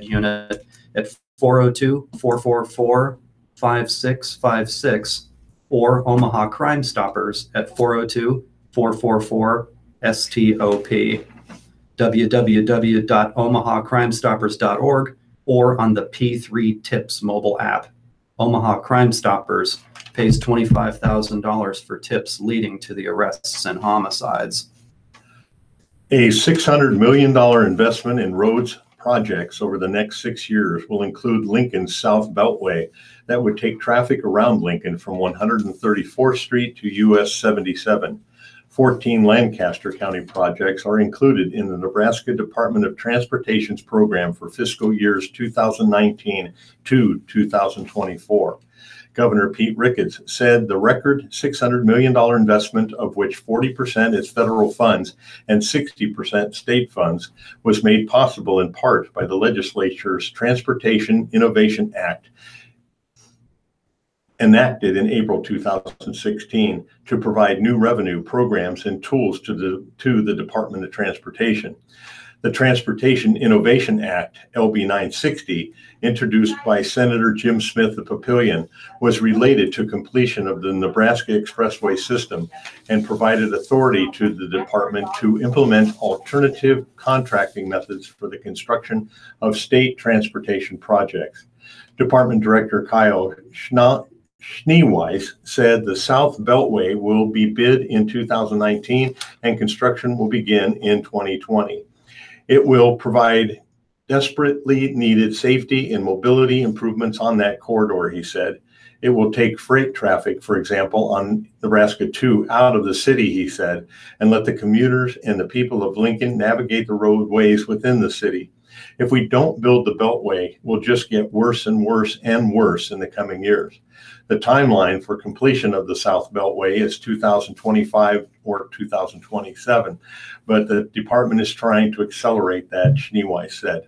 unit at 402-444-5656 or Omaha Crime Stoppers at 402-444-STOP. www.omahacrimestoppers.org or on the P3 Tips mobile app. Omaha Crime Stoppers pays $25,000 for tips leading to the arrests and homicides. A $600 million investment in roads projects over the next 6 years will include Lincoln's South Beltway that would take traffic around Lincoln from 134th Street to US 77. 14 Lancaster County projects are included in the Nebraska Department of Transportation's program for fiscal years 2019 to 2024. Governor Pete Ricketts said the record $600 million investment, of which 40% is federal funds and 60% state funds, was made possible in part by the legislature's Transportation Innovation Act, enacted in April 2016 to provide new revenue programs and tools to the Department of Transportation. The Transportation Innovation Act, LB 960, introduced by Senator Jim Smith of Papillion, was related to completion of the Nebraska Expressway system and provided authority to the department to implement alternative contracting methods for the construction of state transportation projects. Department Director Kyle Schneeweiss said the South Beltway will be bid in 2019 and construction will begin in 2020. It will provide desperately needed safety and mobility improvements on that corridor, he said. It will take freight traffic, for example, on Nebraska 2 out of the city, he said, and let the commuters and the people of Lincoln navigate the roadways within the city. If we don't build the Beltway, we'll just get worse and worse and worse in the coming years. The timeline for completion of the South Beltway is 2025 or 2027, but the department is trying to accelerate that, Schneeweiss said.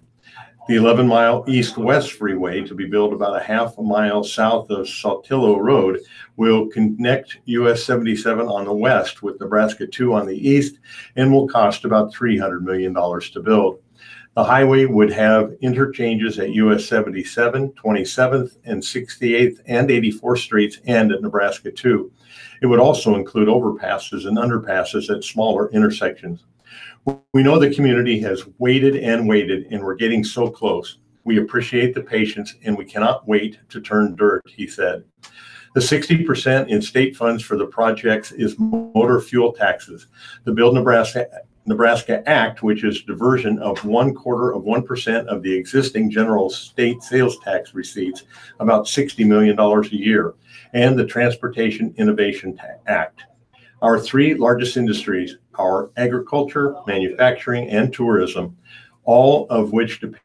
The 11-mile east-west freeway, to be built about a half a mile south of Saltillo Road, will connect US 77 on the west with Nebraska 2 on the east and will cost about $300 million to build. The highway would have interchanges at US 77, 27th, and 68th and 84th Streets and at Nebraska 2. It would also include overpasses and underpasses at smaller intersections. We know the community has waited and waited, and we're getting so close. We appreciate the patience, and we cannot wait to turn dirt, he said. The 60% in state funds for the projects is motor fuel taxes. The Build Nebraska Act, which is diversion of 1/4% of the existing general state sales tax receipts, about $60 million a year, and the Transportation Innovation Act. Our three largest industries are agriculture, manufacturing, and tourism, all of which depend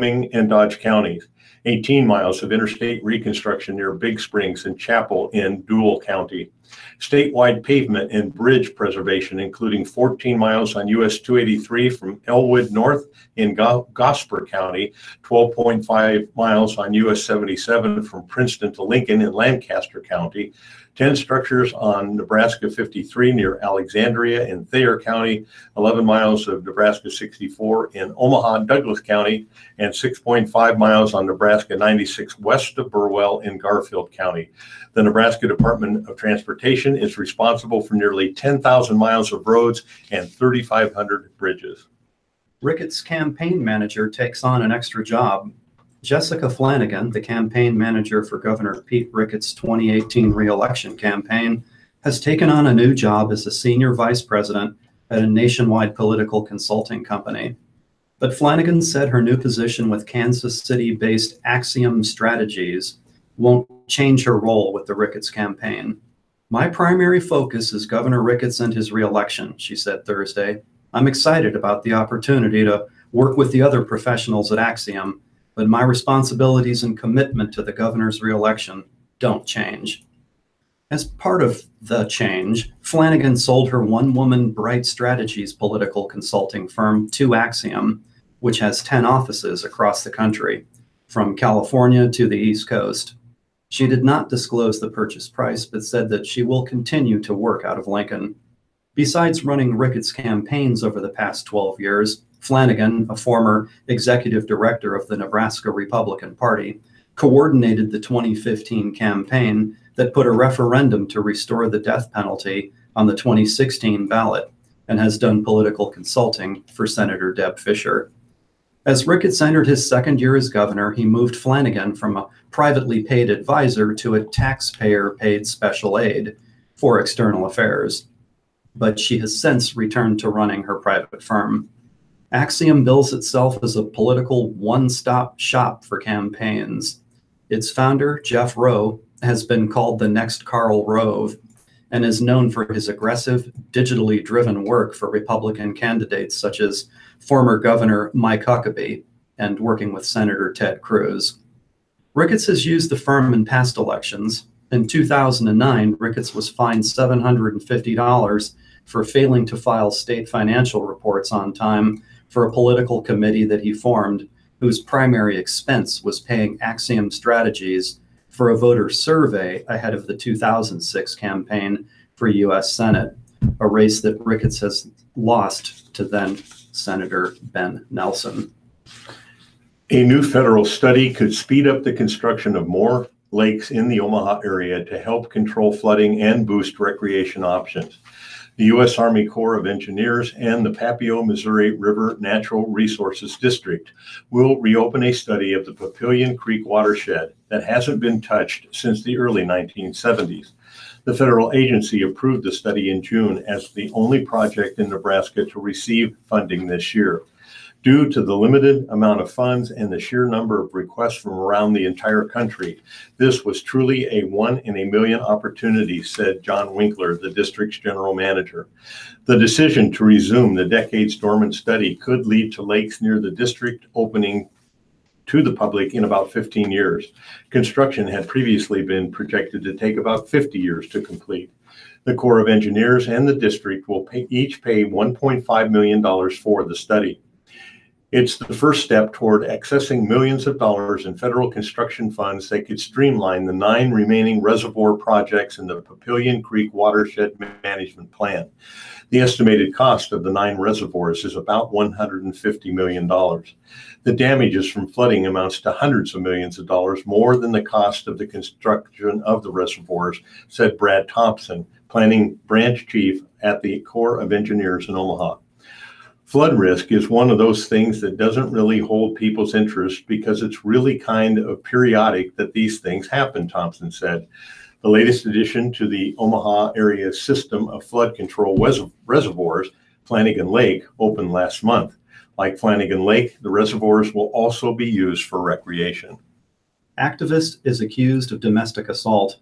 and Dodge counties, 18 miles of interstate reconstruction near Big Springs and Chapel in Dual County, statewide pavement and bridge preservation, including 14 miles on US 283 from Elwood North in Gosper County, 12.5 miles on US 77 from Princeton to Lincoln in Lancaster County, 10 structures on Nebraska 53 near Alexandria in Thayer County, 11 miles of Nebraska 64 in Omaha, Douglas County, and 6.5 miles on Nebraska 96 west of Burwell in Garfield County. The Nebraska Department of Transportation is responsible for nearly 10,000 miles of roads and 3,500 bridges. Ricketts' campaign manager takes on an extra job. Jessica Flanagan, the campaign manager for Governor Pete Ricketts' 2018 re-election campaign, has taken on a new job as a senior vice president at a nationwide political consulting company. But Flanagan said her new position with Kansas City-based Axiom Strategies won't change her role with the Ricketts campaign. "My primary focus is Governor Ricketts and his re-election," she said Thursday. "I'm excited about the opportunity to work with the other professionals at Axiom, but my responsibilities and commitment to the governor's re-election don't change." As part of the change, Flanagan sold her one-woman Bright Strategies political consulting firm to Axiom, which has 10 offices across the country, from California to the East Coast. She did not disclose the purchase price, but said that she will continue to work out of Lincoln. Besides running Ricketts campaigns over the past 12 years, Flanagan, a former executive director of the Nebraska Republican Party, coordinated the 2015 campaign that put a referendum to restore the death penalty on the 2016 ballot, and has done political consulting for Senator Deb Fischer. As Ricketts entered his second year as governor, he moved Flanagan from a privately paid advisor to a taxpayer-paid special aide for external affairs. But she has since returned to running her private firm. Axiom bills itself as a political one-stop shop for campaigns. Its founder, Jeff Rowe, has been called the next Karl Rove, and is known for his aggressive, digitally driven work for Republican candidates such as former Governor Mike Huckabee and working with Senator Ted Cruz. Ricketts has used the firm in past elections. In 2009, Ricketts was fined $750 for failing to file state financial reports on time for a political committee that he formed, whose primary expense was paying Axiom Strategies for a voter survey ahead of the 2006 campaign for U.S. Senate, a race that Ricketts has lost to then Senator Ben Nelson. A new federal study could speed up the construction of more lakes in the Omaha area to help control flooding and boost recreation options. The U.S. Army Corps of Engineers and the Papio, Missouri River Natural Resources District will reopen a study of the Papillion Creek watershed that hasn't been touched since the early 1970s. The federal agency approved the study in June as the only project in Nebraska to receive funding this year. Due to the limited amount of funds and the sheer number of requests from around the entire country, this was truly a one-in-a-million opportunity, said John Winkler, the district's general manager. The decision to resume the decades-dormant study could lead to lakes near the district opening to the public in about 15 years. Construction had previously been projected to take about 50 years to complete. The Corps of Engineers and the district will each pay $1.5 million for the study. It's the first step toward accessing millions of dollars in federal construction funds that could streamline the 9 remaining reservoir projects in the Papillion Creek Watershed Management Plan. The estimated cost of the 9 reservoirs is about $150 million. The damages from flooding amounts to hundreds of millions of dollars, more than the cost of the construction of the reservoirs, said Brad Thompson, planning branch chief at the Corps of Engineers in Omaha. Flood risk is one of those things that doesn't really hold people's interest because it's really kind of periodic that these things happen, Thompson said. The latest addition to the Omaha area system of flood control reservoirs, Flanagan Lake, opened last month. Like Flanagan Lake, the reservoirs will also be used for recreation. Activist is accused of domestic assault.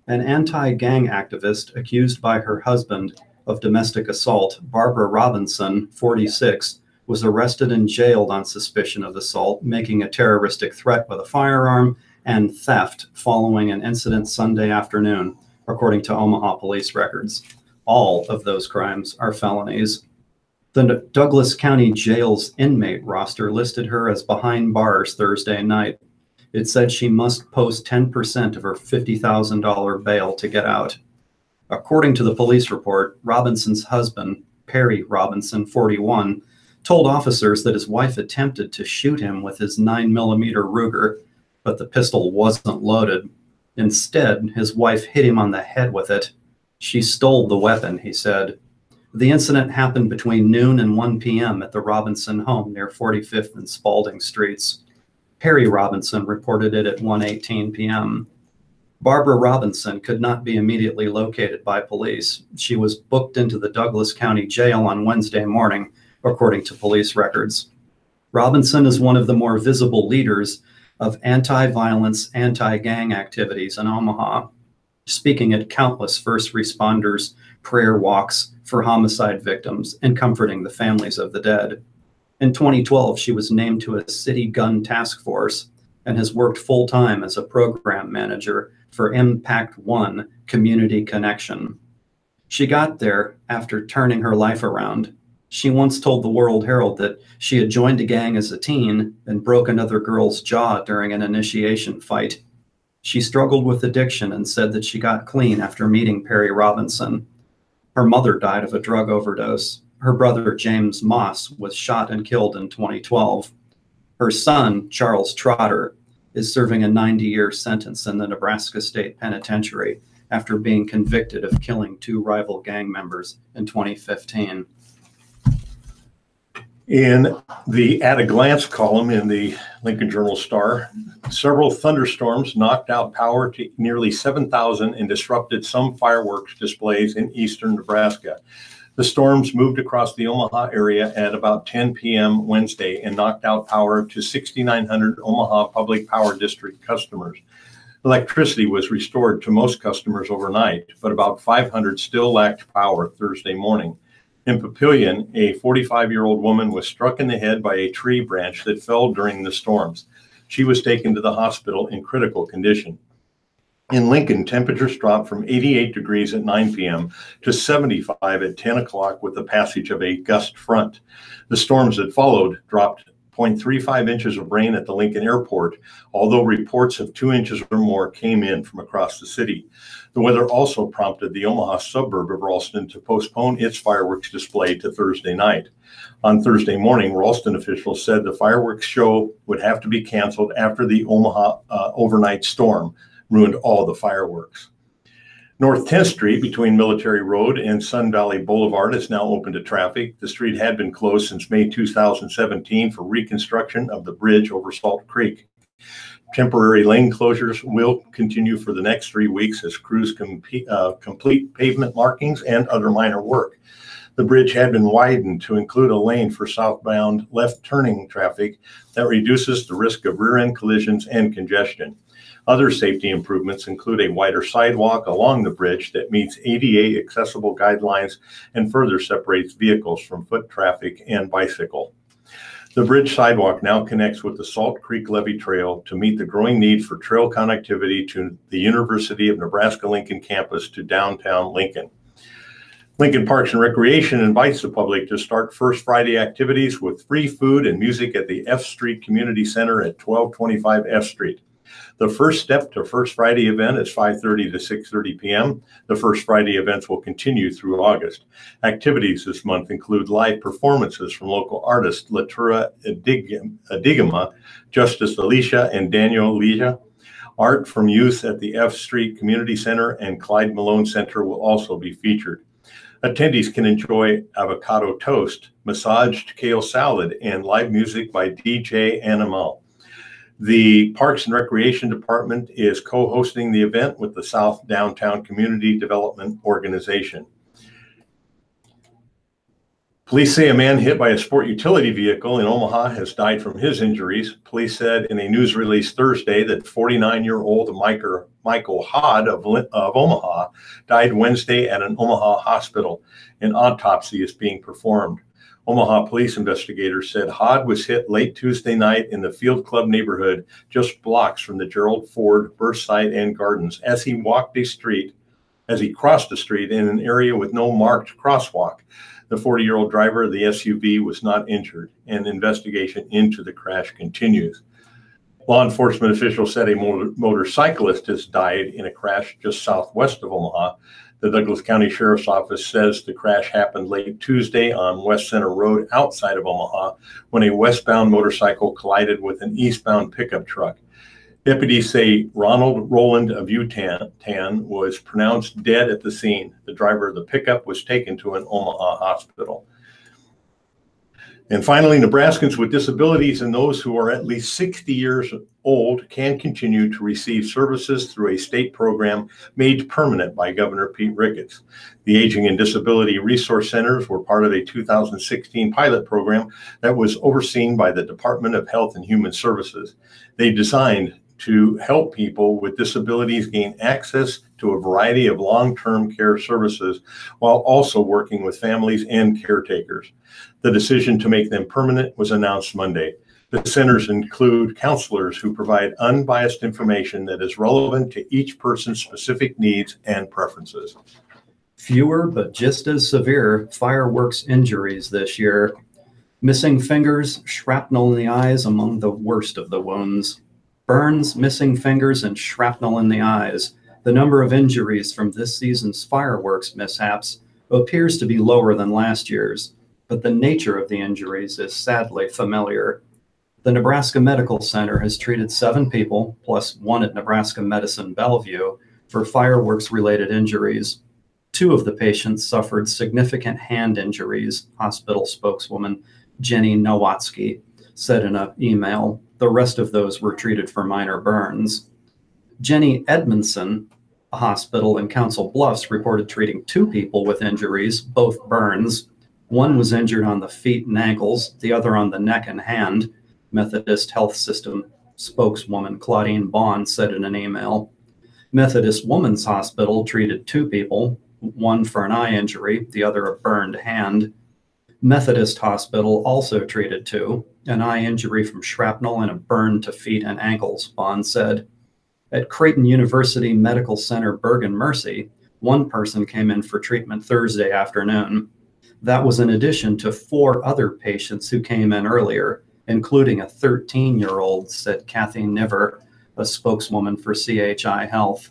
An anti-gang activist accused by her husband of domestic assault, Barbara Robinson, 46, was arrested and jailed on suspicion of assault, making a terroristic threat with a firearm, and theft following an incident Sunday afternoon, according to Omaha police records. All of those crimes are felonies. The Douglas County Jail's inmate roster listed her as behind bars Thursday night. It said she must post 10% of her $50,000 bail to get out. According to the police report, Robinson's husband, Perry Robinson, 41, told officers that his wife attempted to shoot him with his 9mm Ruger, but the pistol wasn't loaded. Instead, his wife hit him on the head with it. She stole the weapon, he said. The incident happened between noon and 1 p.m. at the Robinson home near 45th and Spalding Streets. Perry Robinson reported it at 1:18 p.m. Barbara Robinson could not be immediately located by police. She was booked into the Douglas County Jail on Wednesday morning, according to police records. Robinson is one of the more visible leaders of anti-violence, anti-gang activities in Omaha, speaking at countless first responders' prayer walks for homicide victims and comforting the families of the dead. In 2012, she was named to a city gun task force and has worked full-time as a program manager for Impact One community connection. She got there after turning her life around. She once told the World Herald that she had joined a gang as a teen and broke another girl's jaw during an initiation fight. She struggled with addiction and said that she got clean after meeting Perry Robinson. Her mother died of a drug overdose. Her brother, James Moss, was shot and killed in 2012. Her son, Charles Trotter, is serving a 90-year sentence in the Nebraska State Penitentiary after being convicted of killing 2 rival gang members in 2015. In the At a Glance column in the Lincoln Journal-Star, several thunderstorms knocked out power to nearly 7,000 and disrupted some fireworks displays in eastern Nebraska. The storms moved across the Omaha area at about 10 p.m. Wednesday and knocked out power to 6,900 Omaha Public Power District customers. Electricity was restored to most customers overnight, but about 500 still lacked power Thursday morning. In Papillion, a 45-year-old woman was struck in the head by a tree branch that fell during the storms. She was taken to the hospital in critical condition. In Lincoln, temperatures dropped from 88 degrees at 9 p.m. to 75 at 10 o'clock with the passage of a gust front. The storms that followed dropped 0.35 inches of rain at the Lincoln airport, although reports of 2 inches or more came in from across the city. The weather also prompted the Omaha suburb of Ralston to postpone its fireworks display to Thursday night. On Thursday morning, Ralston officials said the fireworks show would have to be canceled after the Omaha overnight storm ruined all the fireworks. North 10th Street between Military Road and Sun Valley Boulevard is now open to traffic. The street had been closed since May 2017 for reconstruction of the bridge over Salt Creek. Temporary lane closures will continue for the next 3 weeks as crews complete pavement markings and other minor work. The bridge had been widened to include a lane for southbound left turning traffic that reduces the risk of rear-end collisions and congestion. Other safety improvements include a wider sidewalk along the bridge that meets ADA accessible guidelines and further separates vehicles from foot traffic and bicycle. The bridge sidewalk now connects with the Salt Creek Levee Trail to meet the growing need for trail connectivity to the University of Nebraska-Lincoln campus to downtown Lincoln. Lincoln Parks and Recreation invites the public to start First Friday activities with free food and music at the F Street Community Center at 1225 F Street. The first step to First Friday event is 5:30 to 6:30 p.m. The First Friday events will continue through August. Activities this month include live performances from local artists Latura Adigama, Justice Alicia, and Daniel Leja. Art from youth at the F Street Community Center and Clyde Malone Center will also be featured. Attendees can enjoy avocado toast, massaged kale salad, and live music by DJ Animal. The Parks and Recreation Department is co-hosting the event with the South Downtown Community Development Organization. Police say a man hit by a sport utility vehicle in Omaha has died from his injuries. Police said in a news release Thursday that 49-year-old Michael Hod of Omaha died Wednesday at an Omaha hospital. An autopsy is being performed. Omaha police investigators said Hod was hit late Tuesday night in the Field Club neighborhood, just blocks from the Gerald Ford birth site and gardens, as he crossed a street in an area with no marked crosswalk. The 40-year-old driver of the SUV was not injured, and investigation into the crash continues. Law enforcement officials said a motorcyclist has died in a crash just southwest of Omaha. The Douglas County Sheriff's Office says the crash happened late Tuesday on West Center Road outside of Omaha when a westbound motorcycle collided with an eastbound pickup truck. Deputies say Ronald Roland of Utan was pronounced dead at the scene. The driver of the pickup was taken to an Omaha hospital. And finally, Nebraskans with disabilities and those who are at least 60 years old can continue to receive services through a state program made permanent by Governor Pete Ricketts. The Aging and Disability Resource Centers were part of a 2016 pilot program that was overseen by the Department of Health and Human Services. They designed to help people with disabilities gain access to a variety of long-term care services while also working with families and caretakers. The decision to make them permanent was announced Monday. The centers include counselors who provide unbiased information that is relevant to each person's specific needs and preferences. Fewer but just as severe fireworks injuries this year. Missing fingers, shrapnel in the eyes among the worst of the wounds. Burns, missing fingers, and shrapnel in the eyes. The number of injuries from this season's fireworks mishaps appears to be lower than last year's, but the nature of the injuries is sadly familiar. The Nebraska Medical Center has treated 7 people, plus 1 at Nebraska Medicine Bellevue, for fireworks-related injuries. 2 of the patients suffered significant hand injuries, hospital spokeswoman Jenny Nowatzki said in an email. The rest of those were treated for minor burns. Jenny Edmondson, a hospital in Council Bluffs, reported treating 2 people with injuries, both burns. One was injured on the feet and ankles, the other on the neck and hand, Methodist Health System spokeswoman Claudine Bond said in an email. Methodist Women's Hospital treated 2 people, one for an eye injury, the other a burned hand. Methodist Hospital also treated 2, an eye injury from shrapnel and a burn to feet and ankles, Bond said. At Creighton University Medical Center Bergen-Mercy, 1 person came in for treatment Thursday afternoon. That was in addition to 4 other patients who came in earlier, including a 13-year-old, said Kathy Niver, a spokeswoman for CHI Health.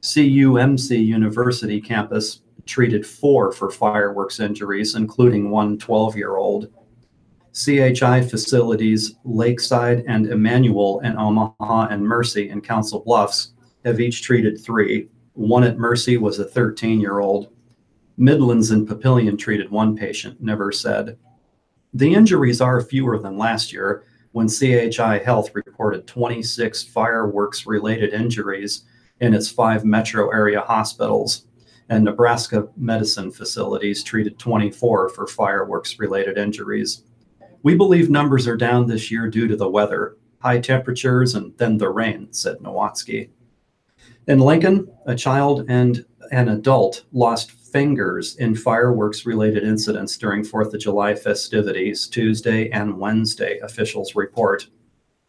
CUMC University campus treated 4 for fireworks injuries, including 1 12-year-old. CHI facilities Lakeside and Emmanuel in Omaha and Mercy in Council Bluffs have each treated 3. 1 at Mercy was a 13-year-old. Midlands and Papillion treated 1 patient, Niver said. The injuries are fewer than last year, when CHI Health reported 26 fireworks-related injuries in its 5 metro area hospitals, and Nebraska medicine facilities treated 24 for fireworks-related injuries. We believe numbers are down this year due to the weather, high temperatures, and then the rain, said Nowatzki. In Lincoln, a child and an adult lost fingers in fireworks-related incidents during 4th of July festivities Tuesday and Wednesday, officials report.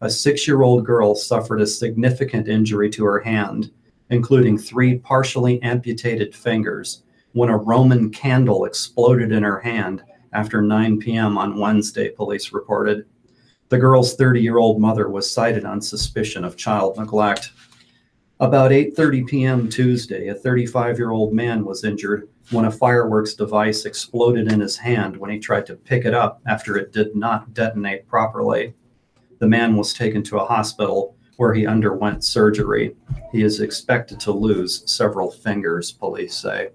A 6-year-old girl suffered a significant injury to her hand, including 3 partially amputated fingers, when a Roman candle exploded in her hand after 9 p.m. on Wednesday, police reported. The girl's 30-year-old mother was cited on suspicion of child neglect. About 8:30 p.m. Tuesday, a 35-year-old man was injured when a fireworks device exploded in his hand when he tried to pick it up after it did not detonate properly. The man was taken to a hospital where he underwent surgery. He is expected to lose several fingers, police say.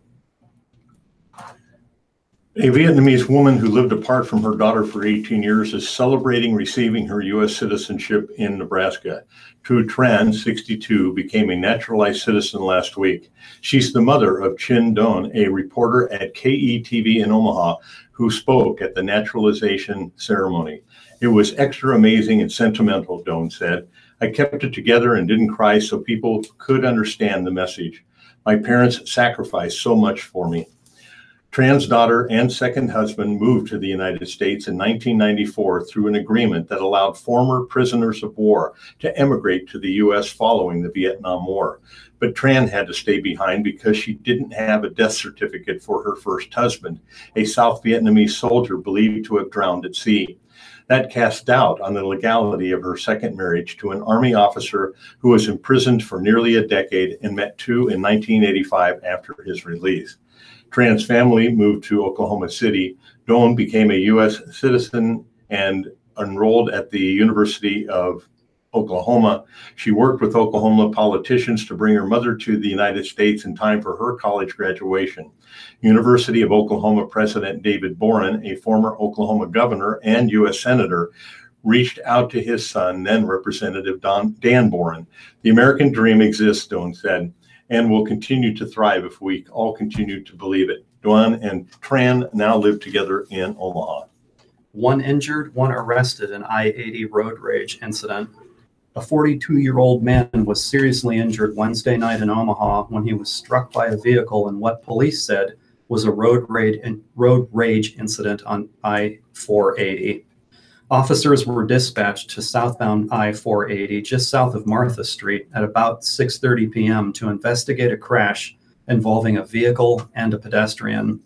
A Vietnamese woman who lived apart from her daughter for 18 years is celebrating receiving her U.S. citizenship in Nebraska. Thu Tran, 62, became a naturalized citizen last week. She's the mother of Chin Don, a reporter at KETV in Omaha, who spoke at the naturalization ceremony. It was extra amazing and sentimental, Don said. I kept it together and didn't cry so people could understand the message. My parents sacrificed so much for me. Tran's daughter and second husband moved to the United States in 1994 through an agreement that allowed former prisoners of war to emigrate to the U.S. following the Vietnam War. But Tran had to stay behind because she didn't have a death certificate for her first husband, a South Vietnamese soldier believed to have drowned at sea. That cast doubt on the legality of her second marriage to an Army officer who was imprisoned for nearly a decade and met Thu in 1985 after his release. Tran's family moved to Oklahoma City. Don became a U.S. citizen and enrolled at the University of Oklahoma. She worked with Oklahoma politicians to bring her mother to the United States in time for her college graduation. University of Oklahoma President David Boren, a former Oklahoma governor and U.S. senator, reached out to his son, then Representative Dan Boren. The American dream exists, Don said, and will continue to thrive if we all continue to believe it. Don and Tran now live together in Omaha. 1 injured, 1 arrested in I-80 road rage incident. A 42-year-old man was seriously injured Wednesday night in Omaha when he was struck by a vehicle in what police said was a road rage incident on I-480. Officers were dispatched to southbound I-480 just south of Martha Street at about 6:30 p.m. to investigate a crash involving a vehicle and a pedestrian.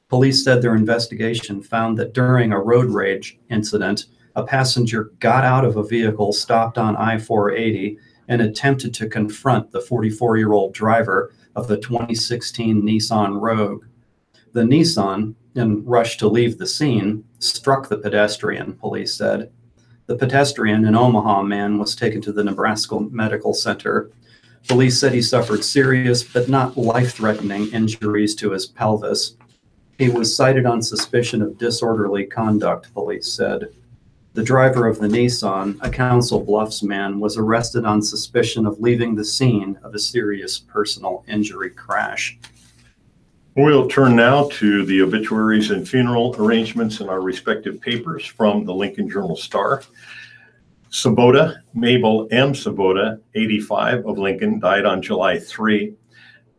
Police said their investigation found that during a road rage incident, a passenger got out of a vehicle stopped on I-480 and attempted to confront the 44-year-old driver of the 2016 Nissan Rogue. The Nissan, in rush to leave the scene, struck the pedestrian, police said. The pedestrian, an Omaha man, was taken to the Nebraska Medical Center. Police said he suffered serious but not life-threatening injuries to his pelvis. He was cited on suspicion of disorderly conduct, police said. The driver of the Nissan, a Council Bluffs man, was arrested on suspicion of leaving the scene of a serious personal injury crash. We'll turn now to the obituaries and funeral arrangements in our respective papers from the Lincoln Journal-Star. Sabota, Mabel M. Sabota, 85, of Lincoln, died on July 3.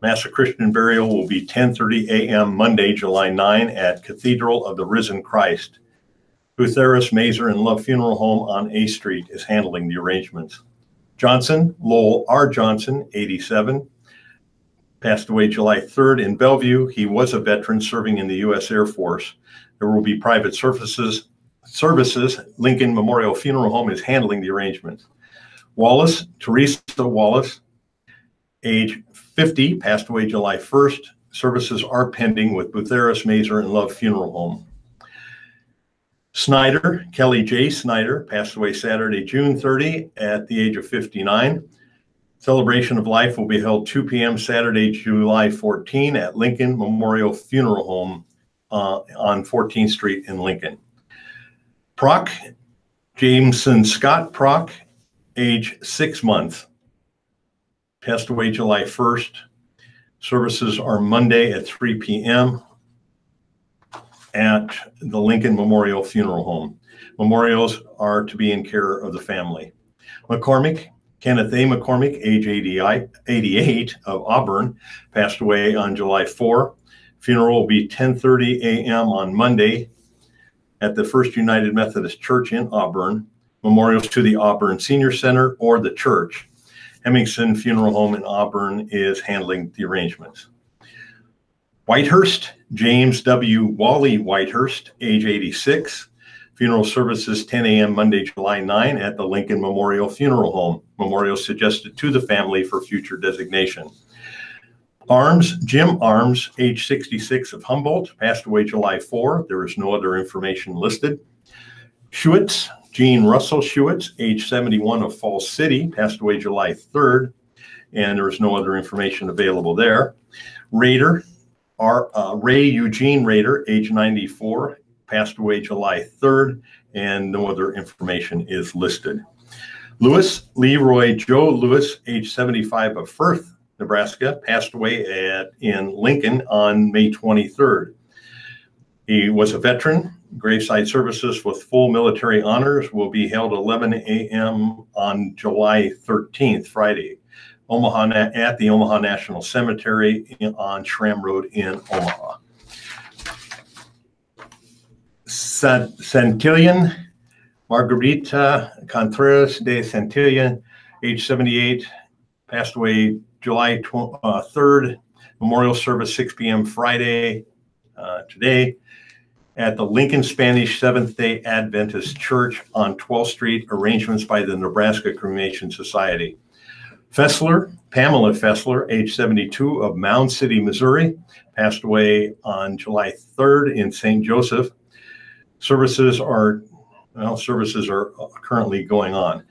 Mass of Christian burial will be 10:30 a.m. Monday, July 9 at Cathedral of the Risen Christ. Butheris, Mazer, and Love Funeral Home on A Street is handling the arrangements. Johnson, Lowell R. Johnson, 87, passed away July 3rd in Bellevue. He was a veteran serving in the U.S. Air Force. There will be private services. Lincoln Memorial Funeral Home is handling the arrangements. Wallace, Teresa Wallace, age 50, passed away July 1st. Services are pending with Butheris, Mazer, and Love Funeral Home. Snyder, Kelly J. Snyder, passed away Saturday, June 30 at the age of 59. Celebration of life will be held 2 p.m. Saturday, July 14 at Lincoln Memorial Funeral Home on 14th Street in Lincoln. Proc, Jameson Scott Proc, age 6 months, passed away July 1st. Services are Monday at 3 p.m. at the Lincoln Memorial Funeral Home. Memorials are to be in care of the family. McCormick, Kenneth A. McCormick, age 88, of Auburn, passed away on July 4. Funeral will be 10:30 a.m. on Monday at the First United Methodist Church in Auburn. Memorials to the Auburn Senior Center or the church. Hemmingson Funeral Home in Auburn is handling the arrangements. Whitehurst, James W. Wally Whitehurst, age 86. Funeral services 10 a.m. Monday, July 9 at the Lincoln Memorial Funeral Home. Memorial suggested to the family for future designation. Arms, Jim Arms, age 66, of Humboldt, passed away July 4. There is no other information listed. Schewitz, Gene Russell Schewitz, age 71, of Falls City, passed away July 3rd, and there is no other information available there. Rader, Ray Eugene Rader, age 94, passed away July 3rd, and no other information is listed. Lewis, Leroy Joe Lewis, age 75, of Firth, Nebraska, passed away in Lincoln on May 23rd. He was a veteran. Graveside services with full military honors will be held 11 a.m. on July 13th, Friday, at the Omaha National Cemetery on Schramm Road in Omaha. Santillan, Margarita Contreras de Santillan, age 78, passed away July 3rd. Memorial service 6 p.m. Friday, today, at the Lincoln Spanish Seventh-day Adventist Church on 12th Street. Arrangements by the Nebraska Cremation Society. Fessler, Pamela Fessler, age 72, of Mound City, Missouri, passed away on July 3rd in St. Joseph. Services are currently going on.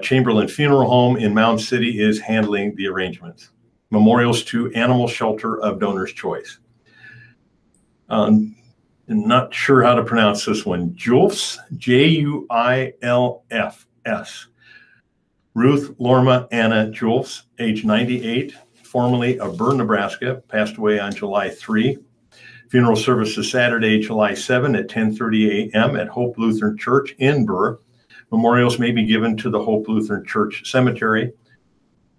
Chamberlain Funeral Home in Mound City is handling the arrangements. Memorials to Animal Shelter of Donor's Choice. I'm not sure how to pronounce this one. Juilfs, Juilfs. Ruth Lorma Anna Juilfs, age 98, formerly of Burr, Nebraska, passed away on July 3. Funeral services Saturday, July 7 at 10:30 a.m. at Hope Lutheran Church in Burr. Memorials may be given to the Hope Lutheran Church Cemetery,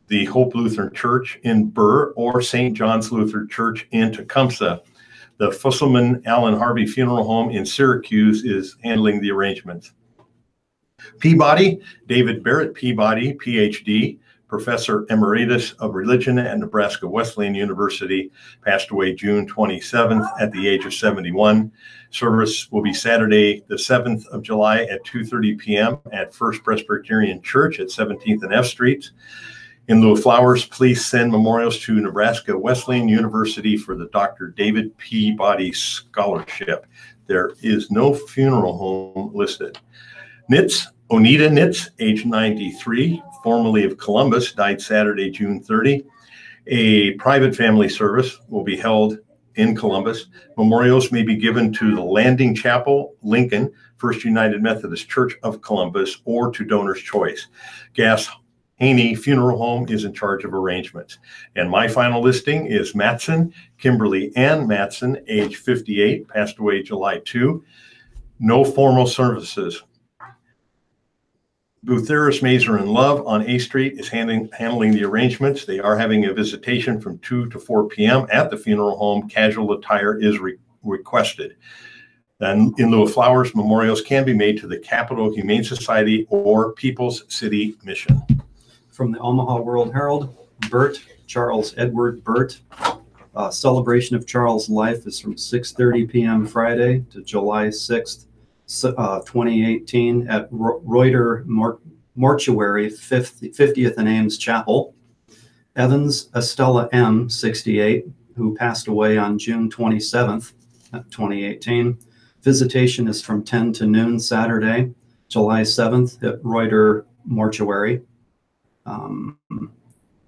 the Hope Lutheran Church in Burr, or St. John's Lutheran Church in Tecumseh. The Fusselman Allen Harvey Funeral Home in Syracuse is handling the arrangements. Peabody, David Barrett Peabody, PhD, Professor Emeritus of Religion at Nebraska Wesleyan University, passed away June 27th at the age of 71. Service will be Saturday, the 7th of July at 2:30 p.m. at First Presbyterian Church at 17th and F Streets. In lieu of flowers, please send memorials to Nebraska Wesleyan University for the Dr. David Peabody Scholarship. There is no funeral home listed. Nitz, Onita Nitz, age 93, formerly of Columbus, died Saturday, June 30. A private family service will be held in Columbus. Memorials may be given to the Landing Chapel, Lincoln, First United Methodist Church of Columbus, or to Donor's Choice. Gass Haney Funeral Home is in charge of arrangements. And my final listing is Matson, Kimberly Ann Matson, age 58, passed away July 2. No formal services. Bootheris, Mazer, and Love on A Street is handling the arrangements. They are having a visitation from 2 to 4 p.m. at the funeral home. Casual attire is requested. And in lieu of flowers, memorials can be made to the Capital Humane Society or People's City Mission. From the Omaha World Herald, Burt, Charles Edward Burt. Celebration of Charles' life is from 6:30 p.m. Friday to July 6th. 2018 at Reuter Mortuary, 50th and Ames Chapel. Evans Estella M., 68, who passed away on June 27th, 2018. Visitation is from 10 to noon Saturday, July 7th at Reuter Mortuary.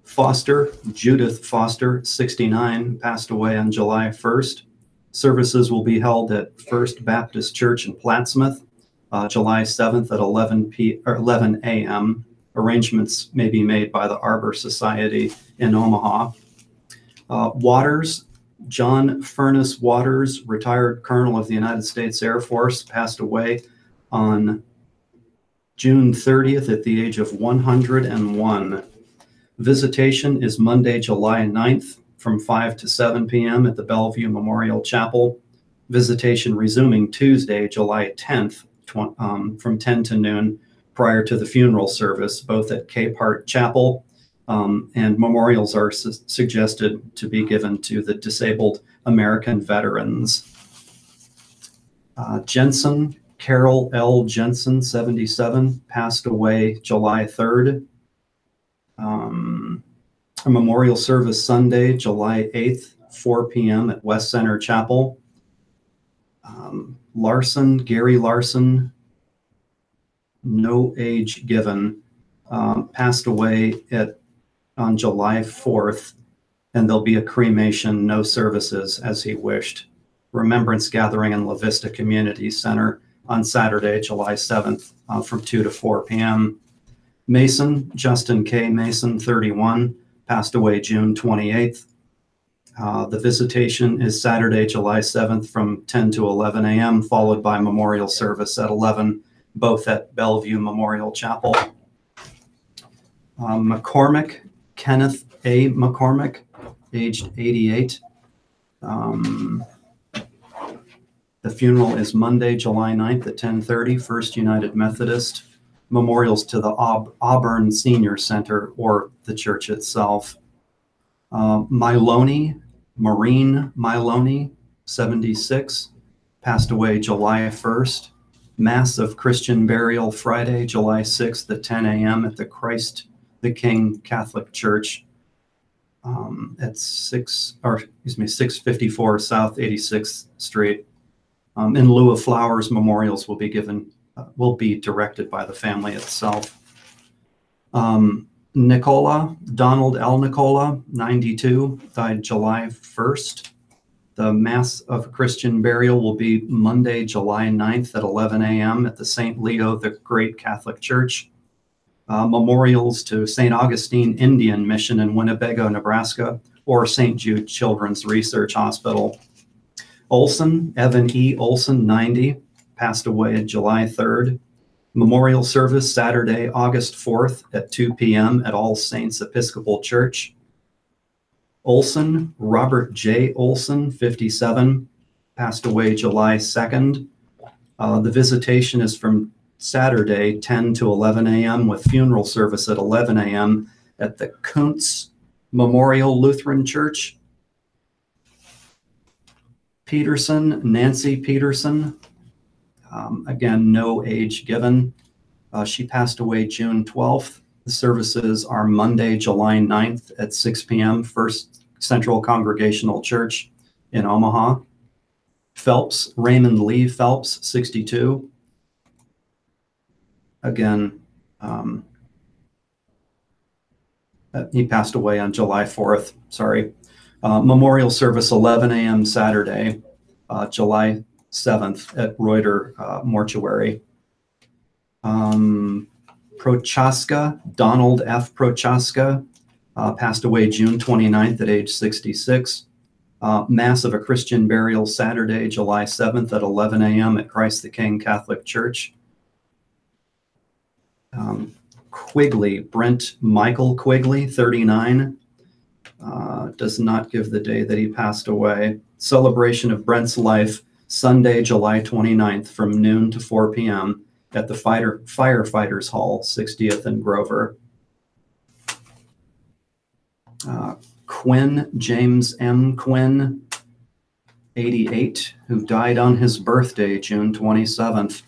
Foster, Judith Foster, 69, passed away on July 1st. Services will be held at First Baptist Church in Plattsmouth, July 7th at 11 a.m. Arrangements may be made by the Arbor Society in Omaha. Waters, John Furnace Waters, retired Colonel of the United States Air Force, passed away on June 30th at the age of 101. Visitation is Monday, July 9th, from 5 to 7 p.m. at the Bellevue Memorial Chapel. Visitation resuming Tuesday, July 10th, from 10 to noon prior to the funeral service, both at Capehart Chapel, and memorials are suggested to be given to the disabled American veterans. Jensen, Carol L. Jensen, 77, passed away July 3rd. A memorial service Sunday, July 8th, 4 p.m. at West Center Chapel. Larson, Gary Larson, no age given, passed away on July 4th, and there'll be a cremation, no services as he wished. Remembrance gathering in La Vista Community Center on Saturday, July 7th, from 2 to 4 p.m. Mason, Justin K. Mason, 31, passed away June 28th. The visitation is Saturday, July 7th from 10 to 11 a.m., followed by memorial service at 11, both at Bellevue Memorial Chapel. McCormick, Kenneth A. McCormick, aged 88. The funeral is Monday, July 9th at 10:30, First United Methodist. Memorials to the Auburn Senior Center or the church itself. Maureen Milone, 76, passed away July 1st. Mass of Christian burial Friday, July 6th at 10 a.m. at the Christ the King Catholic Church at 654 South 86th Street. In lieu of flowers, memorials will be directed by the family itself. Nicola, Donald L. Nicola, 92, died July 1st. The Mass of Christian burial will be Monday, July 9th at 11 a.m. at the St. Leo the Great Catholic Church. Memorials to St. Augustine Indian Mission in Winnebago, Nebraska, or St. Jude Children's Research Hospital. Olson, Evan E. Olson, 90, passed away July 3rd. Memorial service Saturday, August 4th at 2 p.m. at All Saints Episcopal Church. Olson, Robert J. Olson, 57, passed away July 2nd. The visitation is from Saturday, 10 to 11 a.m. with funeral service at 11 a.m. at the Kuntz Memorial Lutheran Church. Peterson, Nancy Peterson. Again, no age given. She passed away June 12th. The services are Monday, July 9th at 6 p.m. First Central Congregational Church in Omaha. Phelps, Raymond Lee Phelps, 62. Again, he passed away on July 4th, sorry. Memorial service 11 a.m. Saturday, July 7th at Reuter Mortuary. Prochaska, Donald F. Prochaska, passed away June 29th at age 66. Mass of a Christian burial Saturday, July 7th at 11 a.m. at Christ the King Catholic Church. Quigley, Brent Michael Quigley, 39, does not give the day that he passed away. Celebration of Brent's life, Sunday, July 29th from noon to 4 p.m. at the Firefighters Hall, 60th and Grover. Quinn, James M. Quinn, 88, who died on his birthday, June 27th.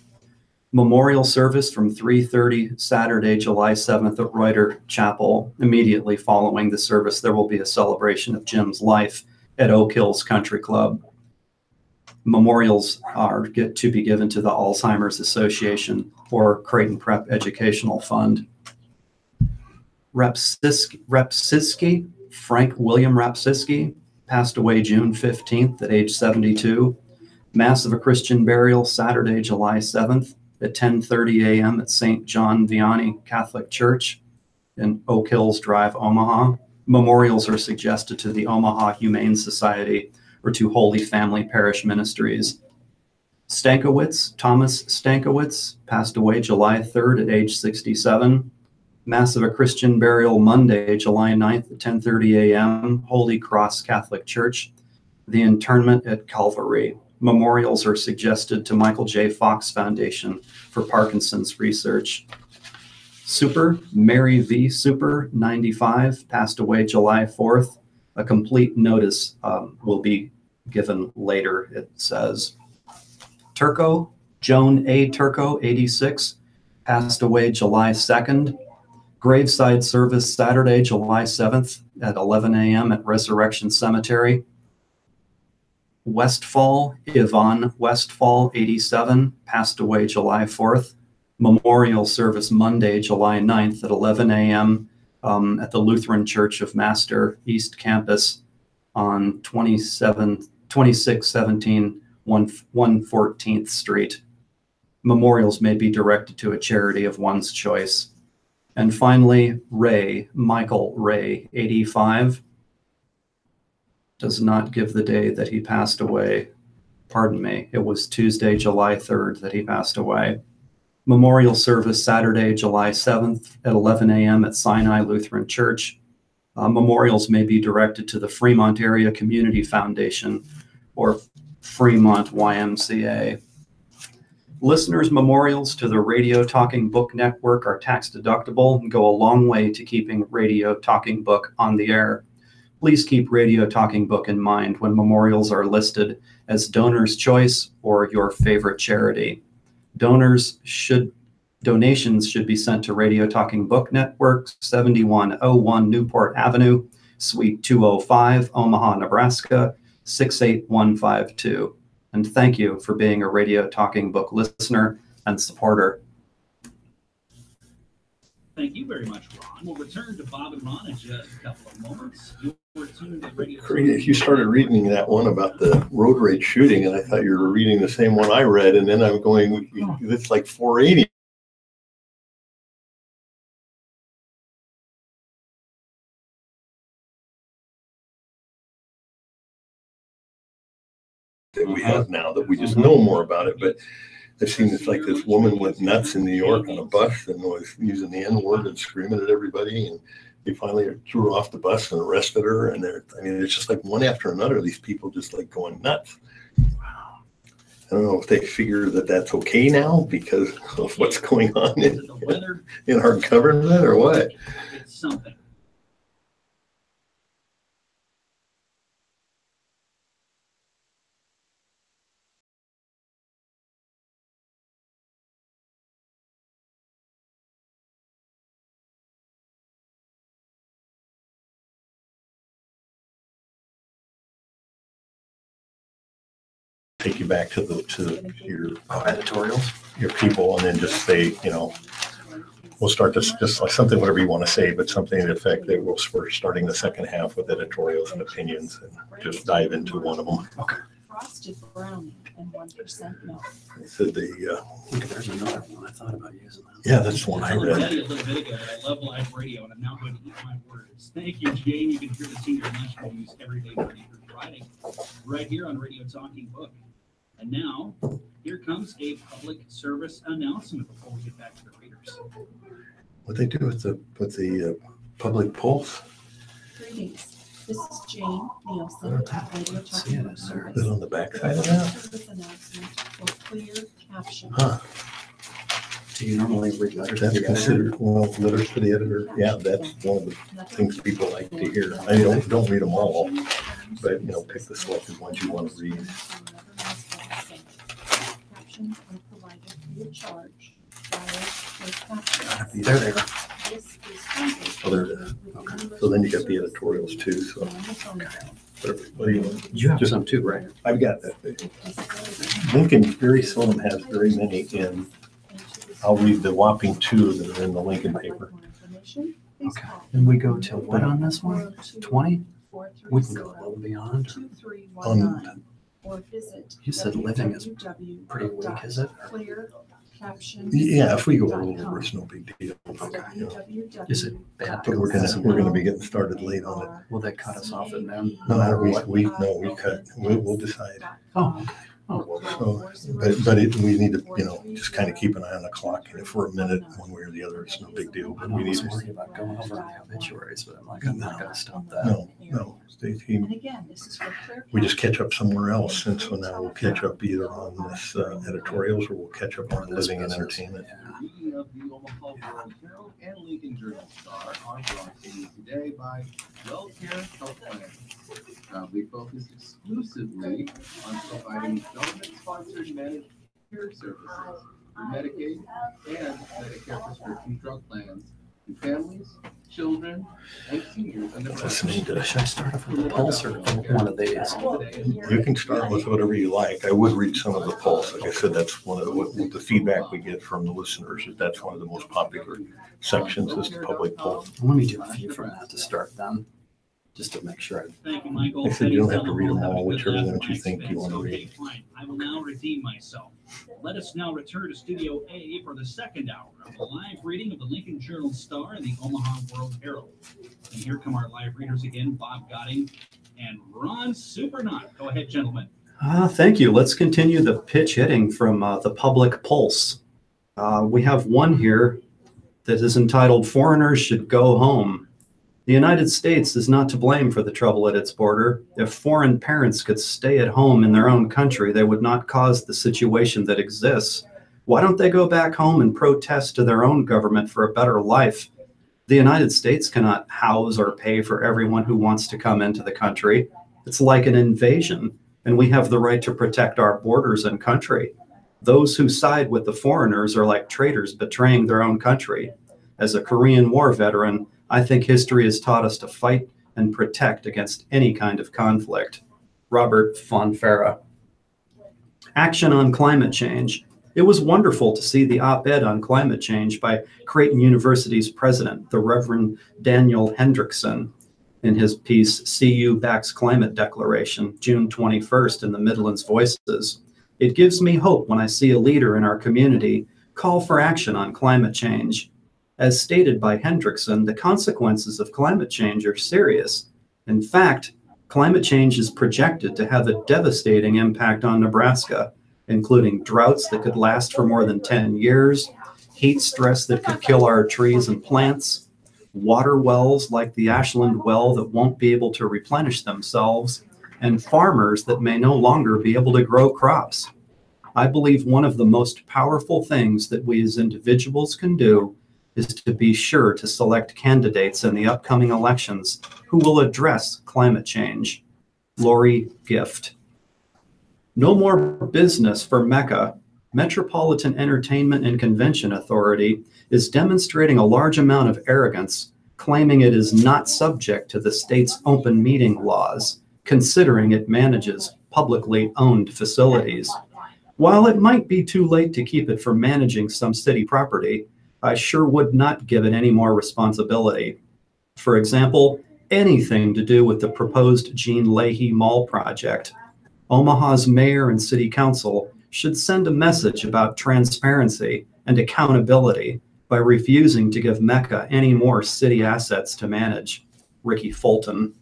Memorial service from 3:30 Saturday, July 7th at Reuter Chapel. Immediately following the service, there will be a celebration of Jim's life at Oak Hills Country Club. Memorials are to be given to the Alzheimer's Association or Creighton Prep Educational Fund. Rapsiski, Frank William Rapsiski, passed away June 15th at age 72. Mass of a Christian burial Saturday, July 7th at 10:30 a.m. at St. John Vianney Catholic Church in Oak Hills Drive, Omaha. Memorials are suggested to the Omaha Humane Society or to Holy Family Parish Ministries. Stankiewicz, Thomas Stankiewicz, passed away July 3rd at age 67. Mass of a Christian burial Monday, July 9th at 10:30 a.m., Holy Cross Catholic Church. The interment at Calvary. Memorials are suggested to Michael J. Fox Foundation for Parkinson's Research. Super, Mary V. Super, 95, passed away July 4th. A complete notice will be given later, it says. Turco, Joan A. Turco, 86, passed away July 2nd. Graveside service Saturday, July 7th at 11 a.m. at Resurrection Cemetery. Westfall, Yvonne Westfall, 87, passed away July 4th. Memorial service Monday, July 9th at 11 a.m. At the Lutheran Church of Master East Campus on 2617 114th Street. Memorials may be directed to a charity of one's choice. And finally, Ray, Michael Ray, 85, does not give the day that he passed away. Pardon me, it was Tuesday, July 3rd that he passed away. Memorial service Saturday, July 7th at 11 a.m. at Sinai Lutheran Church. Memorials may be directed to the Fremont Area Community Foundation or Fremont YMCA. Listeners' memorials to the Radio Talking Book Network are tax deductible and go a long way to keeping Radio Talking Book on the air. Please keep Radio Talking Book in mind when memorials are listed as donor's choice or your favorite charity. Donations should be sent to Radio Talking Book Network, 7101 Newport Avenue, Suite 205, Omaha, Nebraska, 68152. And thank you for being a Radio Talking Book listener and supporter. Thank you very much, Ron. We'll return to Bob and Ron in just a couple of moments. You started reading that one about the road rage shooting, and I thought you were reading the same one I read, and then I'm going, it's like 480. That we have now, that we just know more about it. But I've seen this, like this woman went nuts in New York on a bus and was using the N-word and screaming at everybody, and they finally threw her off the bus and arrested her. And it's just like one after another, these people just like going nuts. Wow. I don't know if they figure that that's okay now because of what's going on Is it the weather? in our government or what. It's something. Take you back to your Editorials. your people and then just say, we'll start this just like something, whatever you want to say, but something to the effect that we're starting the second half with editorials and opinions and just dive into one of them. Okay. Frosted brownie and 1% milk. I said Okay, there's another one. I thought about using that. yeah, that's the one I I told read. Daddy a little bit ago that I love live radio, and I'm now going to eat my words. Thank you, Jane. You can hear the senior lunch news every day Monday through Friday, right here on Radio Talking Book. And now, here comes a public service announcement before we get back to the readers. What they do with the public pulse? Greetings. This is Jane Nielsen at Radio Talking Book Is Service. it on the backside of that? Service announcement for clear caption. Huh. Do you normally read letters? That's to the editor? considered, well, letters to the editor. Yeah, that's one of the things people like to hear. I don't read them all, but pick the selected ones you want to read. Captions are provided free of charge via closed captions. There they are. This is funded Oh, there it is. with So then you got the editorials too, so and the phone bill. what do you want? You have Just- some too, right? I've got that. Disability Lincoln very seldom has very many in. I'll read the whopping 2 that are in the Lincoln paper. Okay. And we go to what on this one? 20? We can go a little beyond. 2319 or visit. You said living is www. pretty weak, is it? Clear captions. Yeah, if we go a little over, it's no big deal. Is it bad? But we're gonna be getting started late on it. Will they cut us off at noon? No, we cut. We'll decide. Oh, okay. So, we need to, just kind of keep an eye on the clock. And if we're a minute one way or the other, it's no big deal. But I we need was to. worried about going over the obituaries, but I'm like, I'm not gonna stop that. No. And again, this is for clear. We just catch up somewhere else. And so now we'll catch up either on this editorials or we'll catch up on living and entertainment. Yeah. Reading of the Omaha World Herald and Lincoln Journal Star are brought to you today by WellCare Health Plan. Proudly focused exclusively on providing government-sponsored managed care services for Medicaid and Medicare prescription drug plans to families, children, and seniors in Nebraska. Listening to Should I start off with the pulse or one of these? You can start with whatever you like. I would read some of the polls. Like I said, that's one of the feedback we get from the listeners. Is that's one of the most popular sections is the public poll. Let me do a few from that to start then, just to make sure. Thank you, Michael. I said you don't have to read them Have a all, good whichever laugh ones at you my think you expense. want to Okay, read. fine. I will now redeem myself. Let us now return to Studio A for the second hour of the live reading of the Lincoln Journal Star and the Omaha World Herald. And here come our live readers again, Bob Gotting and Ron Supernaut. Go ahead, gentlemen. Thank you. Let's continue the pitch hitting from the public pulse. We have one here that is entitled "Foreigners Should Go Home." The United States is not to blame for the trouble at its border. If foreign parents could stay at home in their own country, they would not cause the situation that exists. Why don't they go back home and protest to their own government for a better life? The United States cannot house or pay for everyone who wants to come into the country. It's like an invasion, and we have the right to protect our borders and country. Those who side with the foreigners are like traitors betraying their own country. As a Korean War veteran, I think history has taught us to fight and protect against any kind of conflict. Robert Fonfara. Action on climate change. It was wonderful to see the op-ed on climate change by Creighton University's president, the Reverend Daniel Hendrickson, in his piece, CU Backs Climate Declaration, June 21st in the Midlands Voices. It gives me hope when I see a leader in our community call for action on climate change. As stated by Hendrickson, the consequences of climate change are serious. In fact, climate change is projected to have a devastating impact on Nebraska, including droughts that could last for more than 10 years, heat stress that could kill our trees and plants, water wells like the Ashland well that won't be able to replenish themselves, and farmers that may no longer be able to grow crops. I believe one of the most powerful things that we as individuals can do is to be sure to select candidates in the upcoming elections who will address climate change. Lori Gift. No more business for Mecca. Metropolitan Entertainment and Convention Authority is demonstrating a large amount of arrogance, claiming it is not subject to the state's open meeting laws, considering it manages publicly owned facilities. While it might be too late to keep it from managing some city property, I sure would not give it any more responsibility. For example, anything to do with the proposed Jean Leahy Mall project. Omaha's mayor and city council should send a message about transparency and accountability by refusing to give Mecca any more city assets to manage. Ricky Fulton.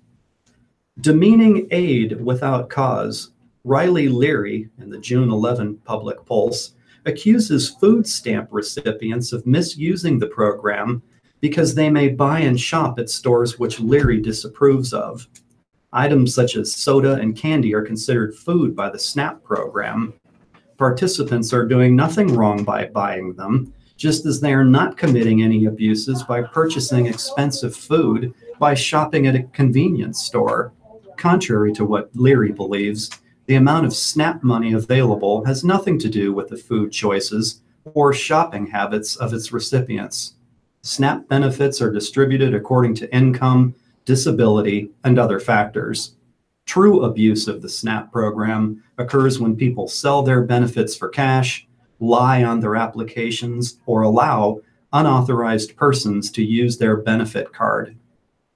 Demeaning aid without cause. Riley Leary, in the June 11 Public Pulse, accuses food stamp recipients of misusing the program because they may buy and shop at stores which Leary disapproves of. Items such as soda and candy are considered food by the SNAP program. Participants are doing nothing wrong by buying them, just as they are not committing any abuses by purchasing expensive food by shopping at a convenience store. Contrary to what Leary believes, the amount of SNAP money available has nothing to do with the food choices or shopping habits of its recipients. SNAP benefits are distributed according to income, disability, and other factors. True abuse of the SNAP program occurs when people sell their benefits for cash, lie on their applications, or allow unauthorized persons to use their benefit card.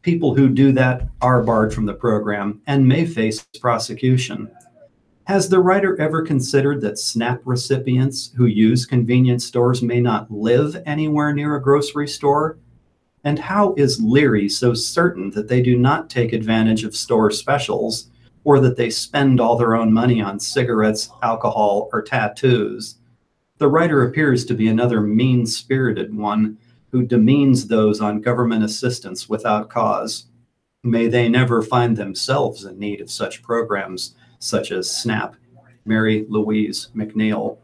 People who do that are barred from the program and may face prosecution. Has the writer ever considered that SNAP recipients who use convenience stores may not live anywhere near a grocery store? And how is Leary so certain that they do not take advantage of store specials, or that they spend all their own money on cigarettes, alcohol, or tattoos? The writer appears to be another mean-spirited one who demeans those on government assistance without cause. May they never find themselves in need of such programs such as SNAP. Mary Louise McNeil.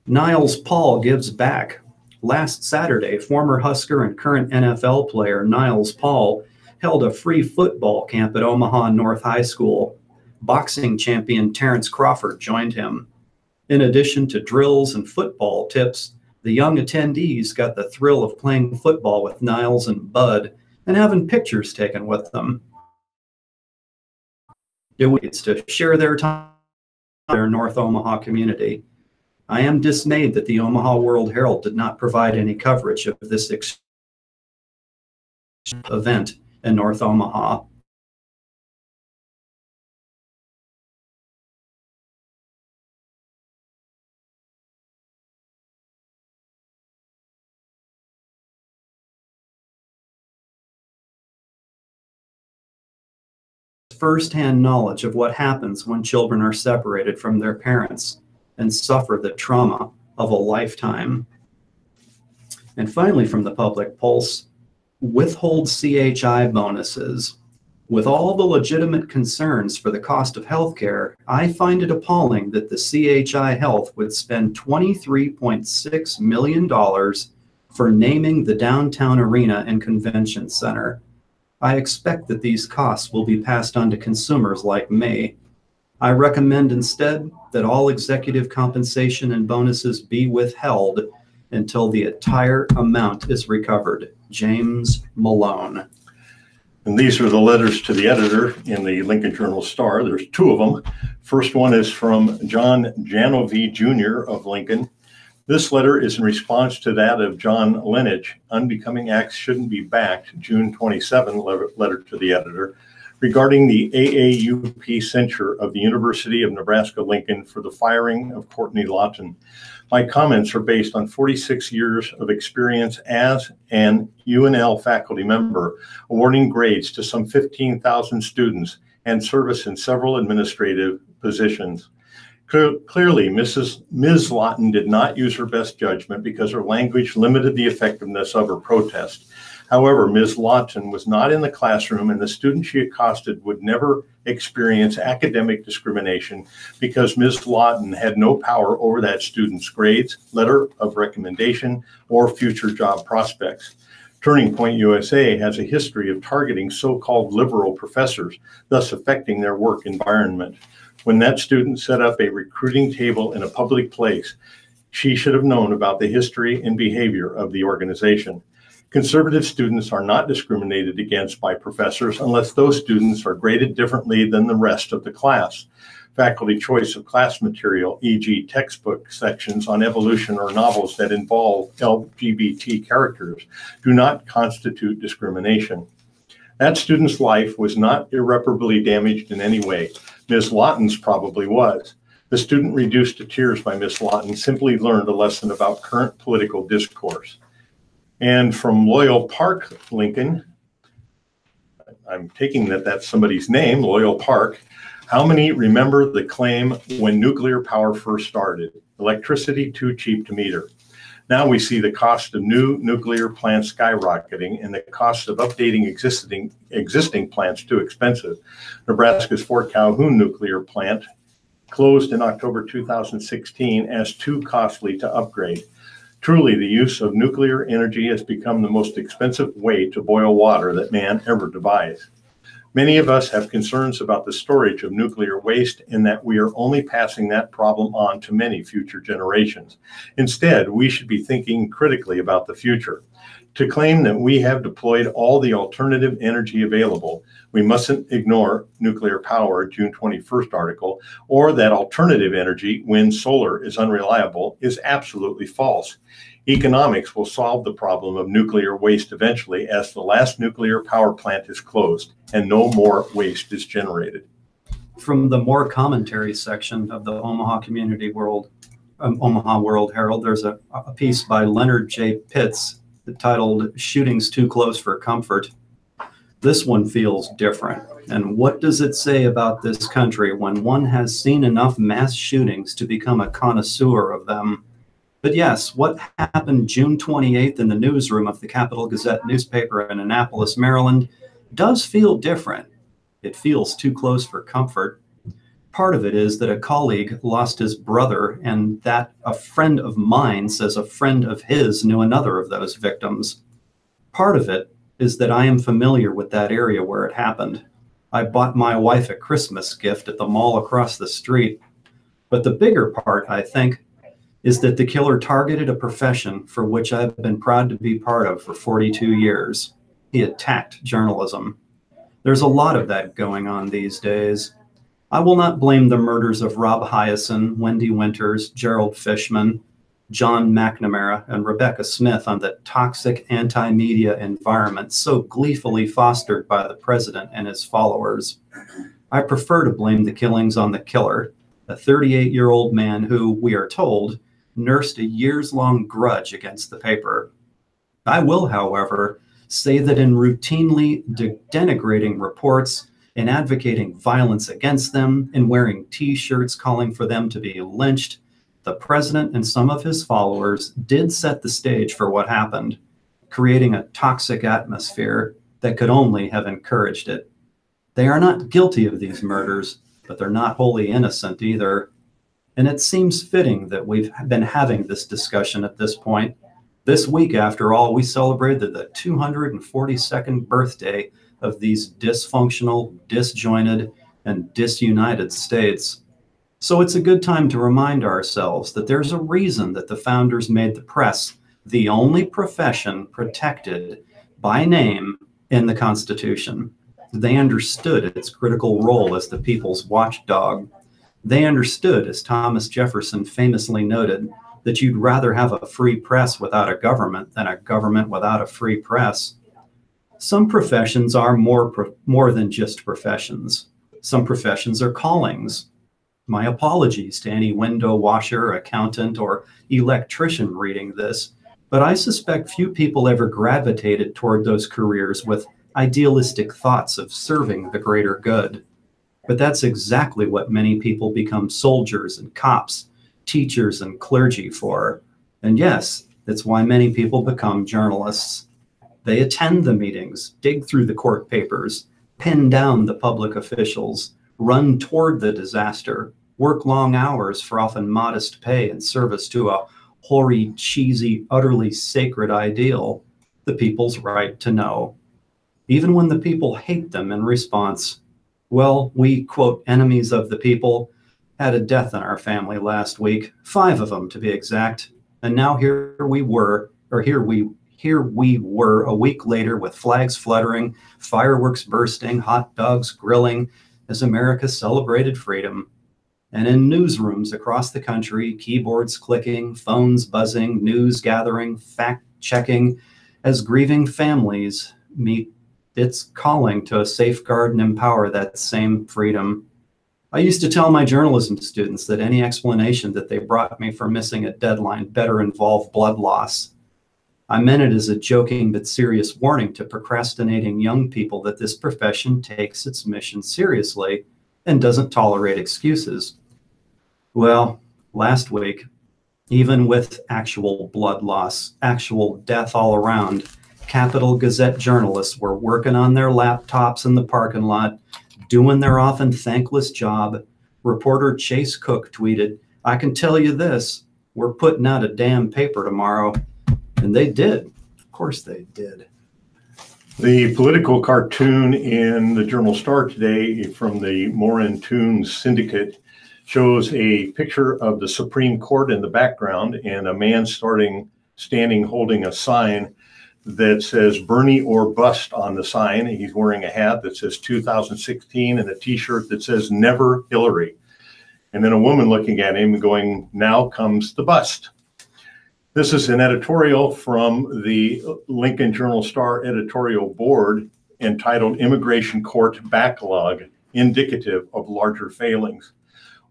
Niles Paul gives back. Last Saturday, former Husker and current NFL player Niles Paul held a free football camp at Omaha North High School. Boxing champion Terrence Crawford joined him. In addition to drills and football tips, the young attendees got the thrill of playing football with Niles and Bud and having pictures taken with them. It's to share their time in their North Omaha community. I am dismayed that the Omaha World Herald did not provide any coverage of this event in North Omaha. First-hand knowledge of what happens when children are separated from their parents and suffer the trauma of a lifetime. And finally, from the Public Pulse, withhold CHI bonuses. With all the legitimate concerns for the cost of healthcare, I find it appalling that the CHI Health would spend $23.6 million for naming the downtown arena and convention center. I expect that these costs will be passed on to consumers like me. I recommend instead that all executive compensation and bonuses be withheld until the entire amount is recovered. James Malone. And these are the letters to the editor in the Lincoln Journal-Star. There's two of them. First one is from John Janovi Jr. of Lincoln. This letter is in response to that of John Lenich, Unbecoming Acts Shouldn't Be Backed, June 27 letter to the editor, regarding the AAUP censure of the University of Nebraska-Lincoln for the firing of Courtney Lawton. My comments are based on 46 years of experience as an UNL faculty member, awarding grades to some 15,000 students and service in several administrative positions. Clearly, Ms. Lawton did not use her best judgment because her language limited the effectiveness of her protest. However, Ms. Lawton was not in the classroom, and the student she accosted would never experience academic discrimination because Ms. Lawton had no power over that student's grades, letter of recommendation, or future job prospects. Turning Point USA has a history of targeting so-called liberal professors, thus affecting their work environment. When that student set up a recruiting table in a public place, she should have known about the history and behavior of the organization. Conservative students are not discriminated against by professors unless those students are graded differently than the rest of the class. Faculty choice of class material, e.g. textbook sections on evolution or novels that involve LGBT characters, do not constitute discrimination. That student's life was not irreparably damaged in any way. Ms. Lawton's probably was. The student reduced to tears by Ms. Lawton simply learned a lesson about current political discourse. And from Loyal Park, Lincoln, I'm taking that that's somebody's name, Loyal Park. How many remember the claim when nuclear power first started? Electricity too cheap to meter. Now we see the cost of new nuclear plants skyrocketing and the cost of updating existing plants too expensive. Nebraska's Fort Calhoun nuclear plant closed in October 2016 as too costly to upgrade. Truly, the use of nuclear energy has become the most expensive way to boil water that man ever devised. Many of us have concerns about the storage of nuclear waste and that we are only passing that problem on to many future generations. Instead, we should be thinking critically about the future. To claim that we have deployed all the alternative energy available, we mustn't ignore nuclear power, June 21st article, or that alternative energy, wind, solar, is unreliable, is absolutely false. Economics will solve the problem of nuclear waste eventually as the last nuclear power plant is closed and no more waste is generated. From the more commentary section of the Omaha World Herald, there's a piece by Leonard J. Pitts titled "Shootings Too Close for Comfort." This one feels different. And what does it say about this country when one has seen enough mass shootings to become a connoisseur of them? But yes, what happened June 28th in the newsroom of the Capital Gazette newspaper in Annapolis, Maryland, does feel different. It feels too close for comfort. Part of it is that a colleague lost his brother, and that a friend of mine says a friend of his knew another of those victims. Part of it is that I am familiar with that area where it happened. I bought my wife a Christmas gift at the mall across the street. But the bigger part, I think, is that the killer targeted a profession for which I've been proud to be part of for 42 years. He attacked journalism. There's a lot of that going on these days. I will not blame the murders of Rob Hyacin, Wendy Winters, Gerald Fishman, John McNamara, and Rebecca Smith on the toxic anti-media environment so gleefully fostered by the president and his followers. I prefer to blame the killings on the killer, a 38-year-old man who, we are told, nursed a years-long grudge against the paper. I will, however, say that in routinely denigrating reports, in advocating violence against them, in wearing T-shirts calling for them to be lynched, the president and some of his followers did set the stage for what happened, creating a toxic atmosphere that could only have encouraged it. They are not guilty of these murders, but they're not wholly innocent either. And it seems fitting that we've been having this discussion at this point. This week, after all, we celebrated the 242nd birthday of these dysfunctional, disjointed, and disunited states. So it's a good time to remind ourselves that there's a reason that the founders made the press the only profession protected by name in the Constitution. They understood its critical role as the people's watchdog. They understood, as Thomas Jefferson famously noted, that you'd rather have a free press without a government than a government without a free press. Some professions are more than just professions. Some professions are callings. My apologies to any window washer, accountant, or electrician reading this, but I suspect few people ever gravitated toward those careers with idealistic thoughts of serving the greater good. But that's exactly what many people become soldiers and cops, teachers and clergy for. And yes, that's why many people become journalists. They attend the meetings, dig through the court papers, pin down the public officials, run toward the disaster, work long hours for often modest pay in service to a hoary, cheesy, utterly sacred ideal, the people's right to know. Even when the people hate them in response. Well, we, quote, enemies of the people, had a death in our family last week, 5 of them to be exact. And now here we were a week later with flags fluttering, fireworks bursting, hot dogs grilling as America celebrated freedom. And in newsrooms across the country, keyboards clicking, phones buzzing, news gathering, fact checking, as grieving families meet its calling to safeguard and empower that same freedom. I used to tell my journalism students that any explanation that they brought me for missing a deadline better involve blood loss. I meant it as a joking but serious warning to procrastinating young people that this profession takes its mission seriously and doesn't tolerate excuses. Well, last week, even with actual blood loss, actual death all around, Capital Gazette journalists were working on their laptops in the parking lot, doing their often thankless job. Reporter Chase Cook tweeted, "I can tell you this, we're putting out a damn paper tomorrow." And they did. Of course they did. The political cartoon in the Journal Star today from the Morin Toons Syndicate shows a picture of the Supreme Court in the background and a man standing holding a sign that says Bernie or bust on the sign. He's wearing a hat that says 2016 and a t-shirt that says never Hillary. And then a woman looking at him going, "Now comes the bust." This is an editorial from the Lincoln Journal Star editorial board entitled "Immigration Court Backlog, Indicative of Larger Failings."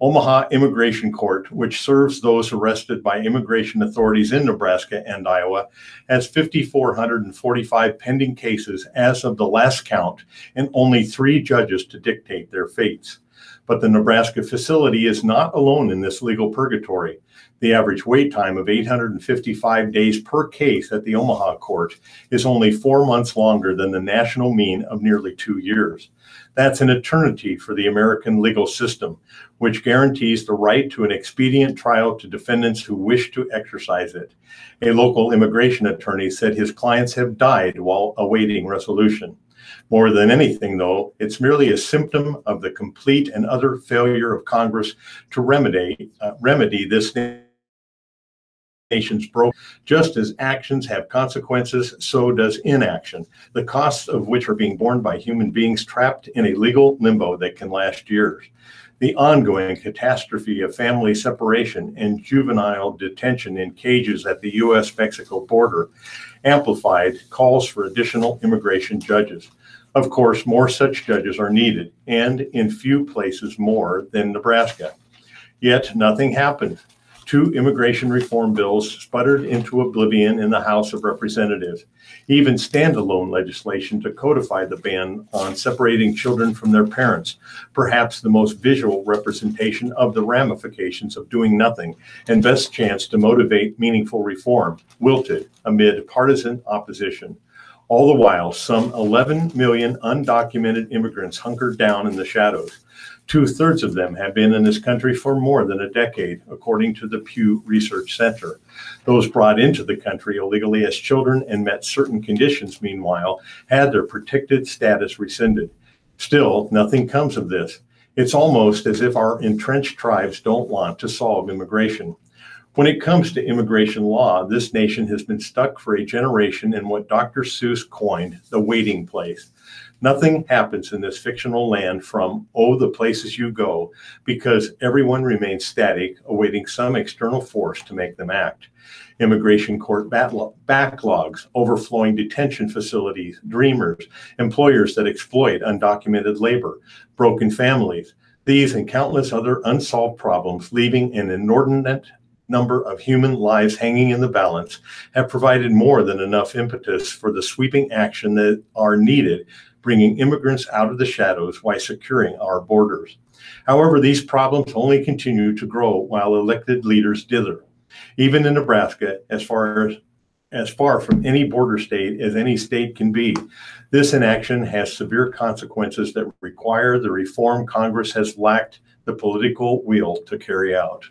Omaha Immigration Court, which serves those arrested by immigration authorities in Nebraska and Iowa, has 5,445 pending cases as of the last count and only 3 judges to dictate their fates. But the Nebraska facility is not alone in this legal purgatory. The average wait time of 855 days per case at the Omaha court is only 4 months longer than the national mean of nearly 2 years. That's an eternity for the American legal system, which guarantees the right to an expedient trial to defendants who wish to exercise it. A local immigration attorney said his clients have died while awaiting resolution. More than anything, though, it's merely a symptom of the complete and utter failure of Congress to remedy this nation's broke. Just as actions have consequences, so does inaction, the costs of which are being borne by human beings trapped in a legal limbo that can last years. The ongoing catastrophe of family separation and juvenile detention in cages at the U.S.-Mexico border amplified calls for additional immigration judges. Of course, more such judges are needed, and in few places more than Nebraska. Yet nothing happened. 2 immigration reform bills sputtered into oblivion in the House of Representatives. Even standalone legislation to codify the ban on separating children from their parents, perhaps the most visual representation of the ramifications of doing nothing and best chance to motivate meaningful reform, wilted amid partisan opposition. All the while, some 11 million undocumented immigrants hunkered down in the shadows. 2/3 of them have been in this country for more than a decade, according to the Pew Research Center. Those brought into the country illegally as children and met certain conditions, meanwhile, had their protected status rescinded. Still, nothing comes of this. It's almost as if our entrenched tribes don't want to solve immigration. When it comes to immigration law, this nation has been stuck for a generation in what Dr. Seuss coined the waiting place. Nothing happens in this fictional land from, oh, the places you go, because everyone remains static, awaiting some external force to make them act. Immigration court backlogs, overflowing detention facilities, dreamers, employers that exploit undocumented labor, broken families, these and countless other unsolved problems, leaving an inordinate number of human lives hanging in the balance, have provided more than enough impetus for the sweeping action that are needed, bringing immigrants out of the shadows while securing our borders. However, these problems only continue to grow while elected leaders dither. Even in Nebraska, as far as far from any border state as any state can be. This inaction has severe consequences that require the reform Congress has lacked the political will to carry out.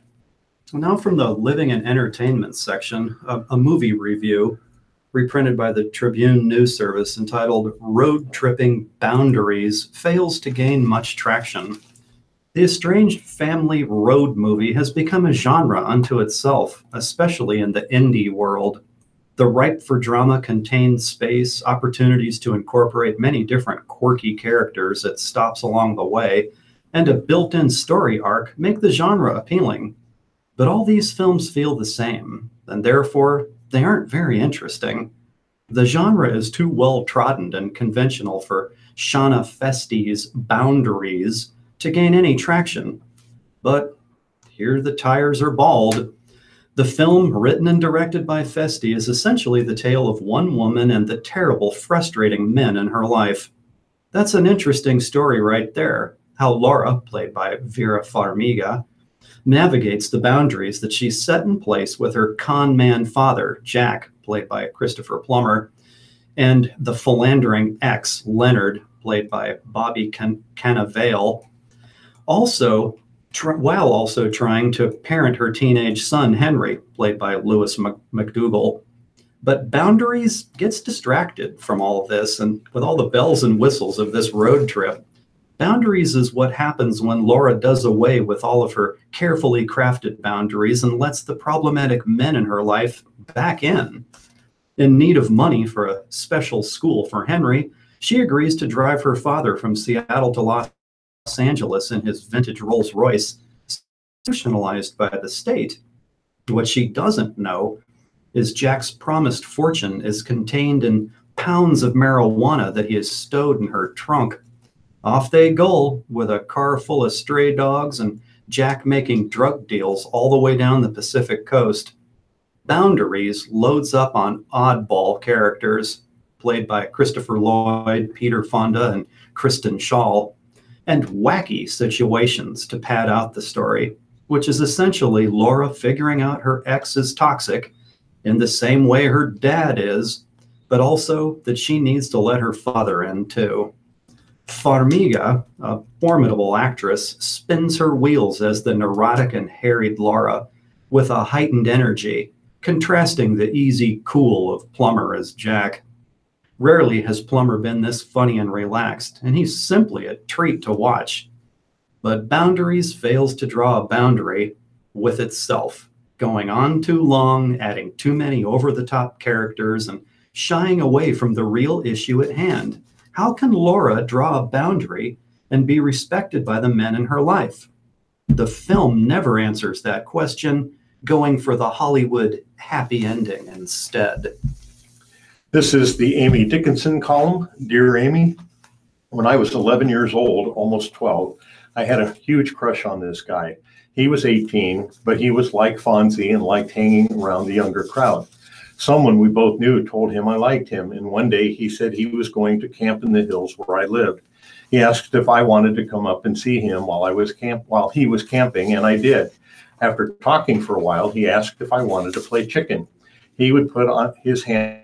Now from the living and entertainment section, a movie review reprinted by the Tribune News Service entitled "Road Tripping Boundaries Fails to Gain Much Traction." The estranged family road movie has become a genre unto itself, especially in the indie world. The ripe for drama contained space, opportunities to incorporate many different quirky characters at stops along the way, and a built-in story arc make the genre appealing. But all these films feel the same, and therefore they aren't very interesting. The genre is too well trodden and conventional for Shauna Festi's Boundaries to gain any traction. But here the tires are bald. The film, written and directed by Festi, is essentially the tale of one woman and the terrible, frustrating men in her life. That's an interesting story right there, how Laura, played by Vera Farmiga, navigates the boundaries that she's set in place with her con man father, Jack, played by Christopher Plummer, and the philandering ex, Leonard, played by Bobby Cannavale, while also trying to parent her teenage son, Henry, played by Lewis McDougall. But Boundaries gets distracted from all of this, and with all the bells and whistles of this road trip, Boundaries is what happens when Laura does away with all of her carefully crafted boundaries and lets the problematic men in her life back in. In need of money for a special school for Henry, she agrees to drive her father from Seattle to Los Angeles in his vintage Rolls Royce, institutionalized by the state. What she doesn't know is Jack's promised fortune is contained in pounds of marijuana that he has stowed in her trunk. Off they go with a car full of stray dogs and Jack making drug deals all the way down the Pacific coast. Boundaries loads up on oddball characters played by Christopher Lloyd, Peter Fonda, and Kristen Schaal, and wacky situations to pad out the story, which is essentially Laura figuring out her ex is toxic in the same way her dad is, but also that she needs to let her father in too. Farmiga, a formidable actress, spins her wheels as the neurotic and harried Laura with a heightened energy, contrasting the easy cool of Plummer as Jack. Rarely has Plummer been this funny and relaxed, and he's simply a treat to watch. But Boundaries fails to draw a boundary with itself, going on too long, adding too many over-the-top characters, and shying away from the real issue at hand. How can Laura draw a boundary and be respected by the men in her life? The film never answers that question, going for the Hollywood happy ending instead. This is the Amy Dickinson column. Dear Amy, when I was 11 years old, almost 12, I had a huge crush on this guy. He was 18, but he was like Fonzie and liked hanging around the younger crowd. Someone we both knew told him I liked him, and one day he said he was going to camp in the hills where I lived. He asked if I wanted to come up and see him while he was camping, and I did. After talking for a while, he asked if I wanted to play chicken. He would put on his hand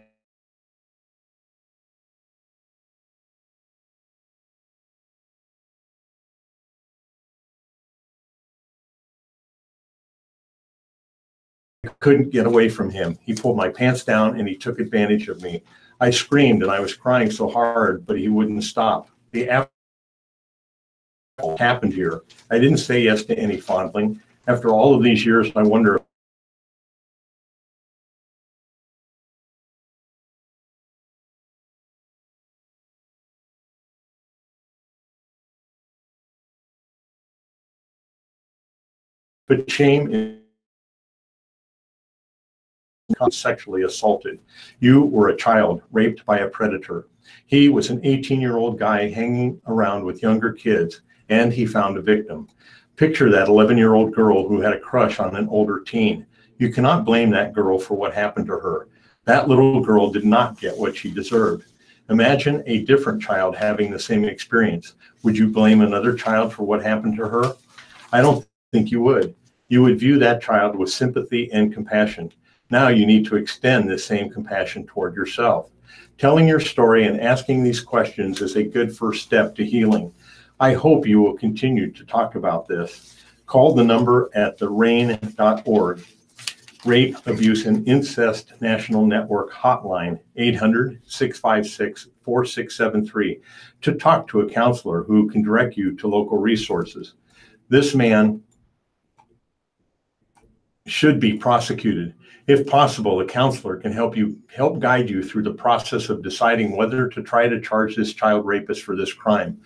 couldn't get away from him. He pulled my pants down and he took advantage of me. I screamed and I was crying so hard, but he wouldn't stop. The after happened here. I didn't say yes to any fondling. After all of these years, I wonder but shame is sexually assaulted. You were a child raped by a predator. He was an 18-year-old guy hanging around with younger kids, and he found a victim. Picture that 11-year-old girl who had a crush on an older teen. You cannot blame that girl for what happened to her. That little girl did not get what she deserved. Imagine a different child having the same experience. Would you blame another child for what happened to her? I don't think you would. You would view that child with sympathy and compassion. Now you need to extend this same compassion toward yourself. Telling your story and asking these questions is a good first step to healing. I hope you will continue to talk about this. Call the number at theRAIN.org, Rape, Abuse, and Incest National Network Hotline, 800-656-4673, to talk to a counselor who can direct you to local resources. This man should be prosecuted. If possible, a counselor can help guide you through the process of deciding whether to try to charge this child rapist for this crime.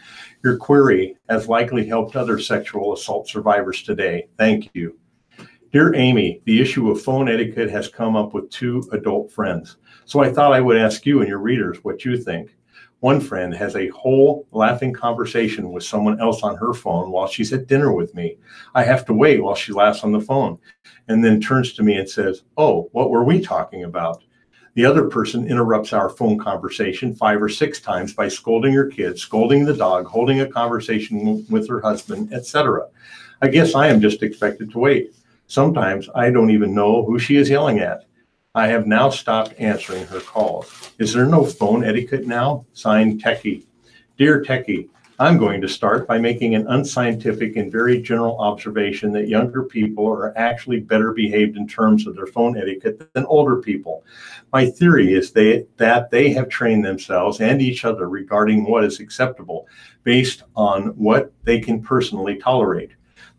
Your query has likely helped other sexual assault survivors today. Thank you. Dear Amy, the issue of phone etiquette has come up with 2 adult friends. So I thought I would ask you and your readers what you think. One friend has a whole laughing conversation with someone else on her phone while she's at dinner with me. I have to wait while she laughs on the phone and then turns to me and says, "Oh, what were we talking about?" The other person interrupts our phone conversation 5 or 6 times by scolding her kids, scolding the dog, holding a conversation with her husband, etc. I guess I am just expected to wait. Sometimes I don't even know who she is yelling at. I have now stopped answering her calls. Is there no phone etiquette now? Signed, Techie. Dear Techie, I'm going to start by making an unscientific and very general observation that younger people are actually better behaved in terms of their phone etiquette than older people. My theory is that they have trained themselves and each other regarding what is acceptable based on what they can personally tolerate.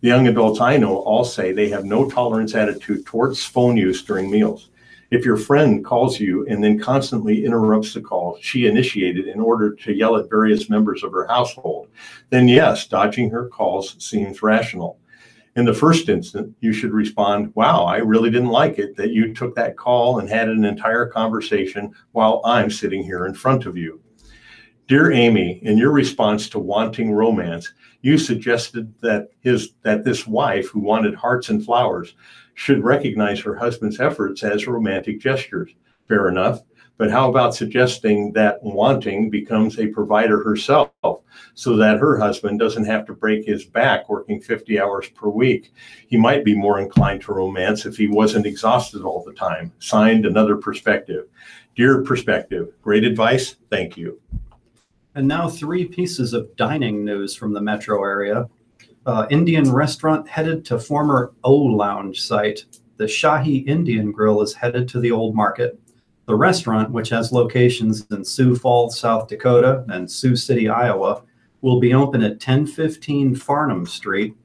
The young adults I know all say they have no tolerance attitude towards phone use during meals. If your friend calls you and then constantly interrupts the call she initiated in order to yell at various members of her household, then yes, dodging her calls seems rational. In the first instance, you should respond, "Wow, I really didn't like it that you took that call and had an entire conversation while I'm sitting here in front of you." Dear Amy, in your response to wanting romance, you suggested that this wife who wanted hearts and flowers should recognize her husband's efforts as romantic gestures. Fair enough. But how about suggesting that wanting becomes a provider herself so that her husband doesn't have to break his back working 50 hours per week? He might be more inclined to romance if he wasn't exhausted all the time. Signed, Another Perspective. Dear Perspective, great advice. Thank you. And now 3 pieces of dining news from the metro area. Indian restaurant headed to former O Lounge site. The Shahi Indian Grill is headed to the Old Market. The restaurant, which has locations in Sioux Falls, South Dakota, and Sioux City, Iowa, will be open at 1015 Farnham Street,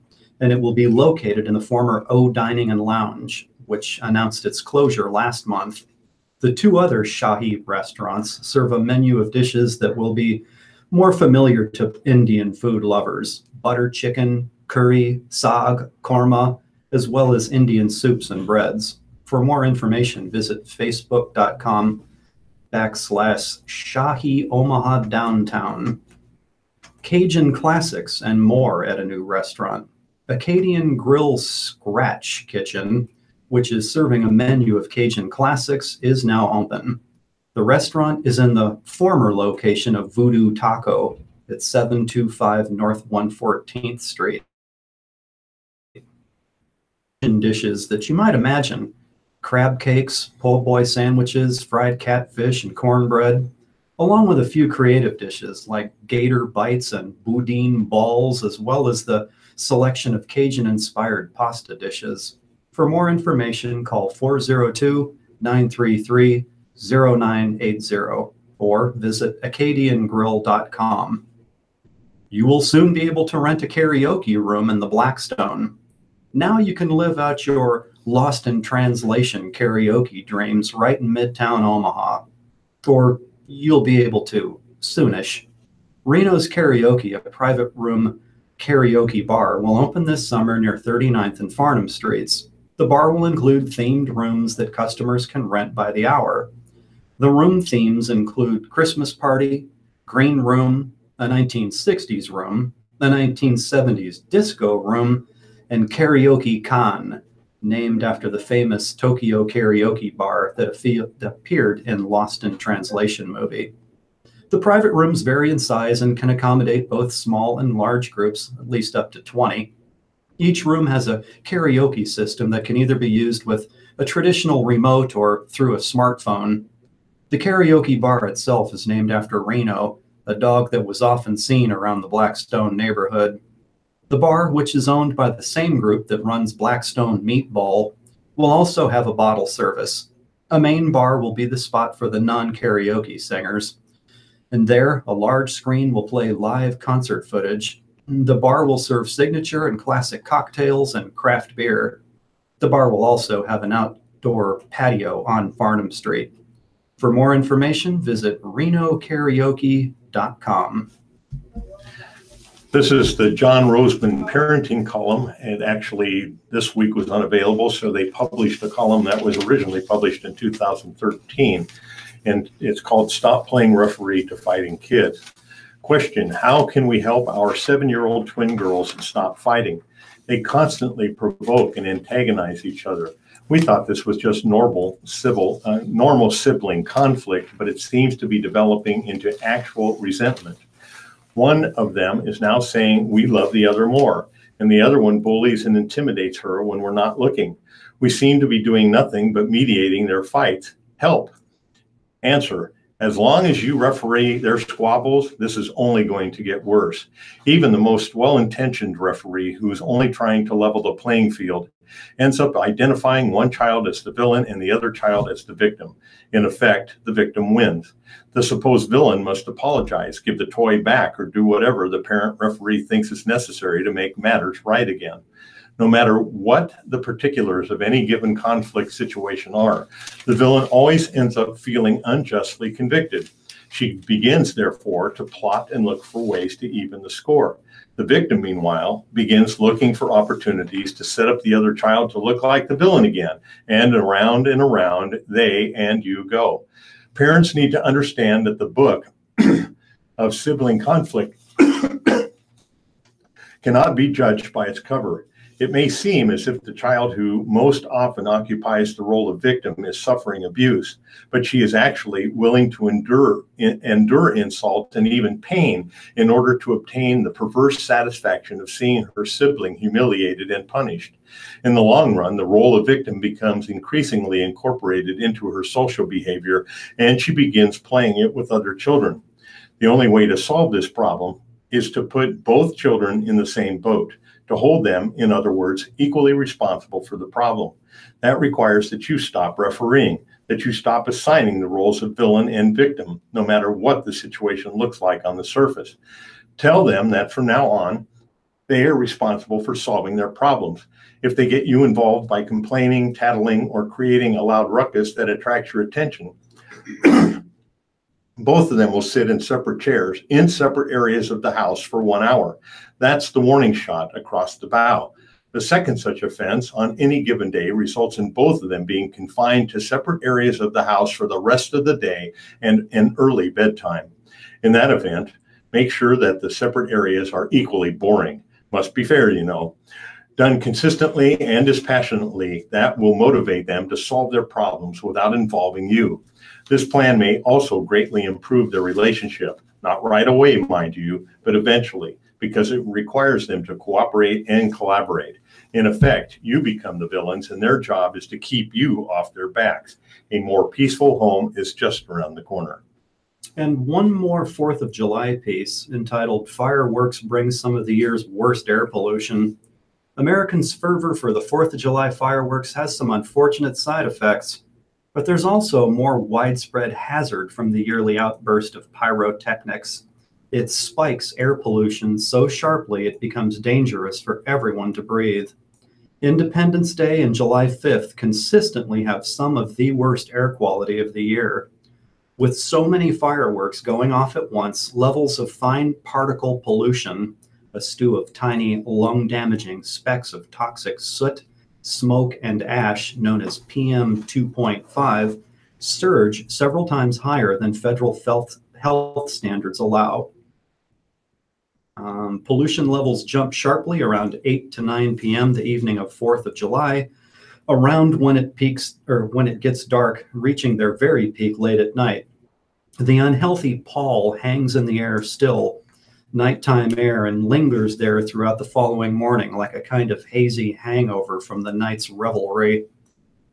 and it will be located in the former O Dining and Lounge, which announced its closure last month. The 2 other Shahi restaurants serve a menu of dishes that will be more familiar to Indian food lovers: butter chicken, curry, saag, korma, as well as Indian soups and breads. For more information, visit facebook.com/Shahi Omaha Downtown. Cajun classics and more at a new restaurant. Acadian Grill Scratch Kitchen, which is serving a menu of Cajun classics, is now open. The restaurant is in the former location of Voodoo Taco at 725 North 114th Street. Dishes that you might imagine: crab cakes, po' boy sandwiches, fried catfish, and cornbread, along with a few creative dishes like gator bites and boudin balls, as well as the selection of Cajun-inspired pasta dishes. For more information, call 402-933-0980 or visit acadiangrill.com. You will soon be able to rent a karaoke room in the Blackstone. Now you can live out your Lost in Translation karaoke dreams right in Midtown Omaha. Or you'll be able to, soonish. Reno's Karaoke, a private room karaoke bar, will open this summer near 39th and Farnham Streets. The bar will include themed rooms that customers can rent by the hour. The room themes include Christmas party, green room, a 1960s room, a 1970s disco room, and Karaoke Con, named after the famous Tokyo karaoke bar that appeared in Lost in Translation movie. The private rooms vary in size and can accommodate both small and large groups, at least up to 20. Each room has a karaoke system that can either be used with a traditional remote or through a smartphone. The karaoke bar itself is named after Reno, a dog that was often seen around the Blackstone neighborhood. The bar, which is owned by the same group that runs Blackstone Meatball, will also have a bottle service. A main bar will be the spot for the non-karaoke singers. And there, a large screen will play live concert footage. The bar will serve signature and classic cocktails and craft beer. The bar will also have an outdoor patio on Farnham Street. For more information, visit renokaraoke.com. This is the John Roseman parenting column, and actually this week was unavailable, so they published a column that was originally published in 2013, and it's called Stop Playing Referee to Fighting Kids. Question: how can we help our 7-year-old twin girls stop fighting? They constantly provoke and antagonize each other. We thought this was just normal sibling conflict, but it seems to be developing into actual resentment. One of them is now saying we love the other more, and the other one bullies and intimidates her when we're not looking. We seem to be doing nothing but mediating their fights. Help. Answer: as long as you referee their squabbles, this is only going to get worse. Even the most well-intentioned referee who is only trying to level the playing field ends up identifying one child as the villain and the other child as the victim. In effect, the victim wins. The supposed villain must apologize, give the toy back, or do whatever the parent referee thinks is necessary to make matters right again. No matter what the particulars of any given conflict situation are, the villain always ends up feeling unjustly convicted. She begins, therefore, to plot and look for ways to even the score. The victim, meanwhile, begins looking for opportunities to set up the other child to look like the villain again, and around they and you go. Parents need to understand that the book of sibling conflict cannot be judged by its cover. It may seem as if the child who most often occupies the role of victim is suffering abuse, but she is actually willing to endure insult and even pain in order to obtain the perverse satisfaction of seeing her sibling humiliated and punished. In the long run, the role of victim becomes increasingly incorporated into her social behavior, and she begins playing it with other children. The only way to solve this problem is to put both children in the same boat, to hold them, in other words, equally responsible for the problem. That requires that you stop refereeing, that you stop assigning the roles of villain and victim, no matter what the situation looks like on the surface. Tell them that from now on, they are responsible for solving their problems. If they get you involved by complaining, tattling, or creating a loud ruckus that attracts your attention, both of them will sit in separate chairs in separate areas of the house for 1 hour. That's the warning shot across the bow. The second such offense on any given day results in both of them being confined to separate areas of the house for the rest of the day and an early bedtime. In that event, make sure that the separate areas are equally boring. Must be fair, you know. Done consistently and dispassionately, that will motivate them to solve their problems without involving you. This plan may also greatly improve their relationship, not right away, mind you, but eventually, because it requires them to cooperate and collaborate. In effect, you become the villains, and their job is to keep you off their backs. A more peaceful home is just around the corner. And one more 4th of July piece entitled "Fireworks Bring Some of the Year's Worst Air Pollution." Americans' fervor for the 4th of July fireworks has some unfortunate side effects, but there's also a more widespread hazard from the yearly outburst of pyrotechnics. It spikes air pollution so sharply it becomes dangerous for everyone to breathe. Independence Day and July 5th consistently have some of the worst air quality of the year. With so many fireworks going off at once, levels of fine particle pollution, a stew of tiny, lung-damaging specks of toxic soot, smoke, and ash, known as PM 2.5, surge several times higher than federal health standards allow. Pollution levels jump sharply around 8 to 9 p.m. the evening of 4th of July, around when it peaks or when it gets dark, reaching their very peak late at night. The unhealthy pall hangs in the air still, nighttime air and lingers there throughout the following morning like a kind of hazy hangover from the night's revelry.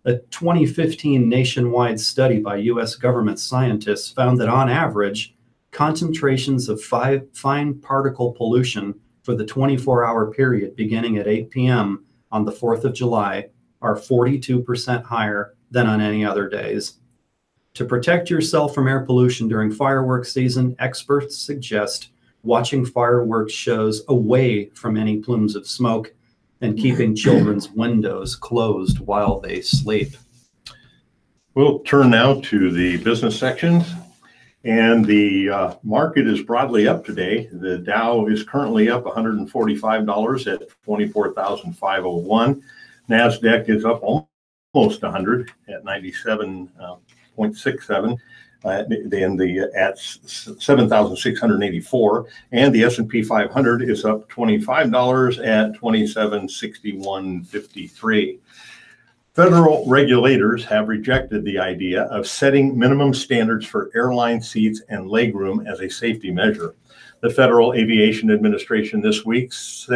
A 2015 nationwide study by U.S. government scientists found that on average, concentrations of fine particle pollution for the 24-hour period beginning at 8 p.m. on the 4th of July are 42% higher than on any other days. To protect yourself from air pollution during fireworks season, experts suggest watching fireworks shows away from any plumes of smoke and keeping children's windows closed while they sleep. We'll turn now to the business sections. And the market is broadly up today. The Dow is currently up $145 at 24,501. NASDAQ is up almost 100 at 97.67. At 7,684, and the S&P 500 is up $25 at 2761.53. Federal regulators have rejected the idea of setting minimum standards for airline seats and legroom as a safety measure. The Federal Aviation Administration this week, this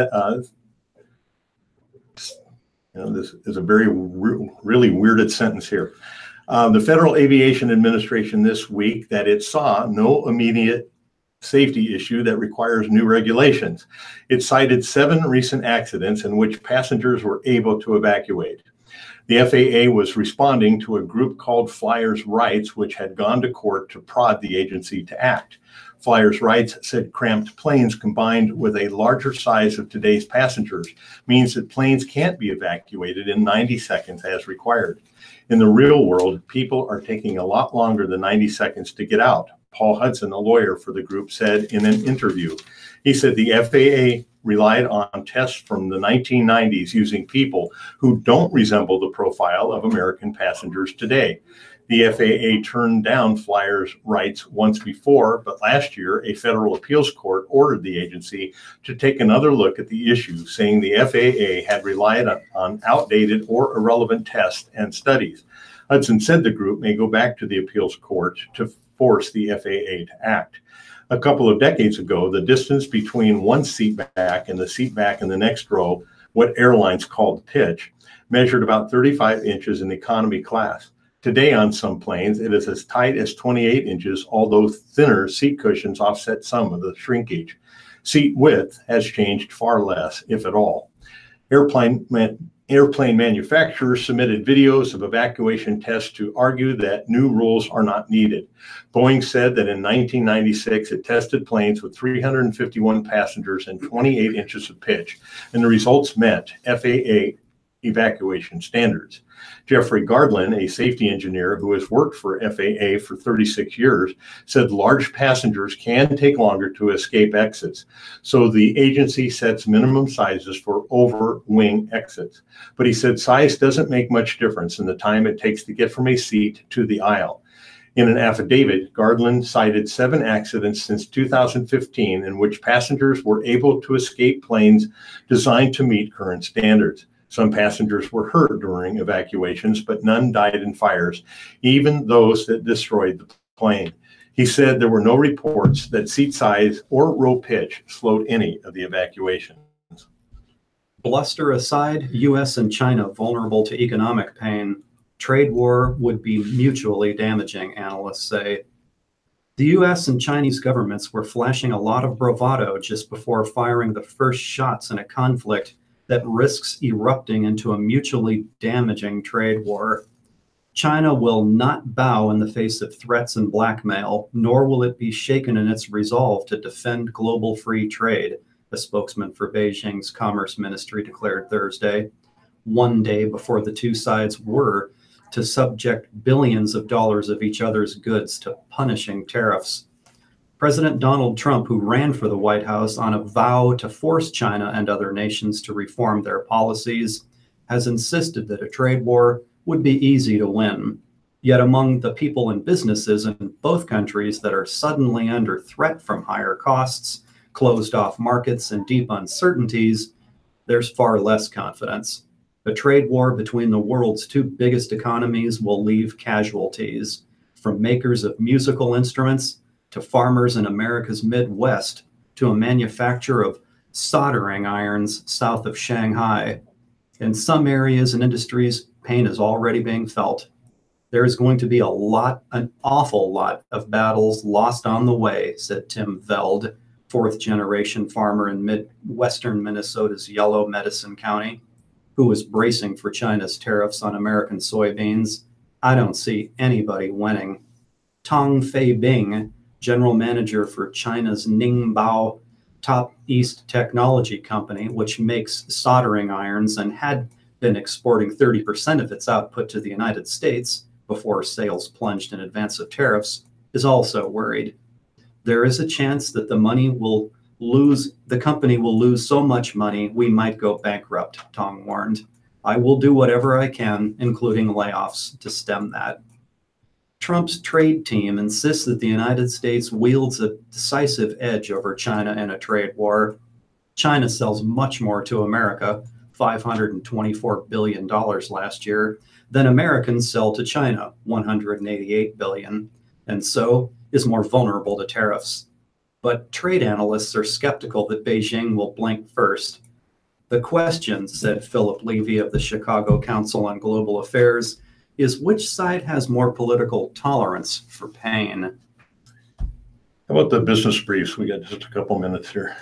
is a really weirded sentence here. The Federal Aviation Administration this week that it saw no immediate safety issue that requires new regulations. It cited 7 recent accidents in which passengers were able to evacuate. The FAA was responding to a group called Flyers' Rights, which had gone to court to prod the agency to act. Flyers' Rights said cramped planes combined with a larger size of today's passengers means that planes can't be evacuated in 90 seconds as required. In the real world, people are taking a lot longer than 90 seconds to get out, Paul Hudson, a lawyer for the group, said in an interview. He said the FAA relied on tests from the 1990s using people who don't resemble the profile of American passengers today. The FAA turned down Flyers' Rights once before, but last year, a federal appeals court ordered the agency to take another look at the issue, saying the FAA had relied on outdated or irrelevant tests and studies. Hudson said the group may go back to the appeals court to force the FAA to act. A couple of decades ago, the distance between one seat back and the seat back in the next row, what airlines called pitch, measured about 35 inches in economy class. Today on some planes, it is as tight as 28 inches, although thinner seat cushions offset some of the shrinkage. Seat width has changed far less, if at all. Airplane manufacturers submitted videos of evacuation tests to argue that new rules are not needed. Boeing said that in 1996, it tested planes with 351 passengers and 28 inches of pitch, and the results met FAA evacuation standards. Jeffrey Gardlin, a safety engineer who has worked for FAA for 36 years, said large passengers can take longer to escape exits. So the agency sets minimum sizes for over-wing exits. But he said size doesn't make much difference in the time it takes to get from a seat to the aisle. In an affidavit, Gardlin cited 7 accidents since 2015 in which passengers were able to escape planes designed to meet current standards. Some passengers were hurt during evacuations, but none died in fires, even those that destroyed the plane. He said there were no reports that seat size or row pitch slowed any of the evacuations. Bluster aside, U.S. and China vulnerable to economic pain. Trade war would be mutually damaging, analysts say. The U.S. and Chinese governments were flashing a lot of bravado just before firing the first shots in a conflict that risks erupting into a mutually damaging trade war. China will not bow in the face of threats and blackmail, nor will it be shaken in its resolve to defend global free trade, a spokesman for Beijing's Commerce Ministry declared Thursday, one day before the two sides were to subject billions of dollars of each other's goods to punishing tariffs. President Donald Trump, who ran for the White House on a vow to force China and other nations to reform their policies, has insisted that a trade war would be easy to win. Yet among the people and businesses in both countries that are suddenly under threat from higher costs, closed off markets, and deep uncertainties, there's far less confidence. A trade war between the world's two biggest economies will leave casualties, from makers of musical instruments to farmers in America's Midwest to a manufacturer of soldering irons south of Shanghai. In some areas and industries, pain is already being felt. There is going to be an awful lot of battles lost on the way, said Tim Veld, fourth-generation farmer in Midwestern Minnesota's Yellow Medicine County, who was bracing for China's tariffs on American soybeans. I don't see anybody winning. Tong Fei Bing, general manager for China's Ningbao Top East Technology Company, which makes soldering irons and had been exporting 30% of its output to the United States before sales plunged in advance of tariffs, is also worried. There is a chance that the company will lose so much money we might go bankrupt, Tong warned. I will do whatever I can, including layoffs, to stem that. Trump's trade team insists that the United States wields a decisive edge over China in a trade war. China sells much more to America, $524 billion last year, than Americans sell to China, $188 billion, and so is more vulnerable to tariffs. But trade analysts are skeptical that Beijing will blink first. The question, said Philip Levy of the Chicago Council on Global Affairs, is which side has more political tolerance for pain? How about the business briefs? We got just a couple minutes here.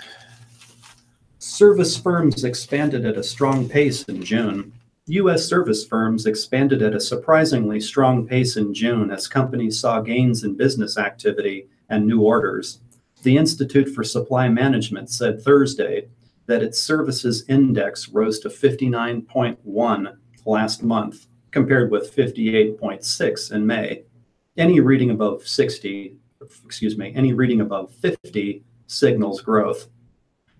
Service firms expanded at a strong pace in June. U.S. service firms expanded at a surprisingly strong pace in June as companies saw gains in business activity and new orders. The Institute for Supply Management said Thursday that its services index rose to 59.1 last month, compared with 58.6 in May. Any reading above 50 signals growth.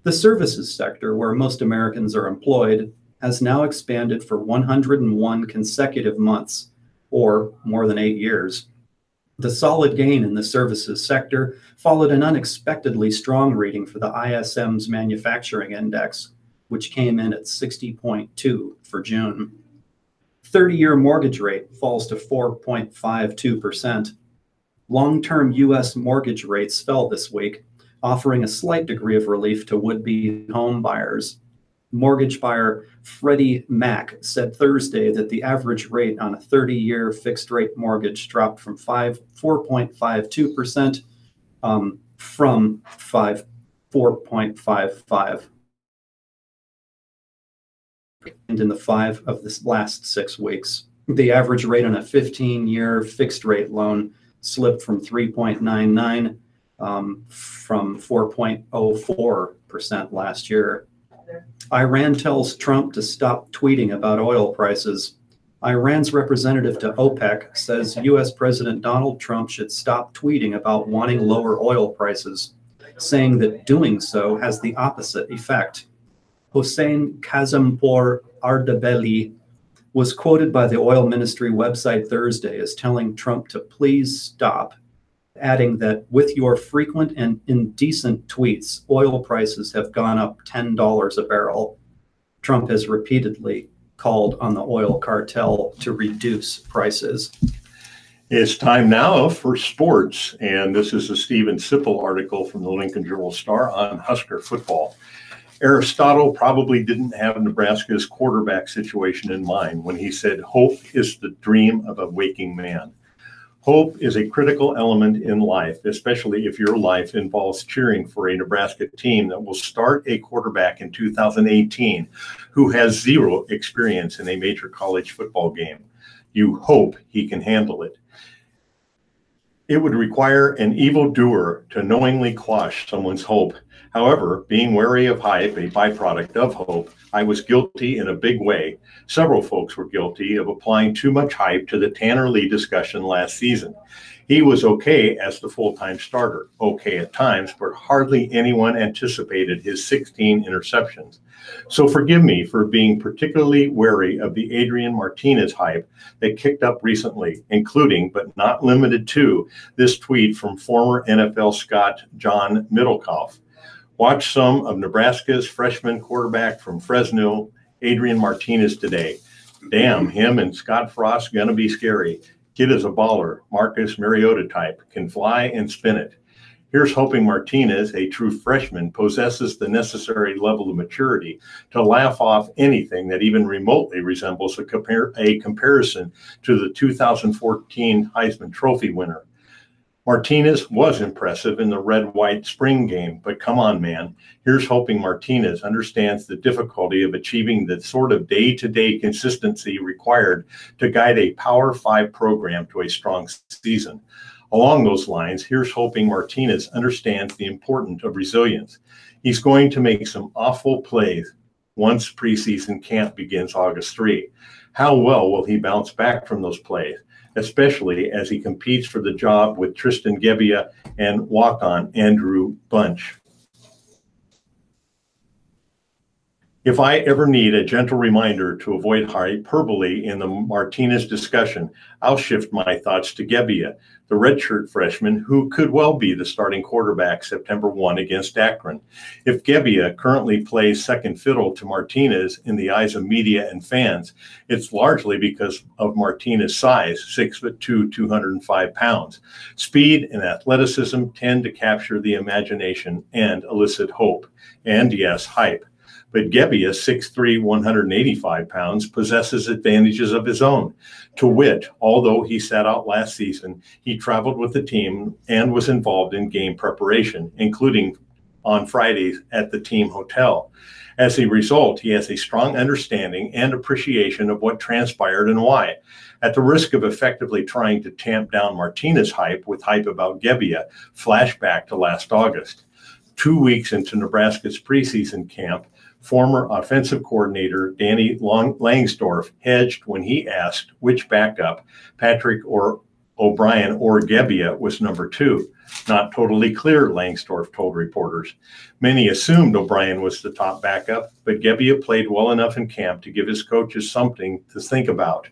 The services sector, where most Americans are employed, has now expanded for 101 consecutive months, or more than 8 years. The solid gain in the services sector followed an unexpectedly strong reading for the ISM's manufacturing index, which came in at 60.2 for June. 30-year mortgage rate falls to 4.52%. Long-term U.S. mortgage rates fell this week, offering a slight degree of relief to would-be home buyers. Mortgage buyer Freddie Mac said Thursday that the average rate on a 30-year fixed-rate mortgage dropped from 4.52% from 4.55%. And in the 5 of the last 6 weeks. The average rate on a 15-year fixed-rate loan slipped from 3.99% from 4.04% last year. Iran tells Trump to stop tweeting about oil prices. Iran's representative to OPEC says U.S. President Donald Trump should stop tweeting about wanting lower oil prices, saying that doing so has the opposite effect. Hossein Kazempour Ardebeli was quoted by the oil ministry website Thursday as telling Trump to please stop, adding that with your frequent and indecent tweets, oil prices have gone up $10 a barrel. Trump has repeatedly called on the oil cartel to reduce prices. It's time now for sports, and this is a Stephen Sipple article from the Lincoln Journal-Star on Husker football. Aristotle probably didn't have Nebraska's quarterback situation in mind when he said, "Hope is the dream of a waking man." Hope is a critical element in life, especially if your life involves cheering for a Nebraska team that will start a quarterback in 2018 who has zero experience in a major college football game. You hope he can handle it. It would require an evildoer to knowingly quash someone's hope. However, being wary of hype, a byproduct of hope, I was guilty in a big way. Several folks were guilty of applying too much hype to the Tanner Lee discussion last season. He was okay as the full-time starter, okay at times, but hardly anyone anticipated his 16 interceptions. So forgive me for being particularly wary of the Adrian Martinez hype that kicked up recently, including, but not limited to, this tweet from former NFL Scot John Middlecoff. Watch some of Nebraska's freshman quarterback from Fresno, Adrian Martinez, today. Damn, him and Scott Frost gonna be scary. Kid is a baller, Marcus Mariota type, can fly and spin it. Here's hoping Martinez, a true freshman, possesses the necessary level of maturity to laugh off anything that even remotely resembles a comparison to the 2014 Heisman Trophy winner. Martinez was impressive in the red-white spring game, but come on, man. Here's hoping Martinez understands the difficulty of achieving the sort of day-to-day consistency required to guide a Power 5 program to a strong season. Along those lines, here's hoping Martinez understands the importance of resilience. He's going to make some awful plays once preseason camp begins August 3. How well will he bounce back from those plays, especially as he competes for the job with Tristan Gebbia and walk-on Andrew Bunch? If I ever need a gentle reminder to avoid hyperbole in the Martinez discussion, I'll shift my thoughts to Gebbia, the redshirt freshman who could well be the starting quarterback September 1 against Akron. If Gebbia currently plays second fiddle to Martinez in the eyes of media and fans, it's largely because of Martinez's size, 6'2", 205 pounds. Speed and athleticism tend to capture the imagination and elicit hope, and yes, hype. But Gebbia, 6'3", 185 pounds, possesses advantages of his own. To wit, although he sat out last season, he traveled with the team and was involved in game preparation, including on Fridays at the team hotel. As a result, he has a strong understanding and appreciation of what transpired and why. At the risk of effectively trying to tamp down Martinez hype with hype about Gebbia, flashback to last August. 2 weeks into Nebraska's preseason camp, former offensive coordinator Danny Langsdorf hedged when he asked which backup, Patrick or O'Brien or Gebbia, was number 2. Not totally clear, Langsdorf told reporters. Many assumed O'Brien was the top backup, but Gebbia played well enough in camp to give his coaches something to think about.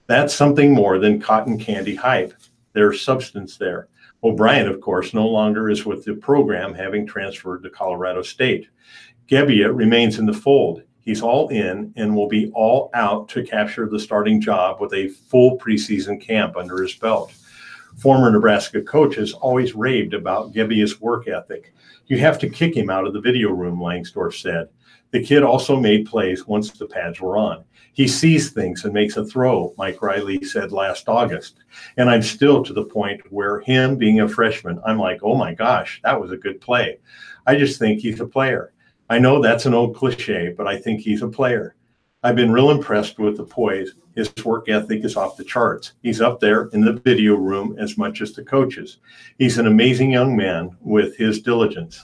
That's something more than cotton candy hype. There's substance there. O'Brien, of course, no longer is with the program, having transferred to Colorado State. Gebbia remains in the fold. He's all in and will be all out to capture the starting job with a full preseason camp under his belt. Former Nebraska coaches always raved about Gebbia's work ethic. You have to kick him out of the video room, Langsdorf said. The kid also made plays once the pads were on. He sees things and makes a throw, Mike Riley said last August. And I'm still to the point where him being a freshman, I'm like, oh my gosh, that was a good play. I just think he's a player. I know that's an old cliche, but I think he's a player. I've been real impressed with the poise. His work ethic is off the charts. He's up there in the video room as much as the coaches. He's an amazing young man with his diligence.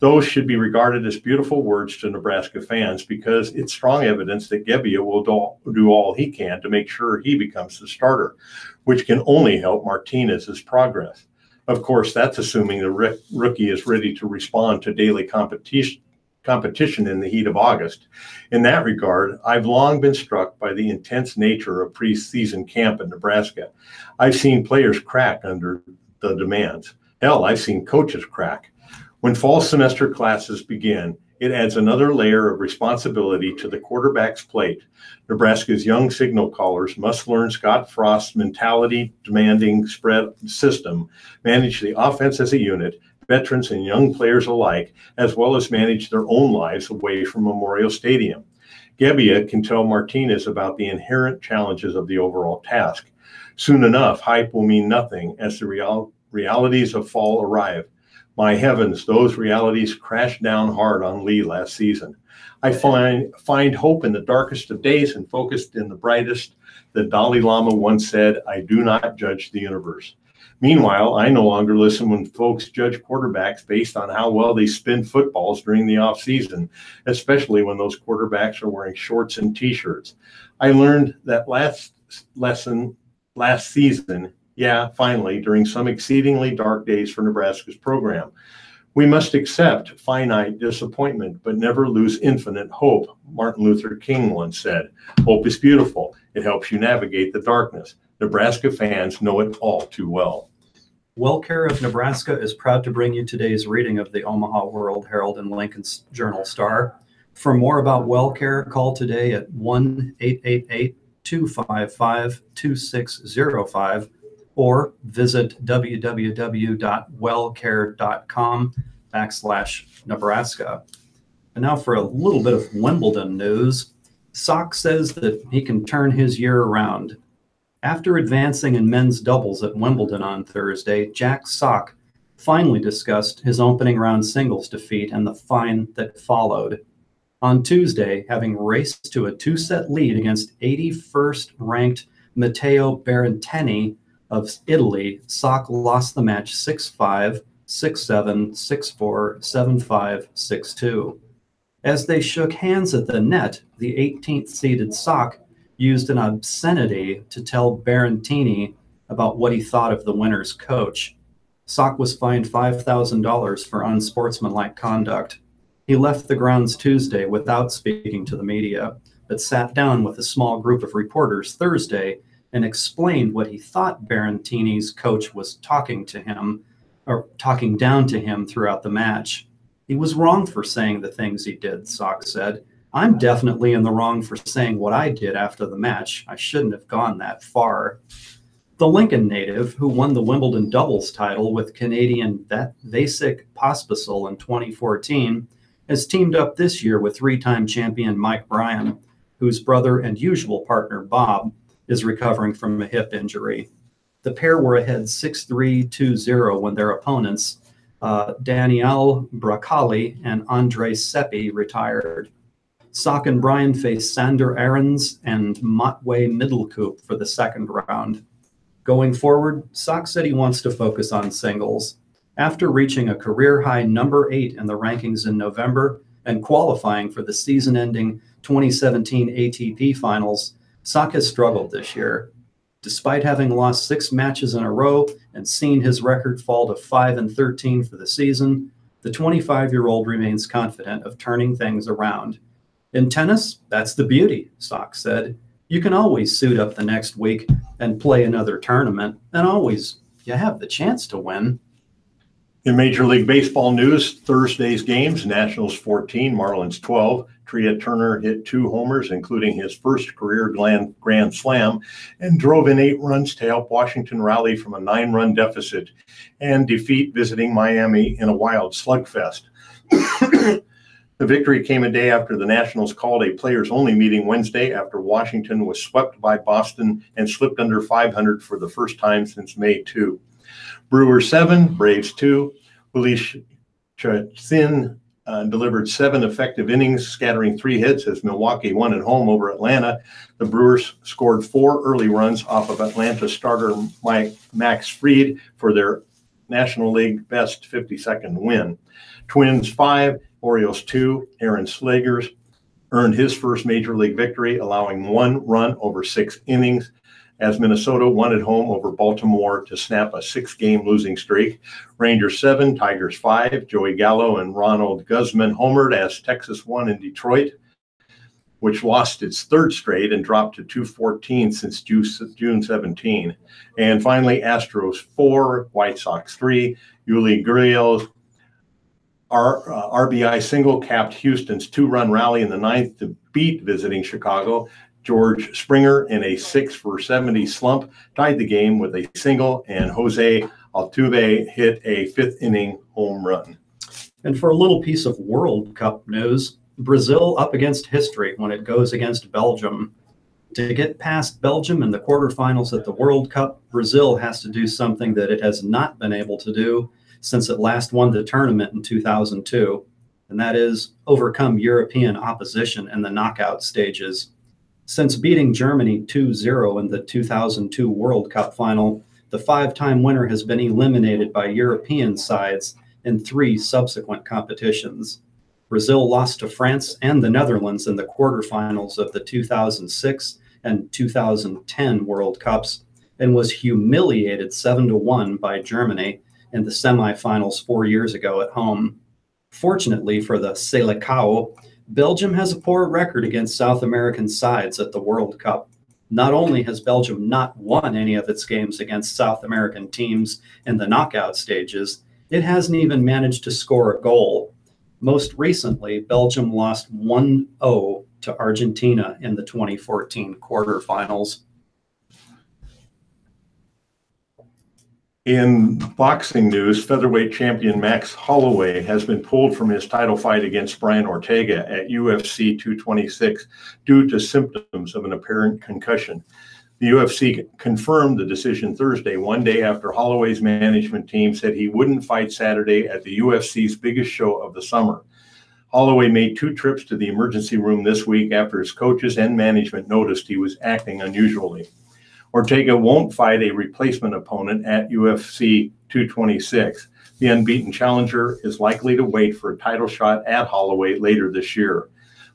Those should be regarded as beautiful words to Nebraska fans because it's strong evidence that Gebbia will do all he can to make sure he becomes the starter, which can only help Martinez's progress. Of course, that's assuming the rookie is ready to respond to daily competition in the heat of August. In that regard, I've long been struck by the intense nature of preseason camp in Nebraska. I've seen players crack under the demands. Hell, I've seen coaches crack. When fall semester classes begin, it adds another layer of responsibility to the quarterback's plate. Nebraska's young signal callers must learn Scott Frost's mentality, demanding spread system, manage the offense as a unit, veterans and young players alike, as well as manage their own lives away from Memorial Stadium. Gebbia can tell Martinez about the inherent challenges of the overall task. Soon enough, hype will mean nothing as the realities of fall arrive. My heavens, those realities crashed down hard on Lee last season. I find hope in the darkest of days and focused in the brightest. The Dalai Lama once said, I do not judge the universe. Meanwhile, I no longer listen when folks judge quarterbacks based on how well they spin footballs during the offseason, especially when those quarterbacks are wearing shorts and T-shirts. I learned that lesson last season, finally, during some exceedingly dark days for Nebraska's program. We must accept finite disappointment, but never lose infinite hope, Martin Luther King once said. Hope is beautiful. It helps you navigate the darkness. Nebraska fans know it all too well. WellCare of Nebraska is proud to bring you today's reading of the Omaha World Herald and Lincoln's Journal Star. For more about WellCare, call today at 1-888-255-2605 or visit www.wellcare.com/Nebraska. And now for a little bit of Wimbledon news. Sock says that he can turn his year around. After advancing in men's doubles at Wimbledon on Thursday, Jack Sock finally discussed his opening round singles defeat and the fine that followed. On Tuesday, having raced to a 2-set lead against 81st ranked Matteo Berrettini of Italy, Sock lost the match 6-5, 6-7, 6-4, 7-5, 6-2. As they shook hands at the net, the 18th seeded Sock used an obscenity to tell Berrettini about what he thought of the winner's coach. Sock was fined $5,000 for unsportsmanlike conduct. He left the grounds Tuesday without speaking to the media, but sat down with a small group of reporters Thursday and explained what he thought Berrettini's coach was talking down to him throughout the match. He was wrong for saying the things he did, Sock said. I'm definitely in the wrong for saying what I did after the match. I shouldn't have gone that far. The Lincoln native, who won the Wimbledon doubles title with Canadian Vasek Pospisil in 2014, has teamed up this year with three-time champion Mike Bryan, whose brother and usual partner Bob is recovering from a hip injury. The pair were ahead 6-3, 2-0 when their opponents, Daniel Bracali and Andre Seppi, retired. Sock and Bryan faced Sander Aarons and Matwé Middelkoop for the second round. Going forward, Sock said he wants to focus on singles. After reaching a career-high number 8 in the rankings in November and qualifying for the season-ending 2017 ATP Finals, Sock has struggled this year. Despite having lost 6 matches in a row and seen his record fall to 5-13 for the season, the 25-year-old remains confident of turning things around. In tennis, that's the beauty, Sock said. You can always suit up the next week and play another tournament, and always you have the chance to win. In Major League Baseball news, Thursday's games, Nationals 14, Marlins 12. Trea Turner hit 2 homers, including his first career grand slam, and drove in 8 runs to help Washington rally from a 9-run deficit and defeat visiting Miami in a wild slugfest. The victory came a day after the Nationals called a players-only meeting Wednesday after Washington was swept by Boston and slipped under 500 for the first time since May 2. Brewers 7, Braves 2. Ulish Chacin delivered 7 effective innings, scattering 3 hits as Milwaukee won at home over Atlanta. The Brewers scored 4 early runs off of Atlanta starter Max Fried for their National League best 52nd win. Twins 5, Orioles 2. Aaron Slegers earned his first major league victory, allowing 1 run over 6 innings, as Minnesota won at home over Baltimore to snap a 6-game losing streak. Rangers 7, Tigers 5. Joey Gallo and Ronald Guzman homered as Texas won in Detroit, which lost its 3rd straight and dropped to 214 since June 17. And finally, Astros 4, White Sox 3. Yuli Gurriel's RBI single capped Houston's 2-run rally in the 9th to beat visiting Chicago. George Springer, in a 6-for-70 slump, tied the game with a single, and Jose Altuve hit a 5th-inning home run. And for a little piece of World Cup news, Brazil up against history when it goes against Belgium. To get past Belgium in the quarterfinals at the World Cup, Brazil has to do something that it has not been able to do since it last won the tournament in 2002, and that is overcome European opposition in the knockout stages. Since beating Germany 2-0 in the 2002 World Cup final, the 5-time winner has been eliminated by European sides in 3 subsequent competitions. Brazil lost to France and the Netherlands in the quarterfinals of the 2006 and 2010 World Cups and was humiliated 7-1 by Germany in the semifinals 4 years ago at home. Fortunately for the Selecao, Belgium has a poor record against South American sides at the World Cup. Not only has Belgium not won any of its games against South American teams in the knockout stages, it hasn't even managed to score a goal. Most recently, Belgium lost 1-0 to Argentina in the 2014 quarterfinals. In boxing news, featherweight champion Max Holloway has been pulled from his title fight against Brian Ortega at UFC 226 due to symptoms of an apparent concussion. The UFC confirmed the decision Thursday, one day after Holloway's management team said he wouldn't fight Saturday at the UFC's biggest show of the summer. Holloway made 2 trips to the emergency room this week after his coaches and management noticed he was acting unusually. Ortega won't fight a replacement opponent at UFC 226. The unbeaten challenger is likely to wait for a title shot at Holloway later this year.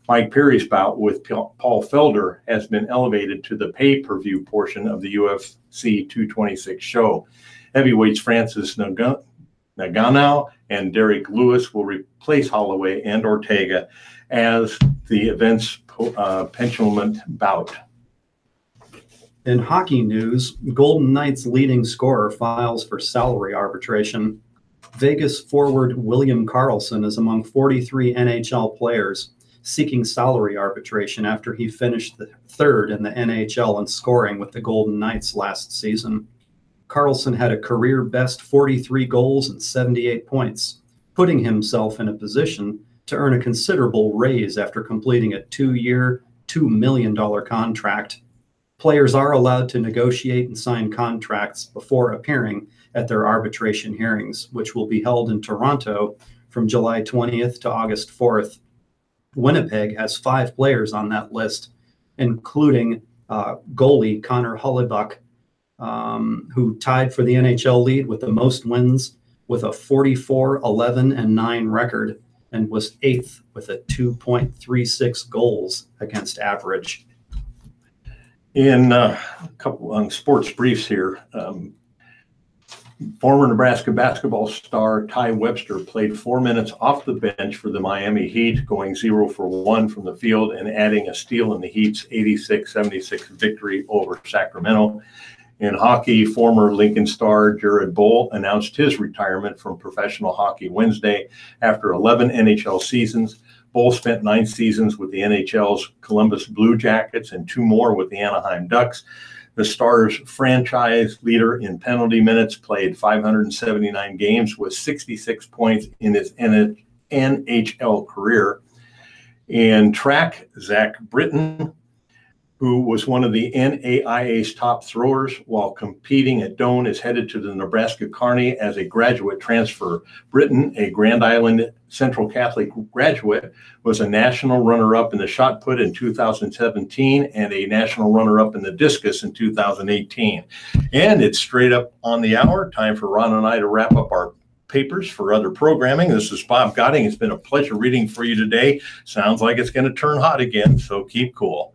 Mike Perry's bout with Paul Felder has been elevated to the pay-per-view portion of the UFC 226 show. Heavyweights Francis Ngannou and Derek Lewis will replace Holloway and Ortega as the event's pendulum bout. In hockey news, Golden Knights leading scorer files for salary arbitration. Vegas forward William Karlsson is among 43 NHL players seeking salary arbitration after he finished the 3rd in the NHL in scoring with the Golden Knights last season. Karlsson had a career best 43 goals and 78 points, putting himself in a position to earn a considerable raise after completing a 2-year, $2 million contract. Players are allowed to negotiate and sign contracts before appearing at their arbitration hearings, which will be held in Toronto from July 20th to August 4th. Winnipeg has 5 players on that list, including goalie Connor Hellebuyck, who tied for the NHL lead with the most wins with a 44-11-9 record and was 8th with a 2.36 goals against average. In a couple on sports briefs here, former Nebraska basketball star Ty Webster played 4 minutes off the bench for the Miami Heat, going 0 for 1 from the field and adding a steal in the Heat's 86-76 victory over Sacramento. In hockey, former Lincoln star Jared Bowl announced his retirement from professional hockey Wednesday after 11 NHL seasons. Bowl spent 9 seasons with the NHL's Columbus Blue Jackets and 2 more with the Anaheim Ducks. The Stars franchise leader in penalty minutes played 579 games with 66 points in his NHL career. In track, Zach Britton, who was one of the NAIA's top throwers while competing at Doane, is headed to the Nebraska Kearney as a graduate transfer. Britton, a Grand Island Central Catholic graduate, was a national runner-up in the shot put in 2017 and a national runner-up in the discus in 2018. And it's straight up on the hour. Time for Ron and I to wrap up our papers for other programming. This is Bob Gotting. It's been a pleasure reading for you today. Sounds like it's going to turn hot again, so keep cool.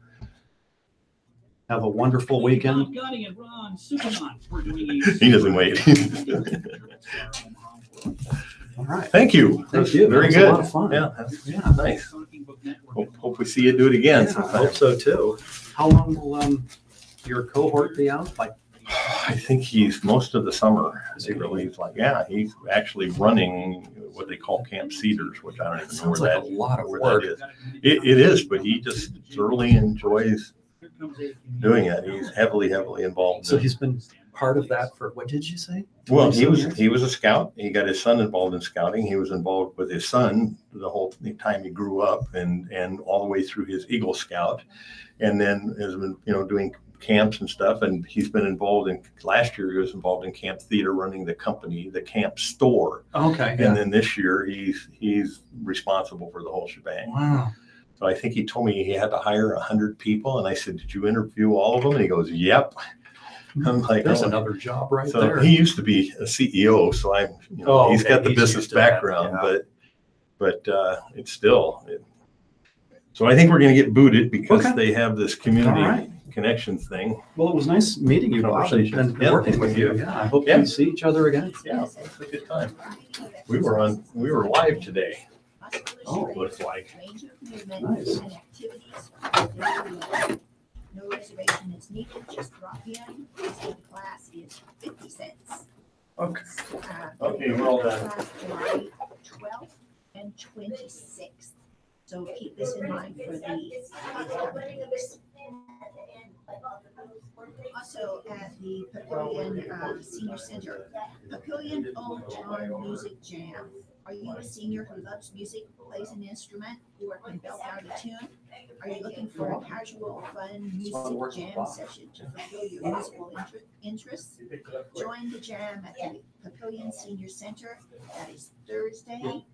Have a wonderful weekend. He doesn't wait. All right. Thank you. Thank you. Very That was good. a lot of fun. Yeah, nice. Hope we see you do it again Yeah, I sometime. hope so too. How long will your cohort be out? Like, I think he's most of the summer. Is he really? He's like, yeah, he's actually running what they call Camp Cedars, which I don't even know sounds where like that a lot of where work. that is. It is, but he just thoroughly enjoys doing it. He's heavily involved. So in it. he's been part of that for, what did you say? Well, 20 some years? he was a scout. He got his son involved in scouting. He was involved with his son the whole time he grew up, and all the way through his Eagle Scout, and then has been doing camps and stuff. And he's been involved in, last year he was involved in Camp Theater, running the company, the camp store. Okay. And then this year he's responsible for the whole shebang. Wow. So I think he told me he had to hire 100 people, and I said, "Did you interview all of them?" And he goes, "Yep." I'm like, There's "Oh." another job right So there. he used to be a CEO, so he's got the He's business used to that, background, yeah. but it's still. So I think we're going to get booted because Okay. they have this community All right. connections thing. Well, it was nice meeting you, Bob, and Yeah, working thank with you. you. Yeah, I hope Yeah. we see each other again. Yeah, it was a good time. We were live today. Oh, Looks like. Major movement Nice. and activities. No reservation is needed, just drop in. Cost of the class is 50 cents. Okay. Okay, we're all done. July 12th and 26th. So keep this in mind for the. Also, at the Papillion Senior Center. Papillion Old Time Music Jam. Are you a senior who loves music, plays an instrument, or can belt out a tune? Are you looking for a casual, fun music jam session to fulfill your musical interests? Join the jam at the Papillion Senior Center. That is Thursday,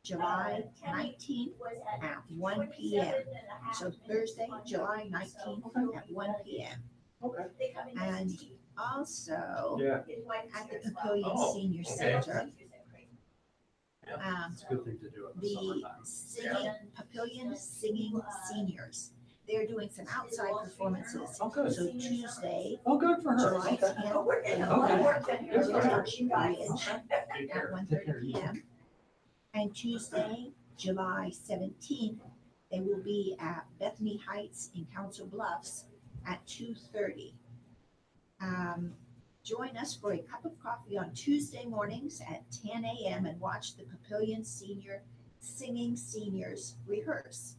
July 19th at 1 p.m. So Thursday, July 19th at 1 p.m. And also at the Papillion Senior Center, It's a good thing to do at the the summertime. singing Papillion Singing Seniors. They're doing some outside performances. Oh, good. So Tuesday, Oh, good for her. July Okay. 10th, at 1:30 p.m. And Tuesday, July 17th, they will be at Bethany Heights in Council Bluffs at 2:30. Join us for a cup of coffee on Tuesday mornings at 10 a.m. and watch the Papillion Singing Seniors rehearse.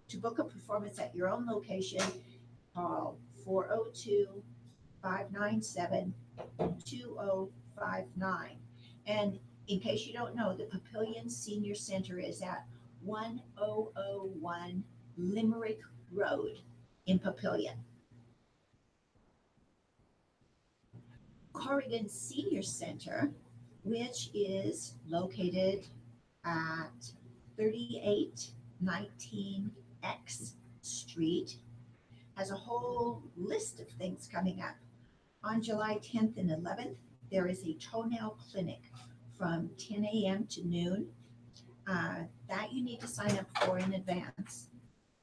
To book a performance at your own location, call 402-597-2059. And in case you don't know, the Papillion Senior Center is at 1001 Limerick Road in Papillion. Corrigan Senior Center, which is located at 3819 X Street, has a whole list of things coming up. On July 10th and 11th, there is a toenail clinic from 10 a.m. to noon. That you need to sign up for in advance.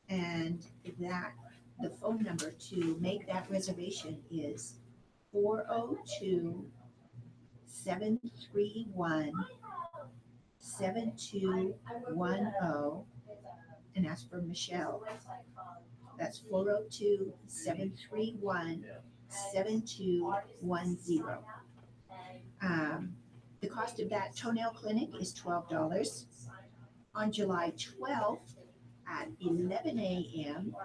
And that the phone number to make that reservation is 402-731-7210 and ask for Michelle. That's 402-731-7210. The cost of that toenail clinic is $12. On July 12th at 11 a.m.,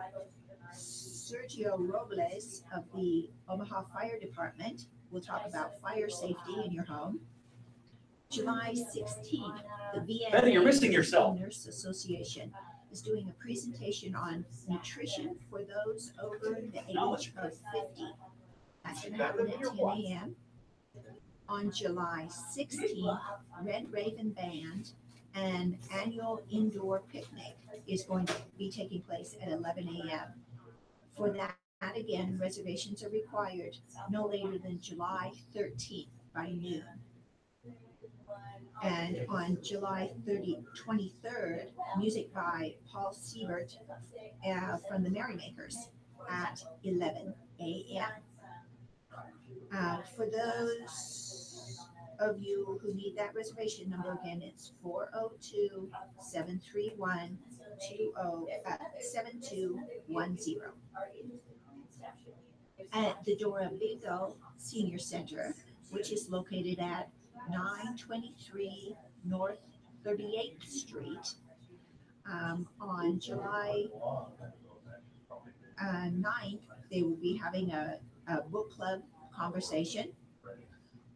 Sergio Robles of the Omaha Fire Department will talk about fire safety in your home. July 16th, the VA Betty, you're missing yourself. Nurse Association is doing a presentation on nutrition for those over the age of 50. That's going to happen at 10 a.m. On July 16th, Red Raven Band and annual indoor picnic is going to be taking place at 11 a.m. For that, again, reservations are required no later than July 13th by noon. And on July 23rd, music by Paul Siebert from the Merrymakers at 11 a.m. For those of you who need that reservation number, again, it's 402-731-7210. At the Dora Bingo Senior Center, which is located at 923 North 38th Street, on July 9th, they will be having a book club conversation.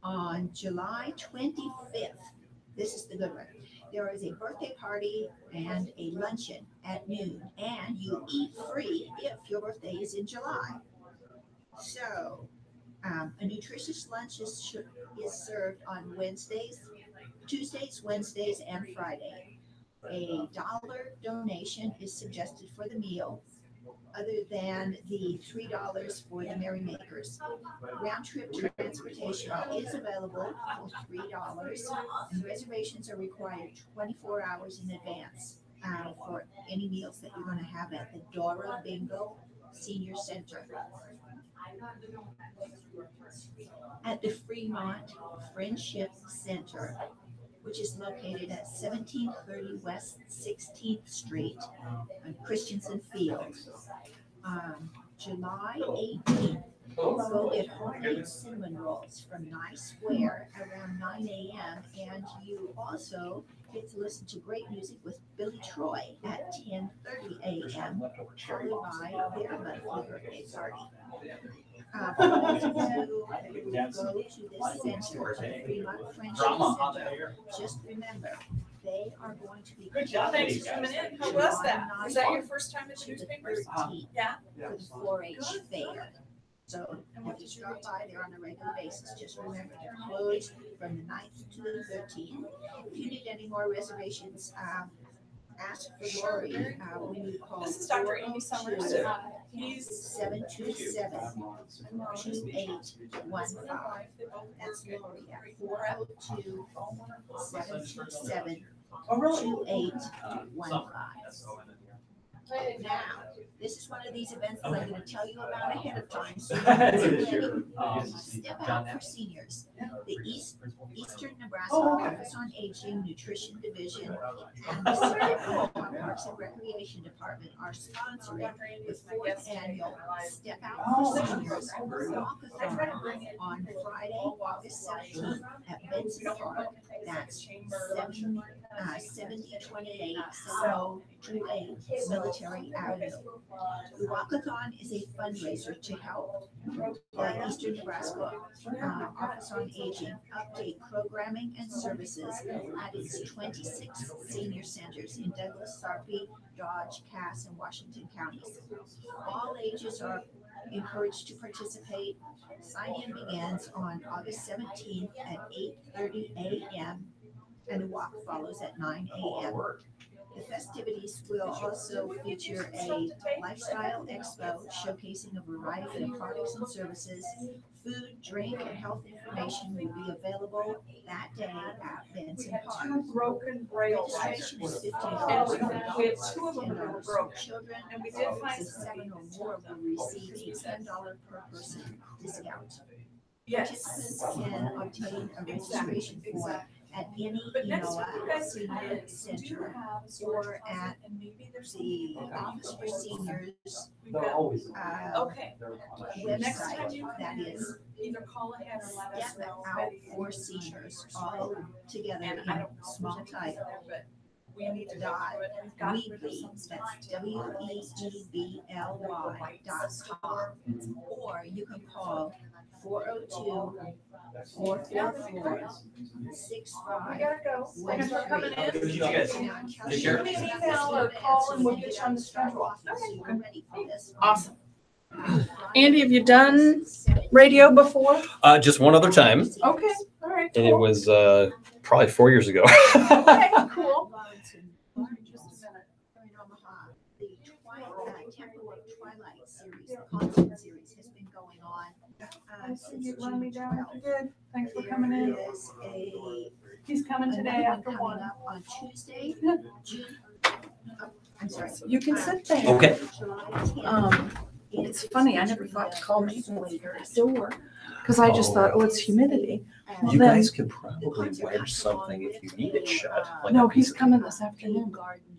On July 25th, this is the good one, there is a birthday party and a luncheon at noon, and you eat free if your birthday is in July. So, a nutritious lunch is served on Tuesdays, Wednesdays, and Friday. A $1 donation is suggested for the meal, other than the $3 for the Merrymakers. Round-trip transportation is available for $3, and reservations are required 24 hours in advance for any meals that you're going to have at the Dora Bingo Senior Center. At the Fremont Friendship Center, which is located at 1730 West 16th Street on Christensen Field. July 18th, go get homemade cinnamon rolls from Nye Square around 9 a.m. And you also get to listen to great music with Billy Troy at 10:30 a.m., followed by their monthly birthday party. For those of you who go to this center, Fremont Friendship Center, just remember, they are going to be. Good job. Thanks for coming in. How was that? Was that your first time at the To the newspapers? 13th Yeah. for the 4-H fair. So if you stop by there on a regular basis, just remember they're closed from the 9th to the 13th. If you need any more reservations, ask for Lori when you call. This is Dr. Amy Summers. He's 727-2815. That's Lori at 402-727-2815. Now, this is one of these events that I'm going to tell you about ahead of time. So step out for seniors. The Eastern Nebraska Office on Aging Nutrition Division and the Simulcast Parks and Recreation Department are sponsoring the 4th annual Step Out for Seniors Walkathon on Friday, August 17th at Benson Park. That's 7028 7028 Military Avenue. The Walkathon is a fundraiser to help the Eastern Nebraska Office on Aging update programming and services at its 26 senior centers in Douglas, Sarpy, Dodge, Cass, and Washington counties. All ages are encouraged to participate. Sign-in begins on August 17th at 8:30 a.m. and the walk follows at 9 a.m. The festivities will also feature a lifestyle expo showcasing a variety of products and services. Food, drink, and health information will be available that day at Benson Park. Broken braille Registration is $50 for adults, we had two of them that were $10 for broken. children. And we did find So some 7 or more will receive a $10 per person discount. Yes. Participants can obtain a registration form at any But next week, you NOAA guys senior do center have a or storage at closet, and maybe there's the Office for Seniors we've got, okay. Next time website. you That come is either call ahead or let us Step know. Out for Seniors, all together And in I don't know if small there's type. anything there, but we need to go Dot through it. We've got rid of Weebly, some stuff that's too. WEEBLY.com, or you can call 402-444-6513. We gotta go. Thanks for coming in. Take Shoot me an email or call and we'll get you on the schedule. Awesome. Andy, have you done radio before? Just one other time, Okay, all right. and it Cool. was probably 4 years ago. Okay, cool. Just a minute. In Omaha, the Temple of Twilight series, the concert series has been going on. Since You run me June down. 12th. Good. Thanks for There coming in. is He's coming today another after one coming 1. up on Tuesday, June. I'm sorry. You can sit there. Okay. July 10th. It's funny, I never thought to call maintenance at the door because I just thought, oh, it's humidity. You then- guys could probably wear something if you need it shut. like No, a he's piece of coming paper. this afternoon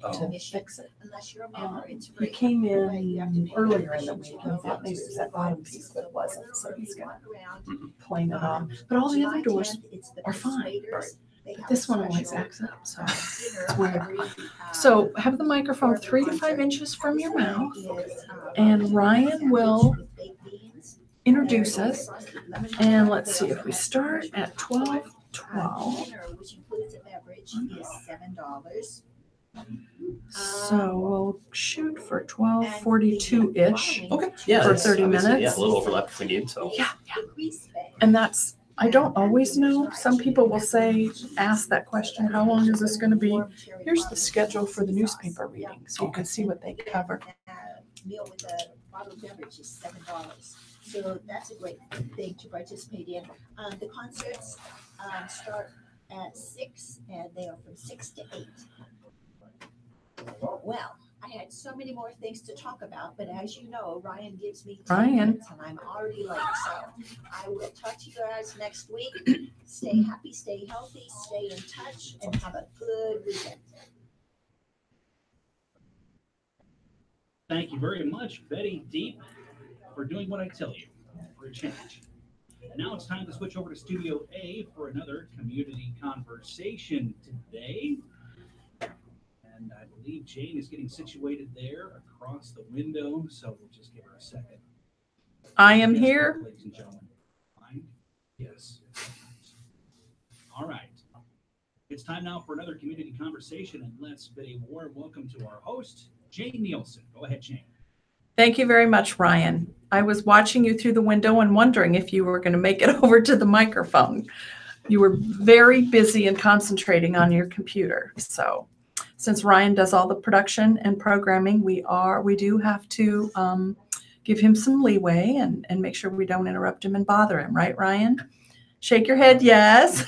Oh. to fix it. Unless you're a member, it's He free. came You have to in pay earlier in the admission week to and go thought maybe to it was see that the bottom lights. piece, but it wasn't, so he's gonna Walk around. plane it on. But all the other July doors 10th, it's the are fine. Persuaders. They have This a one always special, acts up, so. dinner It's weird. every, So have the microphone 3 to 5 inches from your this mouth, one is, and Ryan sandwich will with baked beans. introduce us. Lemon And pepper. let's see, if we start at 12:12, Dinner, which includes a beverage, is $7. so we'll shoot for 12:42-ish. Okay. Yeah. For that's 30 obviously, minutes. Yeah, a little overlap if we need. So. Yeah, The grease bag. and that's, I don't always know. Some people will say, ask that question, how long is this gonna be? Here's the schedule for the newspaper reading, so you can see what they cover. Meal with a bottled beverage is $7. So that's a great thing to participate in. The concerts start at 6 and they are from 6 to 8. Well, I had so many more things to talk about, but as you know, Ryan gives me 10 Ryan. minutes and I'm already late. So I will talk to you guys next week. Stay happy, stay healthy, stay in touch, and have a good weekend. Thank you very much, Betty Deep, for doing what I tell you for a change. And now it's time to switch over to Studio A for another community conversation today. And I believe Jane is getting situated there across the window, so we'll just give her a second. I am here. Ladies and gentlemen. Yes. All right. It's time now for another community conversation, and let's bid a warm welcome to our host, Jane Nielsen. Go ahead, Jane. Thank you very much, Ryan. I was watching you through the window and wondering if you were going to make it over to the microphone. You were very busy and concentrating on your computer. So since Ryan does all the production and programming, we do have to give him some leeway and make sure we don't interrupt him and bother him. Right, Ryan? Shake your head, yes.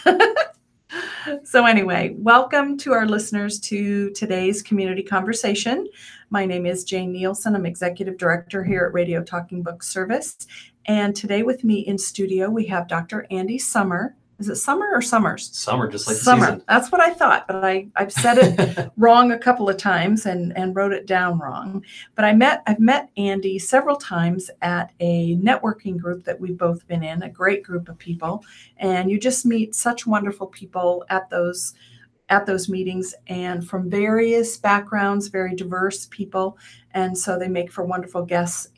So anyway, welcome to our listeners to today's community conversation. My name is Jane Nielsen. I'm Executive Director here at Radio Talking Book Service. And today with me in studio, we have Dr. Andy Summer. Is it Summer or Summers? Summer, just like the Summer. season. That's what I thought, but I've said it wrong a couple of times and wrote it down wrong. But I've met Andy several times at a networking group that we've both been in, a great group of people. And you just meet such wonderful people at those meetings, and from various backgrounds, very diverse people. And so they make for wonderful guests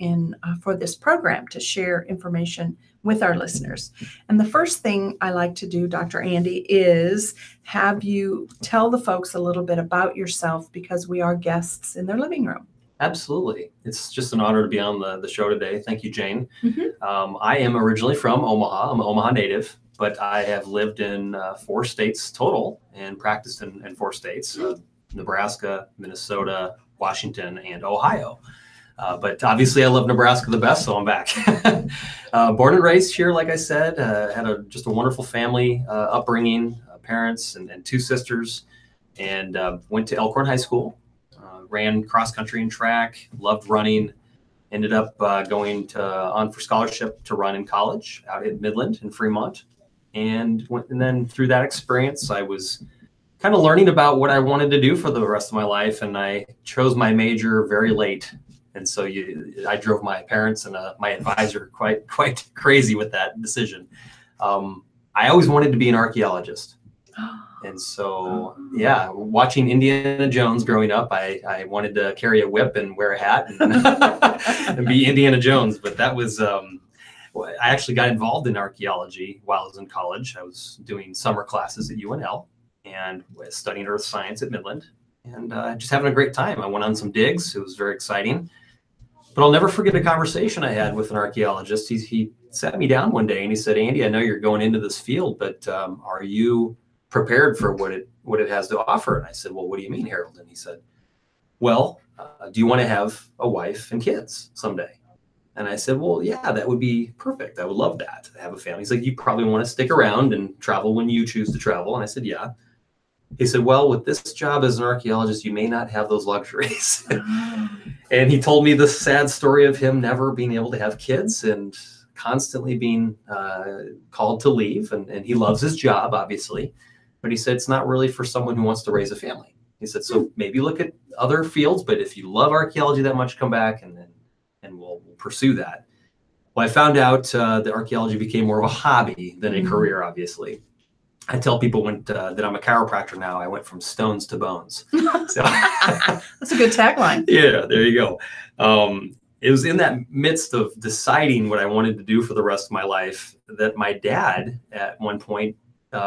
for this program to share information with our listeners. And the first thing I like to do, Dr. Andy, is have you tell the folks a little bit about yourself, because we are guests in their living room. Absolutely. It's just an honor to be on the show today. Thank you, Jane. Mm-hmm. I am originally from Omaha. I'm an Omaha native, but I have lived in 4 states total and practiced in 4 states, Nebraska, Minnesota, Washington, and Ohio. But obviously I love Nebraska the best, so I'm back. Born and raised here, like I said, had just a wonderful family upbringing, parents and 2 sisters, and went to Elkhorn High School, ran cross country and track, loved running, ended up going on for scholarship to run in college out at Midland in Fremont. And then through that experience, I was kind of learning about what I wanted to do for the rest of my life, and I chose my major very late. And so I drove my parents and my advisor quite crazy with that decision. I always wanted to be an archaeologist. And so, yeah, watching Indiana Jones growing up, I wanted to carry a whip and wear a hat and be Indiana Jones. But that was, I actually got involved in archaeology while I was in college. I was doing summer classes at UNL and was studying earth science at Midland, and just having a great time. I went on some digs. It was very exciting. But I'll never forget a conversation I had with an archaeologist. He sat me down one day and he said, "Andy, I know you're going into this field, but are you prepared for what it has to offer?" And I said, "Well, what do you mean, Harold?" And he said, "Well, do you want to have a wife and kids someday?" And I said, "Well, yeah, that would be perfect. I would love that, to have a family." He's like, "You probably want to stick around and travel when you choose to travel." And I said, "Yeah." He said, "Well, with this job as an archaeologist, you may not have those luxuries." And he told me the sad story of him never being able to have kids and constantly being called to leave. And he loves his job, obviously. But he said, it's not really for someone who wants to raise a family. He said, so maybe look at other fields, but if you love archaeology that much, come back and we'll pursue that. Well, I found out that archaeology became more of a hobby than a career, obviously. I tell people that I'm a chiropractor now. I went from stones to bones. So that's a good tagline. Yeah, there you go. It was in that midst of deciding what I wanted to do for the rest of my life that my dad at one point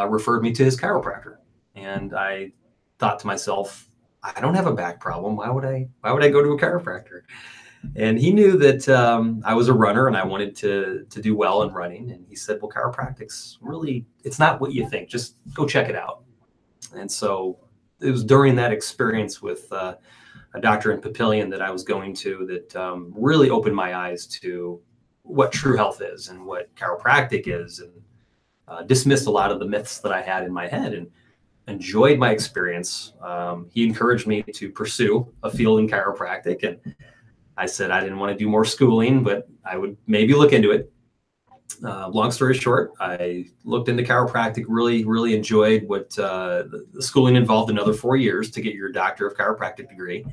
referred me to his chiropractor. And I thought to myself, I don't have a back problem. Why would I go to a chiropractor? And he knew that I was a runner and I wanted to do well in running. And he said, well, chiropractic's really, it's not what you think. Just go check it out. And so it was during that experience with a doctor in Papillion that I was going to that really opened my eyes to what true health is and what chiropractic is, and dismissed a lot of the myths that I had in my head and enjoyed my experience. He encouraged me to pursue a field in chiropractic, and I said I didn't want to do more schooling, but I would maybe look into it. Long story short, I looked into chiropractic, really enjoyed what the schooling involved, another 4 years to get your doctor of chiropractic degree.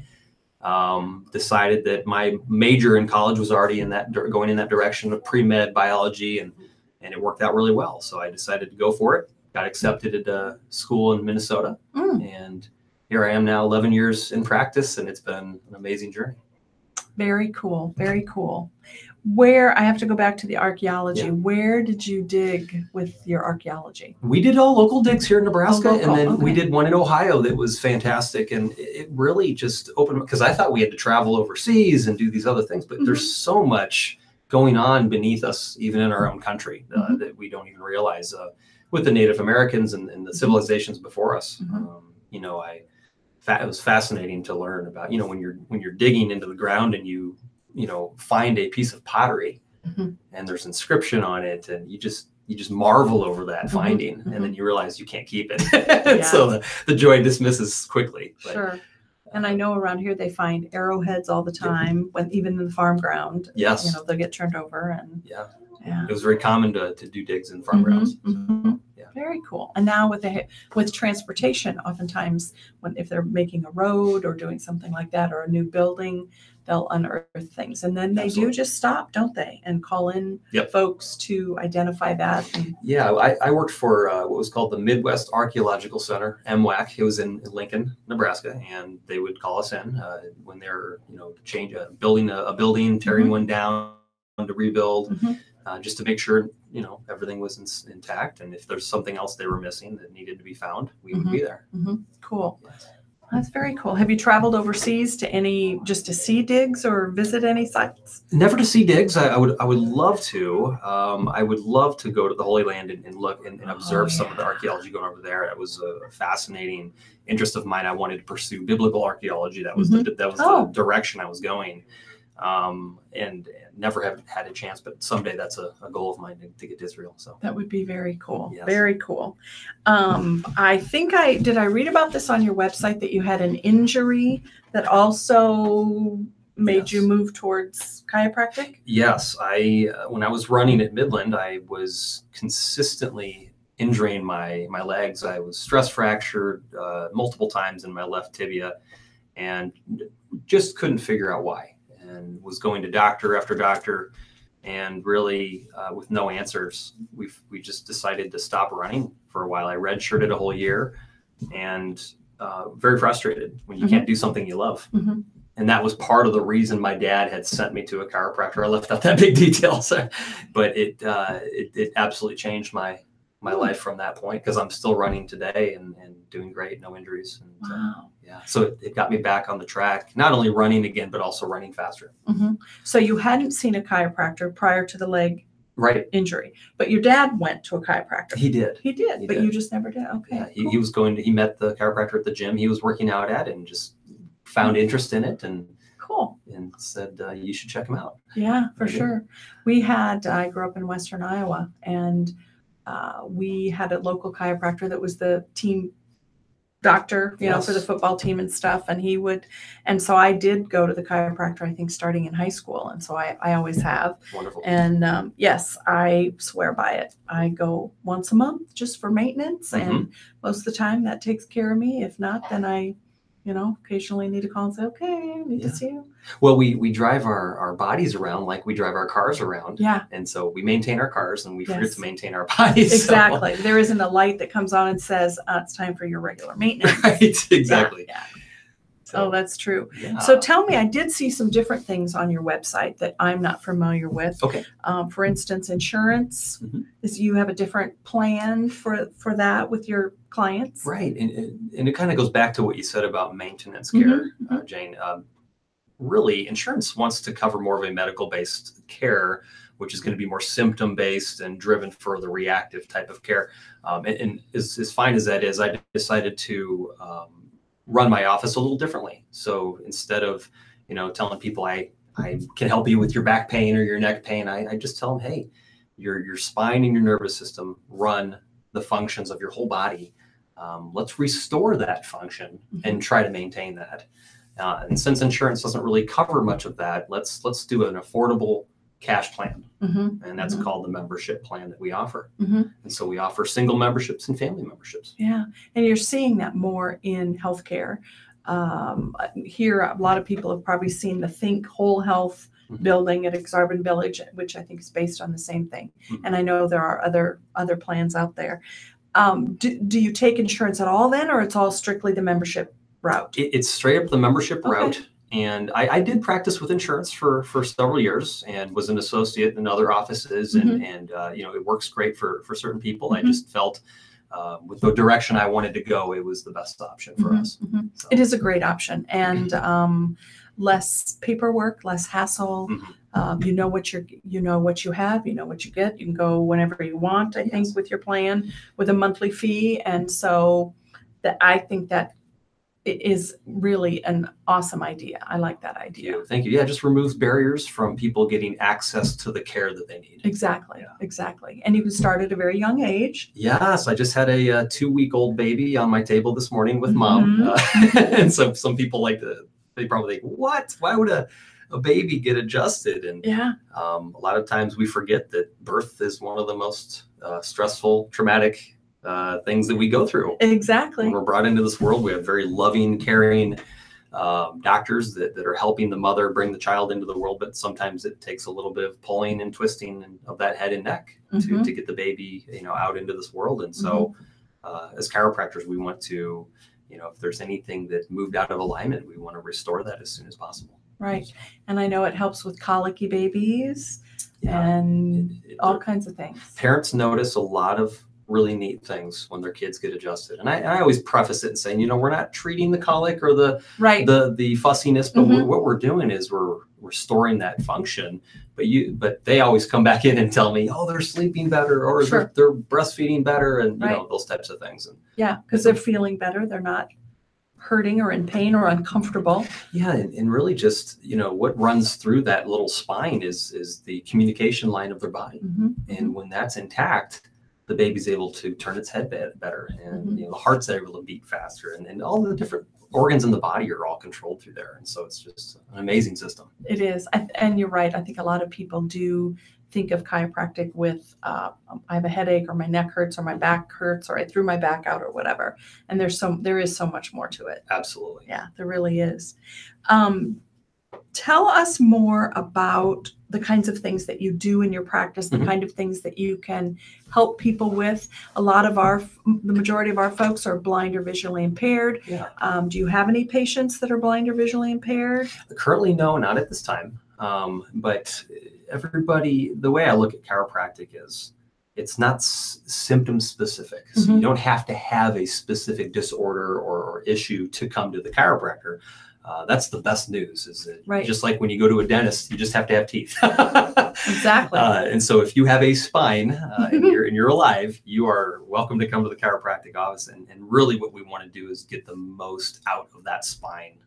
Decided that my major in college was already going in that direction of pre-med biology, and it worked out really well. So I decided to go for it. Got accepted at a school in Minnesota, and here I am now 11 years in practice, and it's been an amazing journey. Very cool. Very cool. Where, I have to go back to the archaeology. Yeah. Where did you dig with your archaeology? We did all local digs here in Nebraska, local, and then we okay. did one in Ohio that was fantastic. And it really just opened, because I thought we had to travel overseas and do these other things, but there's so much going on beneath us, even in our own country, that we don't even realize with the Native Americans and the civilizations before us. You know, it was fascinating to learn about, you know, when you're digging into the ground and you know, find a piece of pottery and there's inscription on it, and you just marvel over that finding, and then you realize you can't keep it. So the joy dismisses quickly. But, Sure. And I know around here they find arrowheads all the time, when even in the farm ground. Yes. You know, they'll get turned over, and yeah, yeah. it was very common to do digs in farm grounds. Yeah. Very cool. And now with transportation, oftentimes if they're making a road or doing something like that, or a new building, they'll unearth things, and then they do just stop, don't they, and call in folks to identify that. Yeah, I worked for what was called the Midwest Archaeological Center, MWAC. It was in Lincoln, Nebraska, and they would call us in when they're, you know, building a building, tearing one down to rebuild, just to make sure, you know, everything was intact, and if there's something else they were missing that needed to be found, we would be there. Cool. That's very cool. Have you traveled overseas just to see digs or visit any sites? Never to see digs. I would love to. I would love to go to the Holy Land and look and observe some of the archaeology going over there. It was a fascinating interest of mine. I wanted to pursue biblical archaeology. That was the direction I was going, and never have had a chance. But someday that's a goal of mine to get to Israel. So that would be very cool. Yes. Very cool. I think I read about this on your website, that you had an injury that also made you move towards chiropractic? Yes, when I was running at Midland, I was consistently injuring my legs. I was stress fractured multiple times in my left tibia, and just couldn't figure out why, and was going to doctor after doctor, and really with no answers. We just decided to stop running for a while. I redshirted a whole year, and very frustrated when you can't do something you love. And that was part of the reason my dad had sent me to a chiropractor. I left out that big detail, but it absolutely changed my life from that point, because I'm still running today and doing great, no injuries. And, wow. So it got me back on the track, not only running again, but also running faster. So you hadn't seen a chiropractor prior to the leg injury, but your dad went to a chiropractor. He did, but you just never did. Okay. Yeah, he met the chiropractor at the gym he was working out at, and just found interest in it, and said, you should check him out. Yeah, for sure. I grew up in Western Iowa, and we had a local chiropractor that was the team doctor, you know, for the football team and stuff. And so I did go to the chiropractor, I think, starting in high school. And so I always have. Wonderful. And yes, I swear by it. I go once a month just for maintenance. And most of the time that takes care of me. If not, then I, you know, occasionally need to call and say, okay, I need to see you. Well, we drive our bodies around like we drive our cars around. Yeah. And so we maintain our cars, and we forget to maintain our bodies. Exactly. So. There isn't a light that comes on and says, it's time for your regular maintenance. Right. Exactly. Yeah. So that's true. Yeah. So tell me, I did see some different things on your website that I'm not familiar with. Okay. For instance, insurance. Is you have a different plan for that with your clients? Right. And it kind of goes back to what you said about maintenance care, Jane. Really, insurance wants to cover more of a medical-based care, which is going to be more symptom-based and driven for the reactive type of care. And as fine as that is, I decided to run my office a little differently. So instead of, you know, telling people I can help you with your back pain or your neck pain, I just tell them, hey, your spine and your nervous system run the functions of your whole body. Let's restore that function and try to maintain that. And since insurance doesn't really cover much of that, let's do an affordable cash plan. And that's called the membership plan that we offer. And so we offer single memberships and family memberships. Yeah. And you're seeing that more in healthcare. Here, a lot of people have probably seen the Think Whole Health building at Exarban Village, which I think is based on the same thing. And I know there are other plans out there. Do you take insurance at all then, or it's all strictly the membership route? It's straight up the membership route. And I did practice with insurance for several years and was an associate in other offices. And you know, it works great for certain people. I just felt with the direction I wanted to go, it was the best option for us. So. It is a great option, and less paperwork, less hassle. You know what what you have, you know what you get. You can go whenever you want, I think, with your plan, with a monthly fee. And so I think that it is really an awesome idea. I like that idea. Thank you. Yeah, it just removes barriers from people getting access to the care that they need. Exactly. Exactly. And you can start at a very young age. Yes, I just had a 2-week-old baby on my table this morning with mom. And so some people they probably think, what? Why would a baby get adjusted? And a lot of times we forget that birth is one of the most stressful, traumatic things that we go through. Exactly. When we're brought into this world, we have very loving, caring doctors that are helping the mother bring the child into the world. But sometimes it takes a little bit of pulling and twisting of that head and neck to get the baby, out into this world. And so as chiropractors, we want to, if there's anything that moved out of alignment, we want to restore that as soon as possible. Right. And I know it helps with colicky babies and all kinds of things. Parents notice a lot of really neat things when their kids get adjusted. And I always preface it and saying, we're not treating the colic or the fussiness, but what we're doing is we're restoring that function. But they always come back in and tell me, oh, they're sleeping better, or they're breastfeeding better, and those types of things. And because they're feeling better. They're not hurting or in pain or uncomfortable. Yeah, and really just, what runs through that little spine is the communication line of their body. And when that's intact, the baby's able to turn its head better, and the heart's able to beat faster, and all the different organs in the body are all controlled through there. And so it's just an amazing system. It is. And you're right. I think a lot of people do think of chiropractic with, I have a headache, or my neck hurts, or my back hurts, or I threw my back out, or whatever. And there is so much more to it. Absolutely. Yeah, there really is. Tell us more about the kinds of things that you do in your practice, the kind of things that you can help people with. The majority of our folks are blind or visually impaired. Yeah. Do you have any patients that are blind or visually impaired? Currently, no, not at this time. But everybody, the way I look at chiropractic is it's not symptom specific. So you don't have to have a specific disorder or issue to come to the chiropractor. That's the best news, is that just like when you go to a dentist, you just have to have teeth. Exactly. And so if you have a spine and you're alive, you are welcome to come to the chiropractic office. And really what we want to do is get the most out of that spine.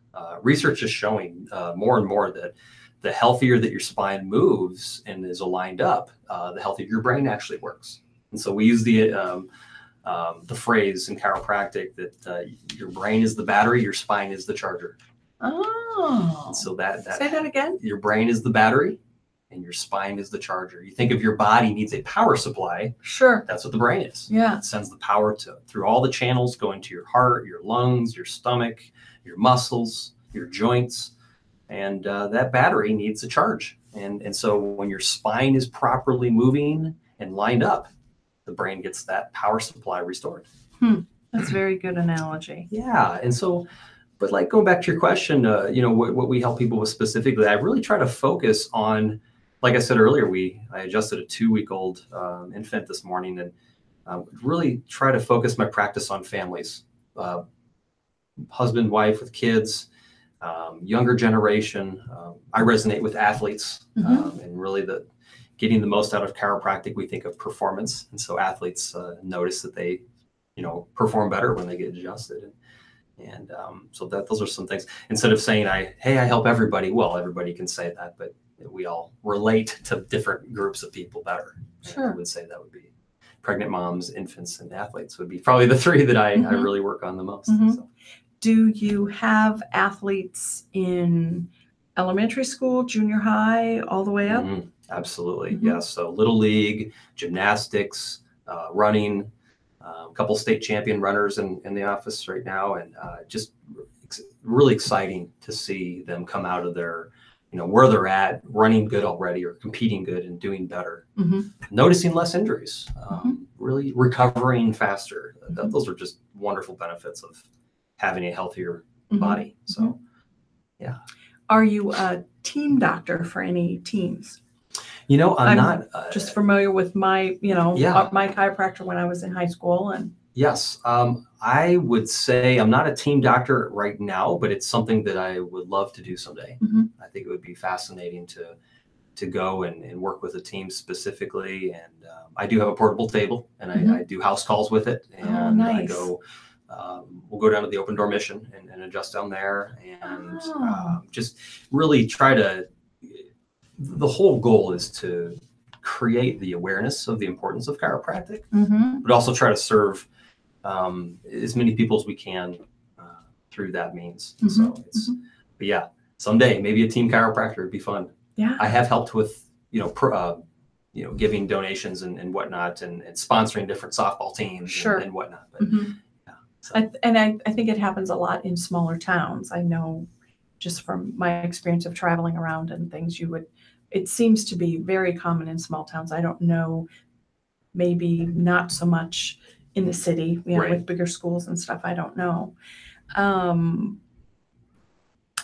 Research is showing more and more that the healthier that your spine moves and is aligned up, the healthier your brain actually works. And so we use the phrase in chiropractic that your brain is the battery, your spine is the charger. Oh. And so that say that again. Your brain is the battery and your spine is the charger. You think of your body needs a power supply. Sure. That's what the brain is. Yeah. It sends the power through all the channels going to your heart, your lungs, your stomach, your muscles, your joints. And that battery needs a charge. And so when your spine is properly moving and lined up, the brain gets that power supply restored. That's a very good analogy. Yeah. And so, but like going back to your question, what we help people with specifically, I really try to focus on, like I said earlier, I adjusted a 2-week-old infant this morning, and really try to focus my practice on families, husband, wife with kids, younger generation. I resonate with athletes, and really getting the most out of chiropractic. We think of performance, and so athletes notice that they, perform better when they get adjusted. And so those are some things. Instead of saying I help everybody, well, everybody can say that, but we all relate to different groups of people better. Sure. I would say that would be pregnant moms, infants, and athletes would be probably the 3 that I really work on the most. So. Do you have athletes in elementary school, junior high, all the way up? Absolutely. Yes. So little league, gymnastics, running, a couple state champion runners in the office right now. And just really exciting to see them come out of their, where they're at, running good already or competing good and doing better, noticing less injuries, really recovering faster. Those are just wonderful benefits of having a healthier body. So, yeah. Are you a team doctor for any teams? You know, I'm not Just familiar with my, Yeah. my chiropractor when I was in high school. And Yes, I would say I'm not a team doctor right now, but it's something that I would love to do someday. Mhm. I think it would be fascinating to go and work with a team specifically. And I do have a portable table, and Mhm. I do house calls with it. Oh, And I nice. we'll go down to the Open Door Mission and adjust down there, and Oh. just really try to. The whole goal is to create the awareness of the importance of chiropractic, Mhm. but also try to serve as many people as we can through that means. Mhm, So it's, but yeah, someday maybe a team chiropractor would be fun. Yeah. I have helped with, giving donations and whatnot, and sponsoring different softball teams Sure. and whatnot. But Mhm. yeah, so, I think it happens a lot in smaller towns. I know just from my experience of traveling around and things, it seems to be very common in small towns. I don't know, maybe not so much in the city, Right. with bigger schools and stuff. I don't know.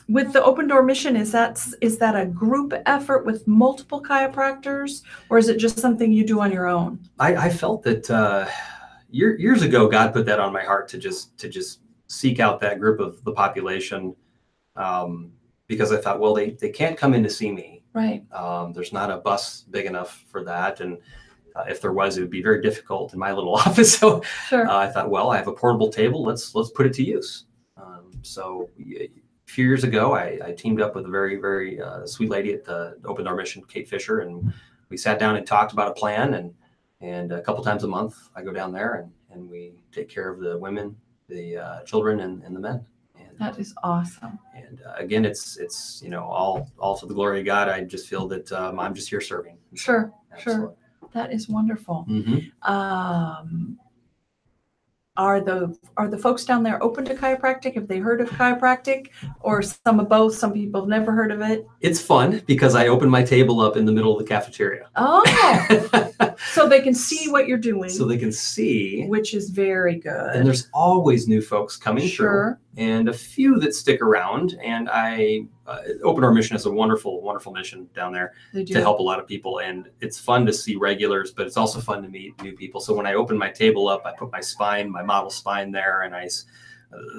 With the Open Door Mission, is that a group effort with multiple chiropractors, or is it just something you do on your own? I felt that years ago, God put that on my heart to just seek out that group of the population, because I thought, well, they can't come in to see me. Right. There's not a bus big enough for that, and if there was, it would be very difficult in my little office. So Sure. I thought, well, I have a portable table. Let's put it to use. So a few years ago, I teamed up with a very, very sweet lady at the Open Door Mission, Kate Fisher, and we sat down and talked about a plan. And a couple times a month, I go down there and we take care of the women, the children, and the men. And That is awesome. And again, it's all to the glory of God. I just feel that I'm just here serving. Sure. Absolutely. Sure. That is wonderful. Mm-hmm. Are the folks down there open to chiropractic? Have they heard of chiropractic, or some of both? Some people have never heard of it. It's fun because I open my table up in the middle of the cafeteria. Oh, so they can see what you're doing. So they can see, which is very good. And there's always new folks coming Sure. through, and a few that stick around. And Open Door Mission is a wonderful, wonderful mission down there to help a lot of people. And it's fun to see regulars, but it's also fun to meet new people. So when I open my table up, I put my model spine there, and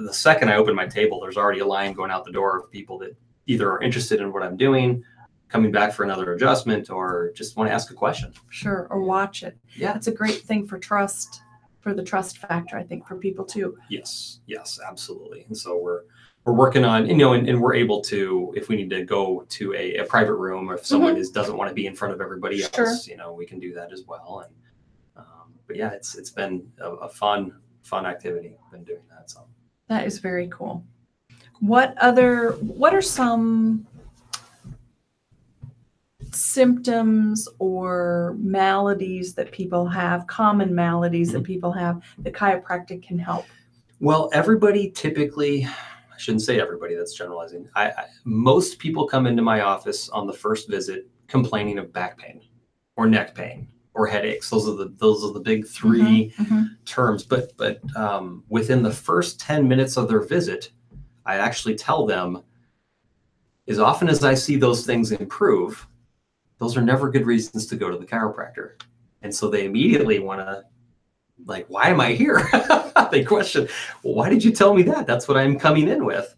the second I open my table, there's already a line going out the door of people that either are interested in what I'm doing, coming back for another adjustment, or just want to ask a question. Sure, or watch it. Yeah. It's a great thing for the trust factor, I think, for people too. Yes, absolutely. And so we're working on, and we're able to, if we need to go to a private room, or if someone doesn't want to be in front of everybody else, we can do that as well. And but yeah, it's been a fun activity. Been doing that. So that is very cool. What are some symptoms or maladies that people have, common maladies that people have, that chiropractic can help? Well, everybody typically, I shouldn't say everybody, that's generalizing. Most people come into my office on the first visit complaining of back pain or neck pain or headaches. Those are the big three terms. But within the first 10 minutes of their visit, I actually tell them, as often as I see those things improve, those are never good reasons to go to the chiropractor. And so they immediately want to, like, why am I here? They question, well, why did you tell me that? That's what I'm coming in with.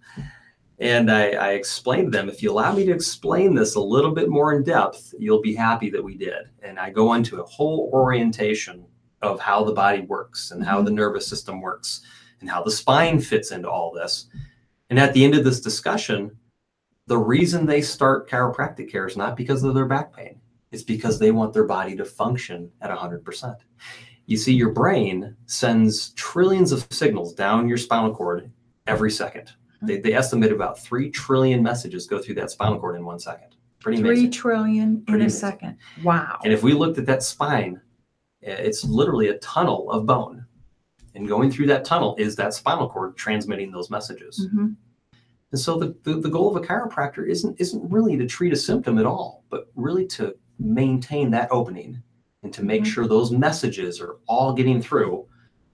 And I explained to them, if you allow me to explain this a little bit more in depth, you'll be happy that we did. And I go into a whole orientation of how the body works and how the nervous system works and how the spine fits into all this. And at the end of this discussion, the reason they start chiropractic care is not because of their back pain. It's because they want their body to function at 100%. You see, your brain sends trillions of signals down your spinal cord every second. They estimate about 3 trillion messages go through that spinal cord in 1 second. Pretty amazing. 3 trillion in a second. Wow. And if we looked at that spine, it's literally a tunnel of bone. And going through that tunnel is that spinal cord transmitting those messages. And so the goal of a chiropractor isn't really to treat a symptom at all, but really to maintain that opening and to make sure those messages are all getting through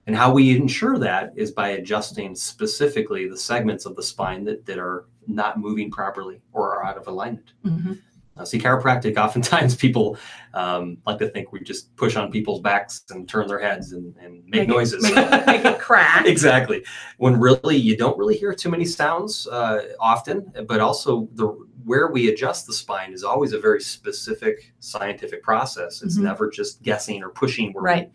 And how we ensure that is by adjusting specifically the segments of the spine that are not moving properly or are out of alignment. See, chiropractic, oftentimes people like to think we just push on people's backs and turn their heads and make noises. Make it crack. Exactly. When really you don't really hear too many sounds often, but also where we adjust the spine is always a very specific scientific process. It's never just guessing or pushing. Right.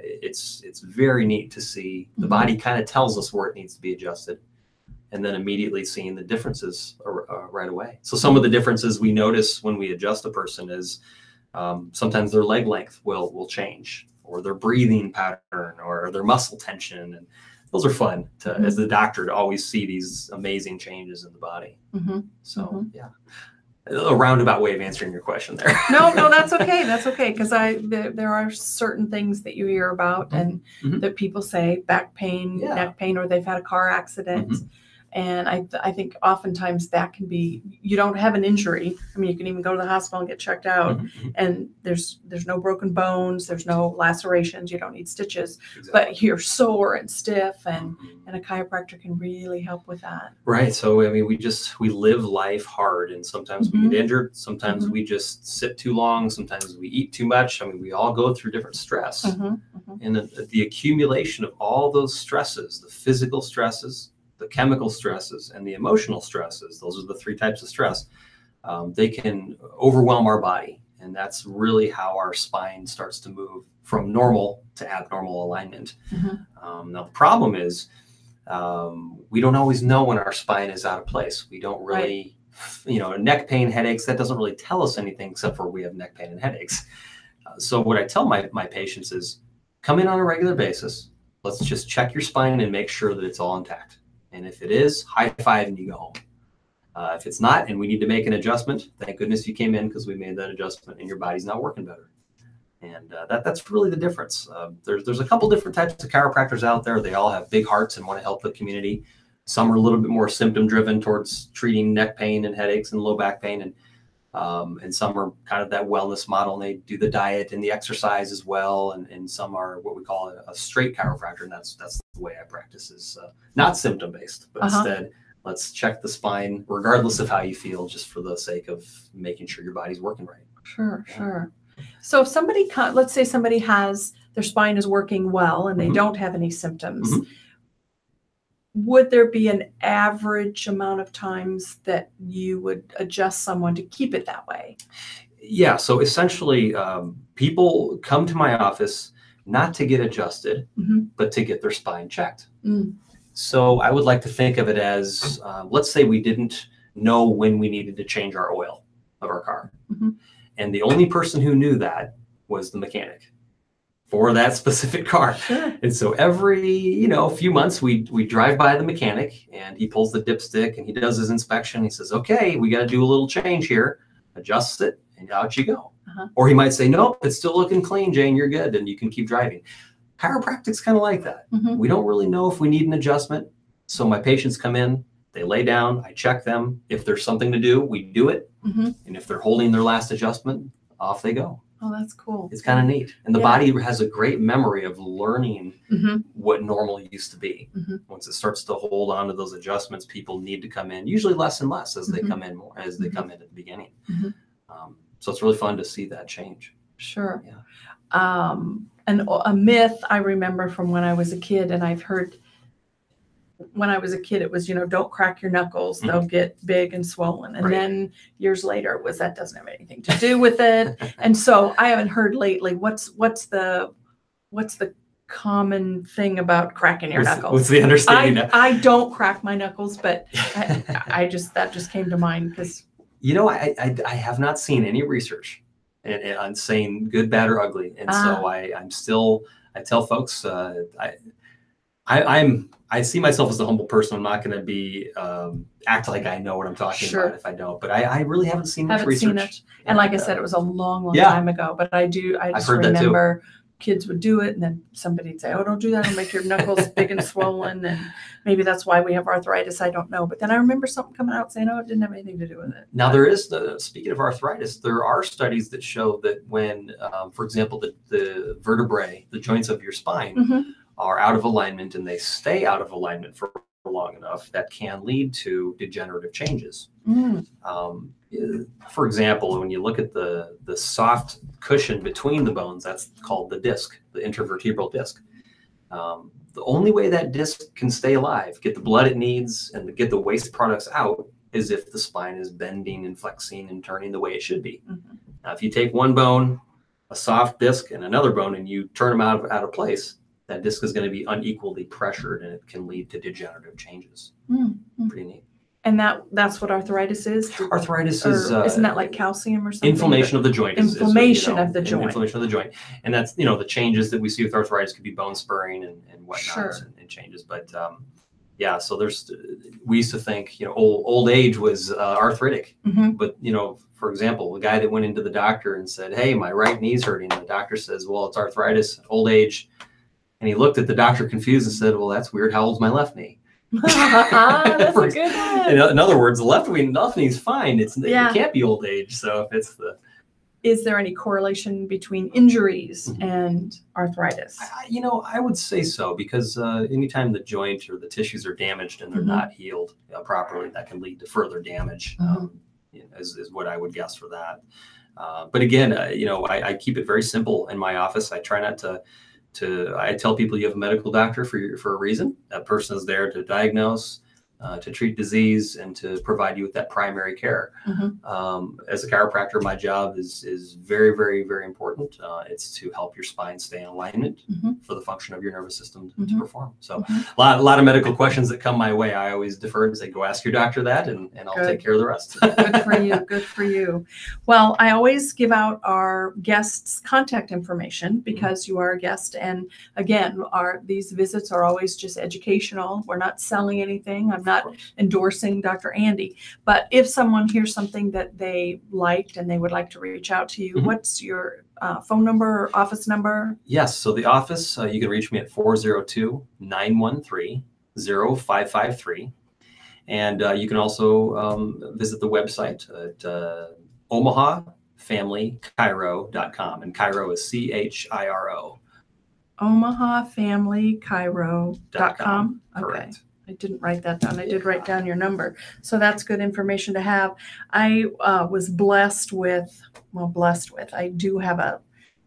It's very neat to see the body kind of tells us where it needs to be adjusted, and then immediately seeing the differences right away. So some of the differences we notice when we adjust a person is sometimes their leg length will change, or their breathing pattern, or their muscle tension. And those are fun to, as the doctor, to always see these amazing changes in the body. So yeah, a roundabout way of answering your question there. No, that's okay. That's okay. Because there are certain things that you hear about and that people say back pain, neck pain, or they've had a car accident. And I think oftentimes that can be, you don't have an injury. I mean, you can even go to the hospital and get checked out, and there's no broken bones, there's no lacerations, you don't need stitches, but you're sore and stiff, and a chiropractor can really help with that. Right. So, I mean, we live life hard, and sometimes we get injured. Sometimes we just sit too long. Sometimes we eat too much. I mean, we all go through different stress, and the accumulation of all those stresses, the physical stresses, the chemical stresses, and the emotional stresses, those are the three types of stress, they can overwhelm our body. And that's really how our spine starts to move from normal to abnormal alignment. Now, the problem is we don't always know when our spine is out of place. We don't really, neck pain, headaches, that doesn't really tell us anything except for we have neck pain and headaches. So what I tell my patients is come in on a regular basis. Let's just check your spine and make sure that it's all intact. And if it is, high five and you go home. If it's not, and we need to make an adjustment, thank goodness you came in, because we made that adjustment and your body's not working better. And that's really the difference. There's a couple different types of chiropractors out there. They all have big hearts and want to help the community. Some are a little bit more symptom driven towards treating neck pain and headaches and low back pain. And some are kind of that wellness model, and they do the diet and the exercise as well. And some are what we call a straight chiropractor. And that's the way I practice, is not symptom based, but instead let's check the spine regardless of how you feel, just for the sake of making sure your body's working right. Sure. So if somebody, let's say somebody has, their spine is working well and they don't have any symptoms, would there be an average amount of times that you would adjust someone to keep it that way? Yeah. So essentially, people come to my office not to get adjusted, but to get their spine checked. So I would like to think of it as, let's say we didn't know when we needed to change our oil of our car. And the only person who knew that was the mechanic for that specific car. And so every, few months we drive by the mechanic, and he pulls the dipstick and he does his inspection. He says, okay, we got to do a little change here, adjusts it, and out you go. Or he might say, nope, it's still looking clean, Jane, you're good, and you can keep driving. Chiropractic's kind of like that. We don't really know if we need an adjustment. So my patients come in, they lay down, I check them. If there's something to do, we do it. And if they're holding their last adjustment, off they go. Oh, that's cool. It's kind of neat. And the body has a great memory of learning what normal used to be. Once it starts to hold on to those adjustments, people need to come in, usually less and less as they come in more, as they come in at the beginning. So it's really fun to see that change. Sure. And a myth I remember from when I was a kid, and I've heard when I was a kid, it was, don't crack your knuckles. They'll get big and swollen. And then years later it was, that doesn't have anything to do with it. And so I haven't heard lately, what's the common thing about cracking your knuckles? What's the understanding? I don't crack my knuckles, but that just came to mind because. I have not seen any research on saying good, bad, or ugly. And so I tell folks, I see myself as a humble person. I'm not going to be act like I know what I'm talking about if I don't. But I really haven't seen much research. And like I said, it was a long time ago. But I just remember kids would do it, and then somebody'd say, "Oh, don't do that. It'll make your knuckles big and swollen." And maybe that's why we have arthritis. I don't know. But then I remember something coming out saying, "Oh, it didn't have anything to do with it." Now there is speaking of arthritis, there are studies that show that when, for example, the vertebrae, the joints of your spine, are out of alignment and they stay out of alignment for long enough, that can lead to degenerative changes. For example, when you look at the soft cushion between the bones, that's called the disc, the intervertebral disc. The only way that disc can stay alive, get the blood it needs, and get the waste products out is if the spine is bending and flexing and turning the way it should be. Now, if you take one bone, a soft disc, and another bone, and you turn them out of place, that disc is going to be unequally pressured, and it can lead to degenerative changes. Pretty neat. And that's what arthritis is? Arthritis Or is isn't that like calcium or something? inflammation of the joint. Inflammation of the joint. Inflammation of the joint. And that's, the changes that we see with arthritis could be bone spurring and whatnot. Sure. And changes. But yeah, so we used to think, old age was arthritic. But, for example, a guy that went into the doctor and said, hey, my right knee's hurting. And the doctor says, well, it's arthritis, old age. And he looked at the doctor confused and said, well, that's weird. How old's my left knee? That's a good one. In other words, the left knee's fine. It can't be old age. So if it's is there any correlation between injuries and arthritis? I would say so, because anytime the joint or the tissues are damaged and they're not healed properly, that can lead to further damage. Is what I would guess for that. But again, I keep it very simple in my office. I try not to. I tell people you have a medical doctor for a reason. That person is there to diagnose, to treat disease, and to provide you with that primary care. As a chiropractor, my job is very, very, very important. It's to help your spine stay in alignment for the function of your nervous system to perform. So a lot of medical questions that come my way, I always defer and say, go ask your doctor that, and I'll take care of the rest. Good for you. Good for you. Well, I always give out our guests' contact information because you are a guest. And again, these visits are always just educational. We're not selling anything. I'm not endorsing Dr. Andy, but if someone hears something that they liked and they would like to reach out to you, what's your phone number or office number? Yes. So the office, you can reach me at 402-913-0553. And you can also visit the website at omahafamilychiro.com. And Chiro is CHIRO. omahafamilychiro.com. Correct. Okay. I didn't write that down. I did write down your number. So that's good information to have. I was blessed with, I do have a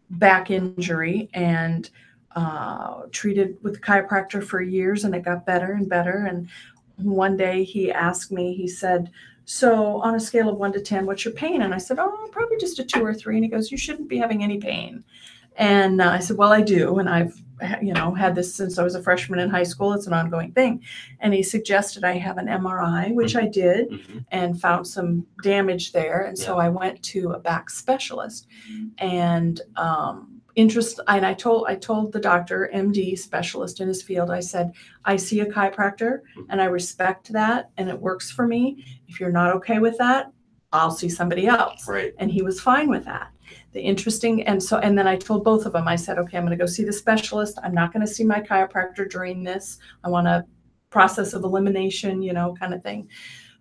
back injury and treated with a chiropractor for years, and it got better and better. And one day he asked me, he said, so on a scale of 1 to 10, what's your pain? And I said, probably just a 2 or 3. And he goes, you shouldn't be having any pain. And I said, well, I do. And I've, had this since I was a freshman in high school. It's an ongoing thing. And he suggested I have an MRI, which I did, and found some damage there. And so I went to a back specialist, and I told the doctor, MD specialist in his field, I said, I see a chiropractor and I respect that and it works for me. If you're not okay with that, I'll see somebody else. Right. And he was fine with that. And then I told both of them, I said, okay, I'm going to go see the specialist. I'm not going to see my chiropractor during this. I want a process of elimination, kind of thing.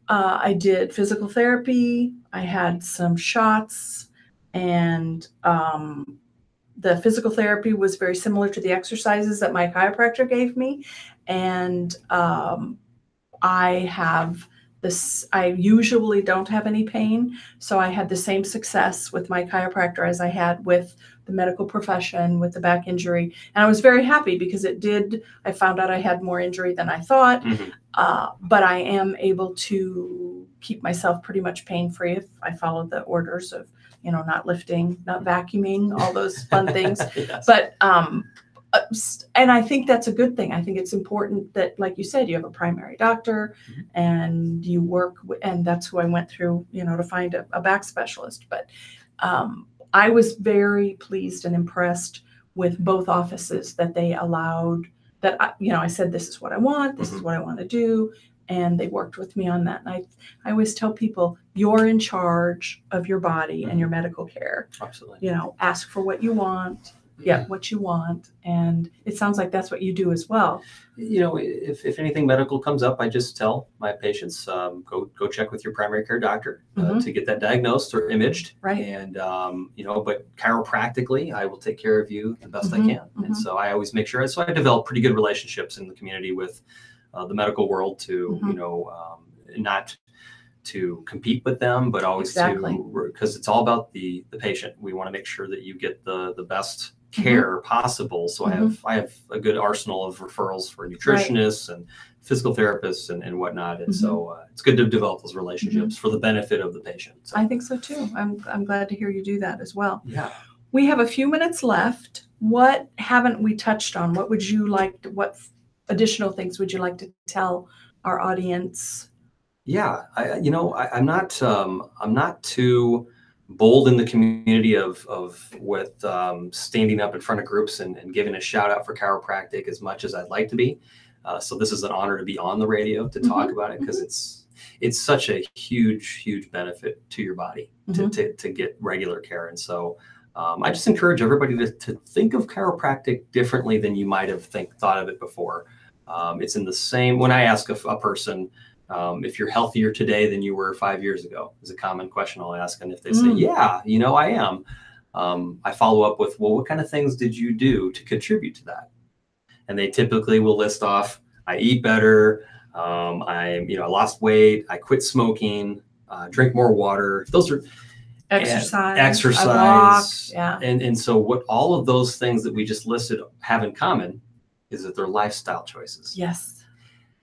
I did physical therapy. I had some shots, and the physical therapy was very similar to the exercises that my chiropractor gave me. And I usually don't have any pain. So I had the same success with my chiropractor as I had with the medical profession, with the back injury. And I was very happy because I found out I had more injury than I thought. But I am able to keep myself pretty much pain-free if I follow the orders of, not lifting, not vacuuming, all those fun things. Yes. But, and I think that's a good thing. I think it's important that, like you said, you have a primary doctor and you work and that's who I went through, to find a back specialist. But I was very pleased and impressed with both offices that they allowed that, I said, this is what I want. This is what I want to do. And they worked with me on that. And I always tell people, you're in charge of your body and your medical care. Absolutely. Ask for what you want. get what you want. And it sounds like that's what you do as well. You know, if anything medical comes up, I just tell my patients, go check with your primary care doctor to get that diagnosed or imaged. Right. And, you know, but chiropractically, I will take care of you the best I can. And so I always make sure, so I develop pretty good relationships in the community with the medical world to, you know, not to compete with them, but always to, because it's all about the patient. We want to make sure that you get the best care possible. So I have a good arsenal of referrals for nutritionists and physical therapists and whatnot. And so it's good to develop those relationships for the benefit of the patient. So. I think so too. I'm glad to hear you do that as well. Yeah. We have a few minutes left. What haven't we touched on? What would you like to, what additional things would you like to tell our audience? Yeah, I'm not too bold in the community of with standing up in front of groups and giving a shout out for chiropractic as much as I'd like to be. So this is an honor to be on the radio to talk about it, because it's such a huge benefit to your body to get regular care. And so I just encourage everybody to think of chiropractic differently than you might have thought of it before. It's in the same, when I ask a person, if you're healthier today than you were 5 years ago, is a common question I'll ask. And if they say, yeah, you know, I am, I follow up with, well, what kind of things did you do to contribute to that? And they typically will list off, I eat better, I lost weight, I quit smoking, drink more water. Those are exercise, I walk, and so what all of those things that we just listed have in common is that they're lifestyle choices. Yes.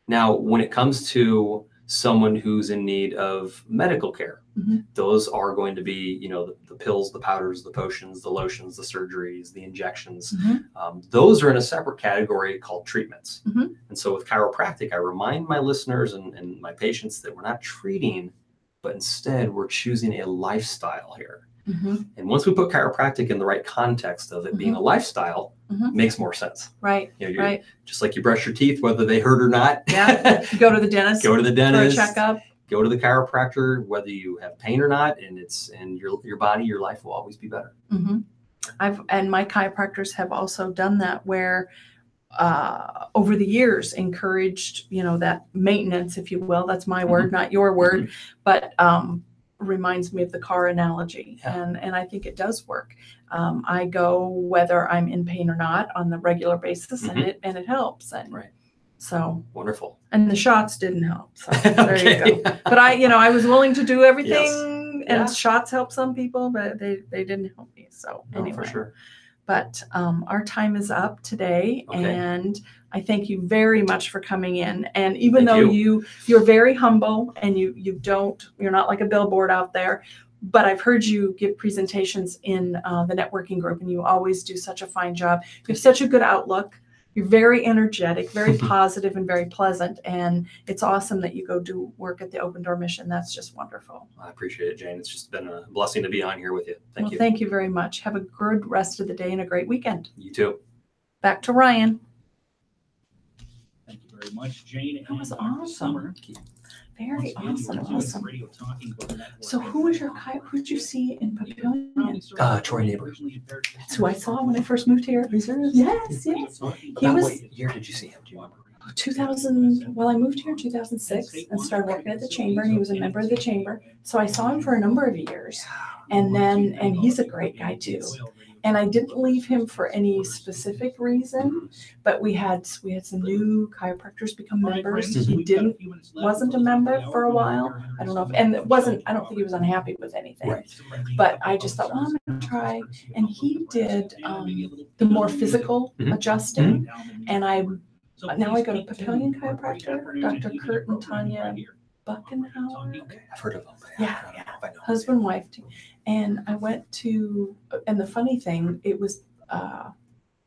Now, when it comes to someone who's in need of medical care, those are going to be, you know, the pills, the powders, the potions, the lotions, the surgeries, the injections. Those are in a separate category called treatments. And so with chiropractic, I remind my listeners and my patients that we're not treating, but instead we're choosing a lifestyle here. And once we put chiropractic in the right context of it being a lifestyle, it makes more sense. Right. You know, right. Just like you brush your teeth, whether they hurt or not. Yeah. Go to the dentist. Go to the dentist. For a checkup. Go to the chiropractor, whether you have pain or not, and your body, your life will always be better. And my chiropractors have also done that, where over the years encouraged, you know, that maintenance, if you will. That's my word, not your word, but reminds me of the car analogy, and I think it does work. I go whether I'm in pain or not on the regular basis, and it helps. And so wonderful. And the shots didn't help. So there you go. But I was willing to do everything, and shots help some people, but they didn't help me. So anyway, for sure. But our time is up today, and I thank you very much for coming in. And even though you're very humble and you're not like a billboard out there, but I've heard you give presentations in the networking group, and you always do such a fine job. You have such a good outlook. You're very energetic, very positive, and very pleasant. And it's awesome that you go do work at the Open Door Mission. That's just wonderful. I appreciate it, Jane. It's just been a blessing to be on here with you. Thank you. Thank you very much. Have a good rest of the day and a great weekend. You too. Back to Ryan. Thank you very much, Jane. That was and awesome. Summer. Very awesome. Radio Talking Book Network. So who'd you see in Papillion? Troy Neighbor. That's who I saw when I first moved here. Yes. He was. What year did you see him? Do you remember? 2000. Well, I moved here in 2006 and started working at the chamber, and he was a member of the chamber. So I saw him for a number of years, and he's a great guy too. And I didn't leave him for any specific reason, but we had some new chiropractors become members. He wasn't a member for a while. I don't know I don't think he was unhappy with anything, but I just thought, well, I'm going to try. And he did the more physical adjusting. And now I go to Papillion Chiropractor, Dr. Kurt and Tanya Buckenhauer. Okay, I've heard of them. Yeah. Husband, wife. And I went to, and the funny thing, it was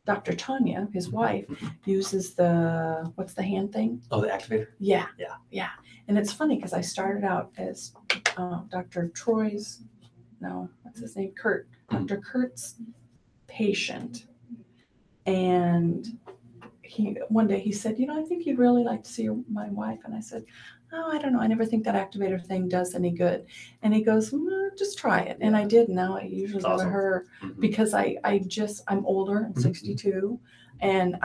Dr. Tanya, his wife, uses what's the hand thing? Oh, the activator? Yeah. And it's funny because I started out as Dr. Troy's, what's his name? Kurt. Dr. Kurt's patient. And one day he said, I think you'd really like to see my wife. And I said, oh, I don't know. I never think that activator thing does any good. And he goes, just try it. And I did. Now I usually go to Awesome. her Mhm. because I'm older, I'm Mhm. 62, and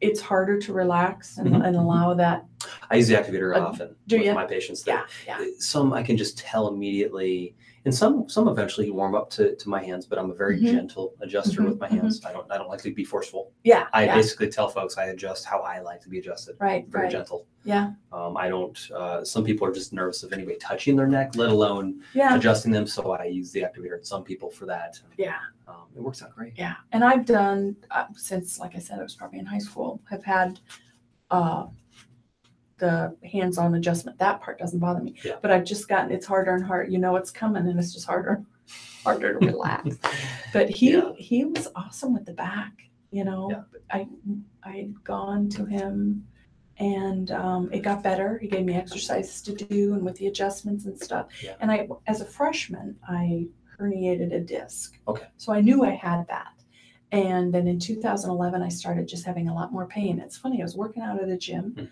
it's harder to relax and allow that. I use the activator Uh, often do with ya? my patients. Yeah, yeah. Some I can just tell immediately, and some eventually warm up to my hands. But I'm a very Mhm. gentle adjuster with my Mhm, hands. I don't like to be forceful. Yeah. I yeah. basically tell folks I adjust how I like to be adjusted. Right. Very right. gentle. Yeah. I don't. Some people are just nervous of anybody touching their neck, let alone Yeah. adjusting them. So I use the activator in some people for that. Yeah. It works out great. Yeah. And I've done since, like I said, I was probably in high school. Have had the hands-on adjustment. That part doesn't bother me. Yeah. But I've just gotten, it's harder and harder. It's coming, and it's just harder to relax. But he was awesome with the back. Yeah. I'd gone to him, and it got better. He gave me exercises to do, and with the adjustments and stuff. Yeah. And as a freshman, I herniated a disc. Okay. So I knew I had that. And then in 2011, I started just having a lot more pain. It's funny, I was working out at a gym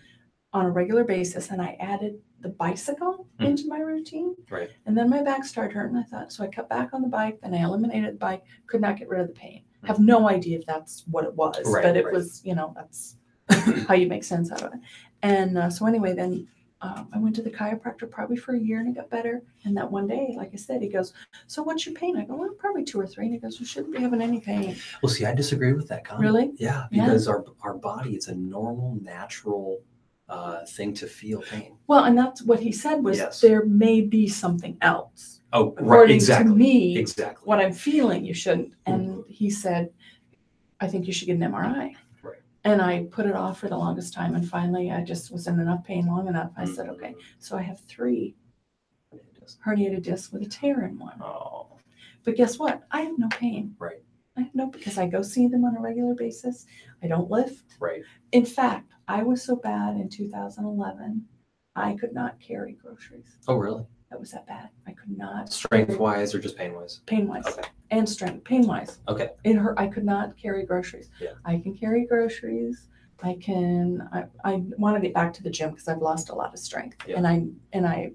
on a regular basis, and I added the bicycle into my routine. Right. And then my back started hurting. I thought, so I cut back on the bike, then I eliminated the bike, could not get rid of the pain. Have no idea if that's what it was, Right, but it right. was, that's how you make sense out of it. And so anyway, then I went to the chiropractor probably for a year, and it got better. And that one day, like I said, he goes, so what's your pain? I go, well, probably 2 or 3. And he goes, you shouldn't be having any pain. Well, see, I disagree with that comment. Really? Yeah, because our body, it's a normal, natural thing to feel pain. Well, and that's what he said was Yes. there may be something else. Oh, right, According exactly. to me, Exactly. what I'm feeling, you shouldn't. And he said, I think you should get an MRI. Right. And I put it off for the longest time. And finally, I just was in enough pain long enough. I said, okay. So I have 3 herniated discs with a tear in one. Oh. But guess what? I have no pain. Right. I have no, because I go see them on a regular basis. I don't lift. Right. In fact, I was so bad in 2011, I could not carry groceries. Oh, really? That was that bad. I could not. Strength-wise or just pain-wise? Pain-wise. Okay. And strength. Pain-wise. Okay. It hurt. I could not carry groceries. Yeah. I can carry groceries. I want to get back to the gym because I've lost a lot of strength. Yeah. And I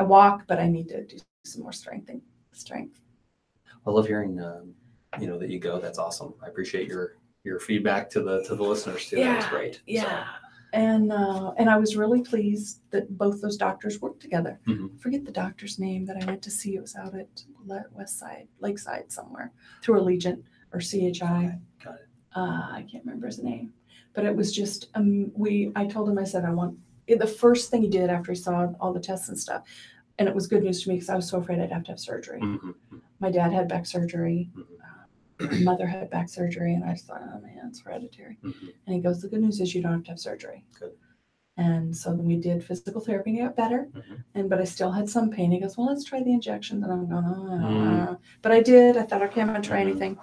walk, but I need to do some more strength. I love hearing, that you go. That's awesome. I appreciate your feedback to the listeners too. That was great. Yeah. And I was really pleased that both those doctors worked together. Mhm. Forget the doctor's name that I went to see. It was out at West Side, Lakeside somewhere, through Allegiant or CHI. Got it. I can't remember his name, but it was just I told him, I said, the first thing he did after he saw all the tests and stuff, and it was good news to me because I was so afraid I'd have to have surgery. Mhm. My dad had back surgery. Mhm. My mother had back surgery, and I just thought, oh man, it's hereditary. Mhm. And he goes, the good news is you don't have to have surgery. Good. And so then we did physical therapy and it got better. Mhm. But I still had some pain. He goes, well, let's try the injections. And I'm going, But I did. I thought, okay, I'm going to try anything.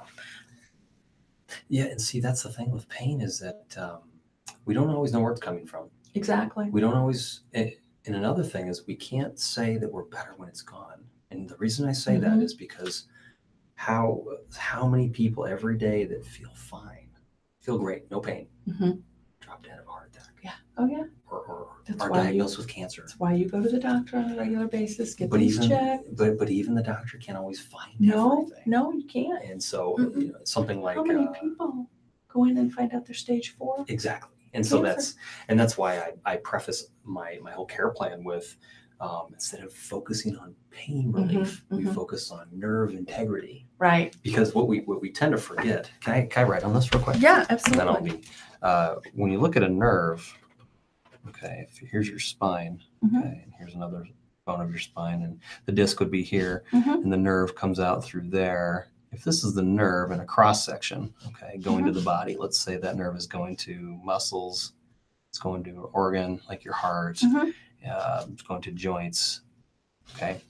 Yeah, and see, that's the thing with pain is that we don't always know where it's coming from. Exactly. We don't always, and another thing is we can't say that we're better when it's gone. And the reason I say that is because how many people every day that feel fine, feel great, no pain, drop dead of a heart attack. Yeah. Oh, yeah. Or That's are why diagnosed with cancer. That's why you go to the doctor on a regular basis, get But these even checked. but even the doctor can't always find No, everything. no, you can't. And so something like How many people go in and find out they're stage 4? Exactly. And so Cancer. that's why I preface my whole care plan with instead of focusing on pain relief, we focus on nerve integrity. Right. Because what we tend to forget. Can I write on this real quick? Yeah, And then I'll absolutely. be when you look at a nerve. Okay, here's your spine. Okay, and here's another bone of your spine, and the disc would be here, and the nerve comes out through there. If this is the nerve in a cross section, okay, going to the body, let's say that nerve is going to muscles, it's going to an organ like your heart, it's going to joints, okay.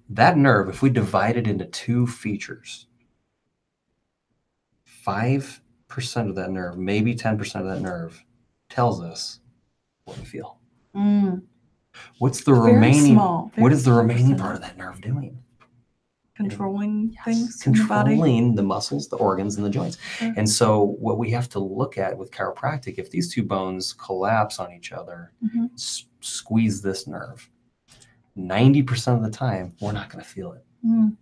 That nerve, if we divide it into 2 features, 5% of that nerve, maybe 10% of that nerve tells us what we feel. What's the remaining? Small, what is the very remaining small part of that nerve doing? Controlling things in the body. Controlling the muscles, the organs, and the joints. And so what we have to look at with chiropractic, if these 2 bones collapse on each other, squeeze this nerve. 90% of the time, we're not going to feel it,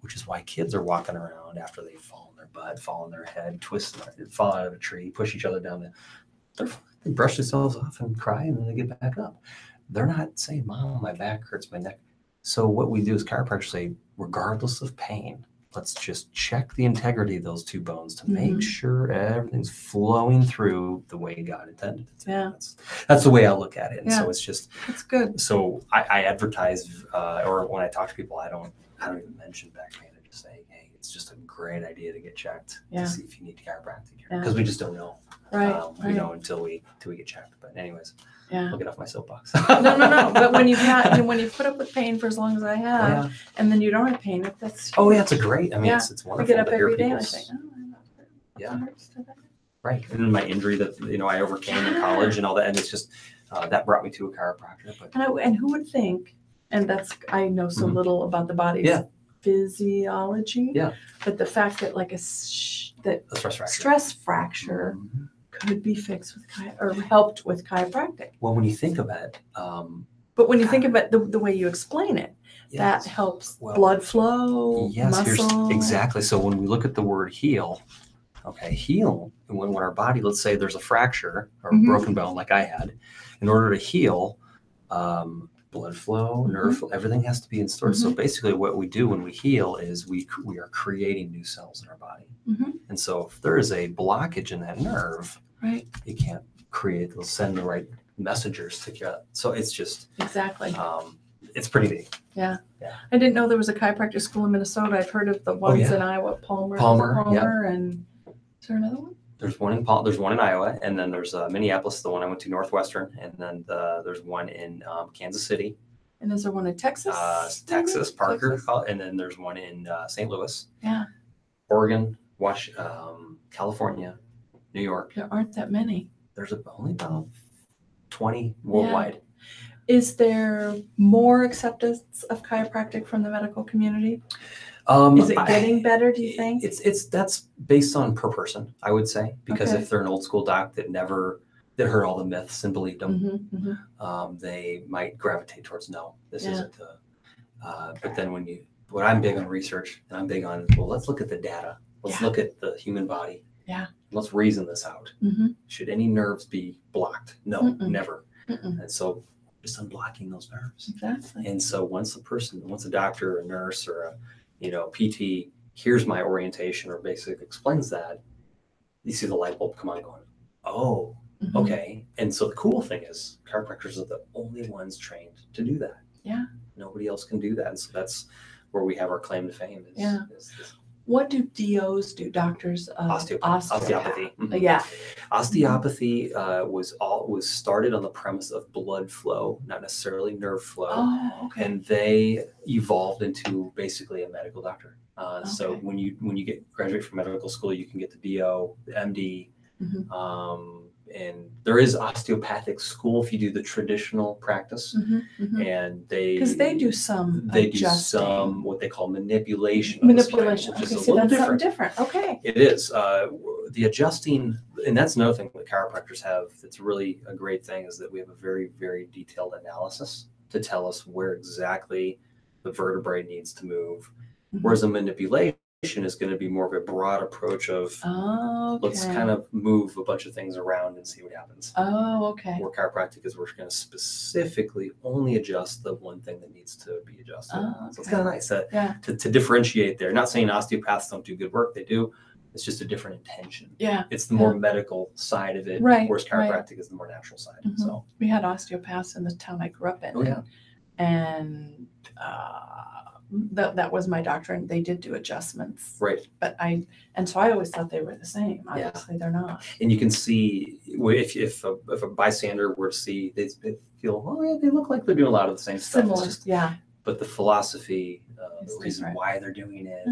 which is why kids are walking around after they fall on their butt, fall on their head, twist, fall out of a tree, push each other down. They brush themselves off and cry, and then they get back up. They're not saying, Mom, my back hurts, my neck. So what we do as chiropractors say, regardless of pain, let's just check the integrity of those two bones to make sure everything's flowing through the way God intended it to. Yeah. That's the way I look at it. And Yeah. so it's just, That's good. so I advertise, or when I talk to people, I don't even mention back pain. I just say, hey, it's just a great idea to get checked to see if you need chiropractic care, because we just don't know. Right. We know until we get checked. But anyways, Yeah. I'll get off my soapbox. No. But when you put up with pain for as long as I have, and then you don't have pain, that's Oh yeah, it's a great. I mean, it's I wonderful. get up to hear every day and I people's- think, oh, I'm not hurt. Yeah. It hurts today. Right. And my injury that I overcame in college and all that, and it's just that brought me to a chiropractor. But And who would think? And I know so little about the body's physiology. Yeah. But the fact that like a stress fracture. stress fracture could be fixed with or helped with chiropractic. Well, when you think of it, But when you think about the way you explain it, that helps blood flow, muscle. Exactly. So when we look at the word heal, heal, when our body, let's say there's a fracture or a broken bone like I had, in order to heal, blood flow, nerve flow, everything has to be in store. So basically what we do when we heal is we are creating new cells in our body. And so if there is a blockage in that nerve, you can't create, they'll send the right messengers to get. So it's just, it's pretty neat. Yeah. I didn't know there was a chiropractic school in Minnesota. I've heard of the ones in Iowa, Palmer, and is there another one? There's one in Iowa, and then there's Minneapolis, the one I went to, Northwestern, and then there's one in Kansas City. And is there one in Texas? Texas, Parker, and then there's one in St. Louis. Yeah. Oregon, California, New York. There aren't that many. There's only about 20 worldwide. Is there more acceptance of chiropractic from the medical community? Is it getting better, do you think? That's based on per person, I would say, because if they're an old school doc that heard all the myths and believed them, they might gravitate towards no, this isn't. But then when I'm big on research and I'm big on, well, let's look at the data. Let's look at the human body. Yeah. Let's reason this out. Should any nerves be blocked? No, never. And so just unblocking those nerves. Exactly. And so once a doctor or a nurse or a PT hears my orientation or basically explains that, you see the light bulb come on going, oh, okay. And so the cool thing is chiropractors are the only ones trained to do that. Yeah. Nobody else can do that. And so that's where we have our claim to fame. What do DOs do? Doctors of osteopathy. Yeah. Osteopathy was started on the premise of blood flow, not necessarily nerve flow. Oh, okay. And they evolved into basically a medical doctor. So when you graduate from medical school, you can get the BO, the MD, and there is osteopathic school if you do the traditional practice, and because they do some what they call manipulation, which is a little different. Okay, it is the adjusting, and that's another thing that chiropractors have. That's really a great thing is that we have a very, very detailed analysis to tell us where exactly the vertebrae needs to move, whereas a manipulation is going to be more of a broad approach of let's kind of move a bunch of things around and see what happens. Oh, okay. Where chiropractic is we're going to specifically only adjust the one thing that needs to be adjusted. So it's kind of nice to differentiate there. Not saying osteopaths don't do good work, they do. It's just a different intention. Yeah. It's the more medical side of it, whereas chiropractic is the more natural side. So we had osteopaths in the town I grew up in. Oh yeah. And that was my doctor, and they did do adjustments. Right. But so I always thought they were the same. Obviously, they're not. And you can see if a bystander were to see, they feel, oh yeah, they look like they're doing a lot of the same stuff. Similar, But the philosophy, the reason why they're doing it,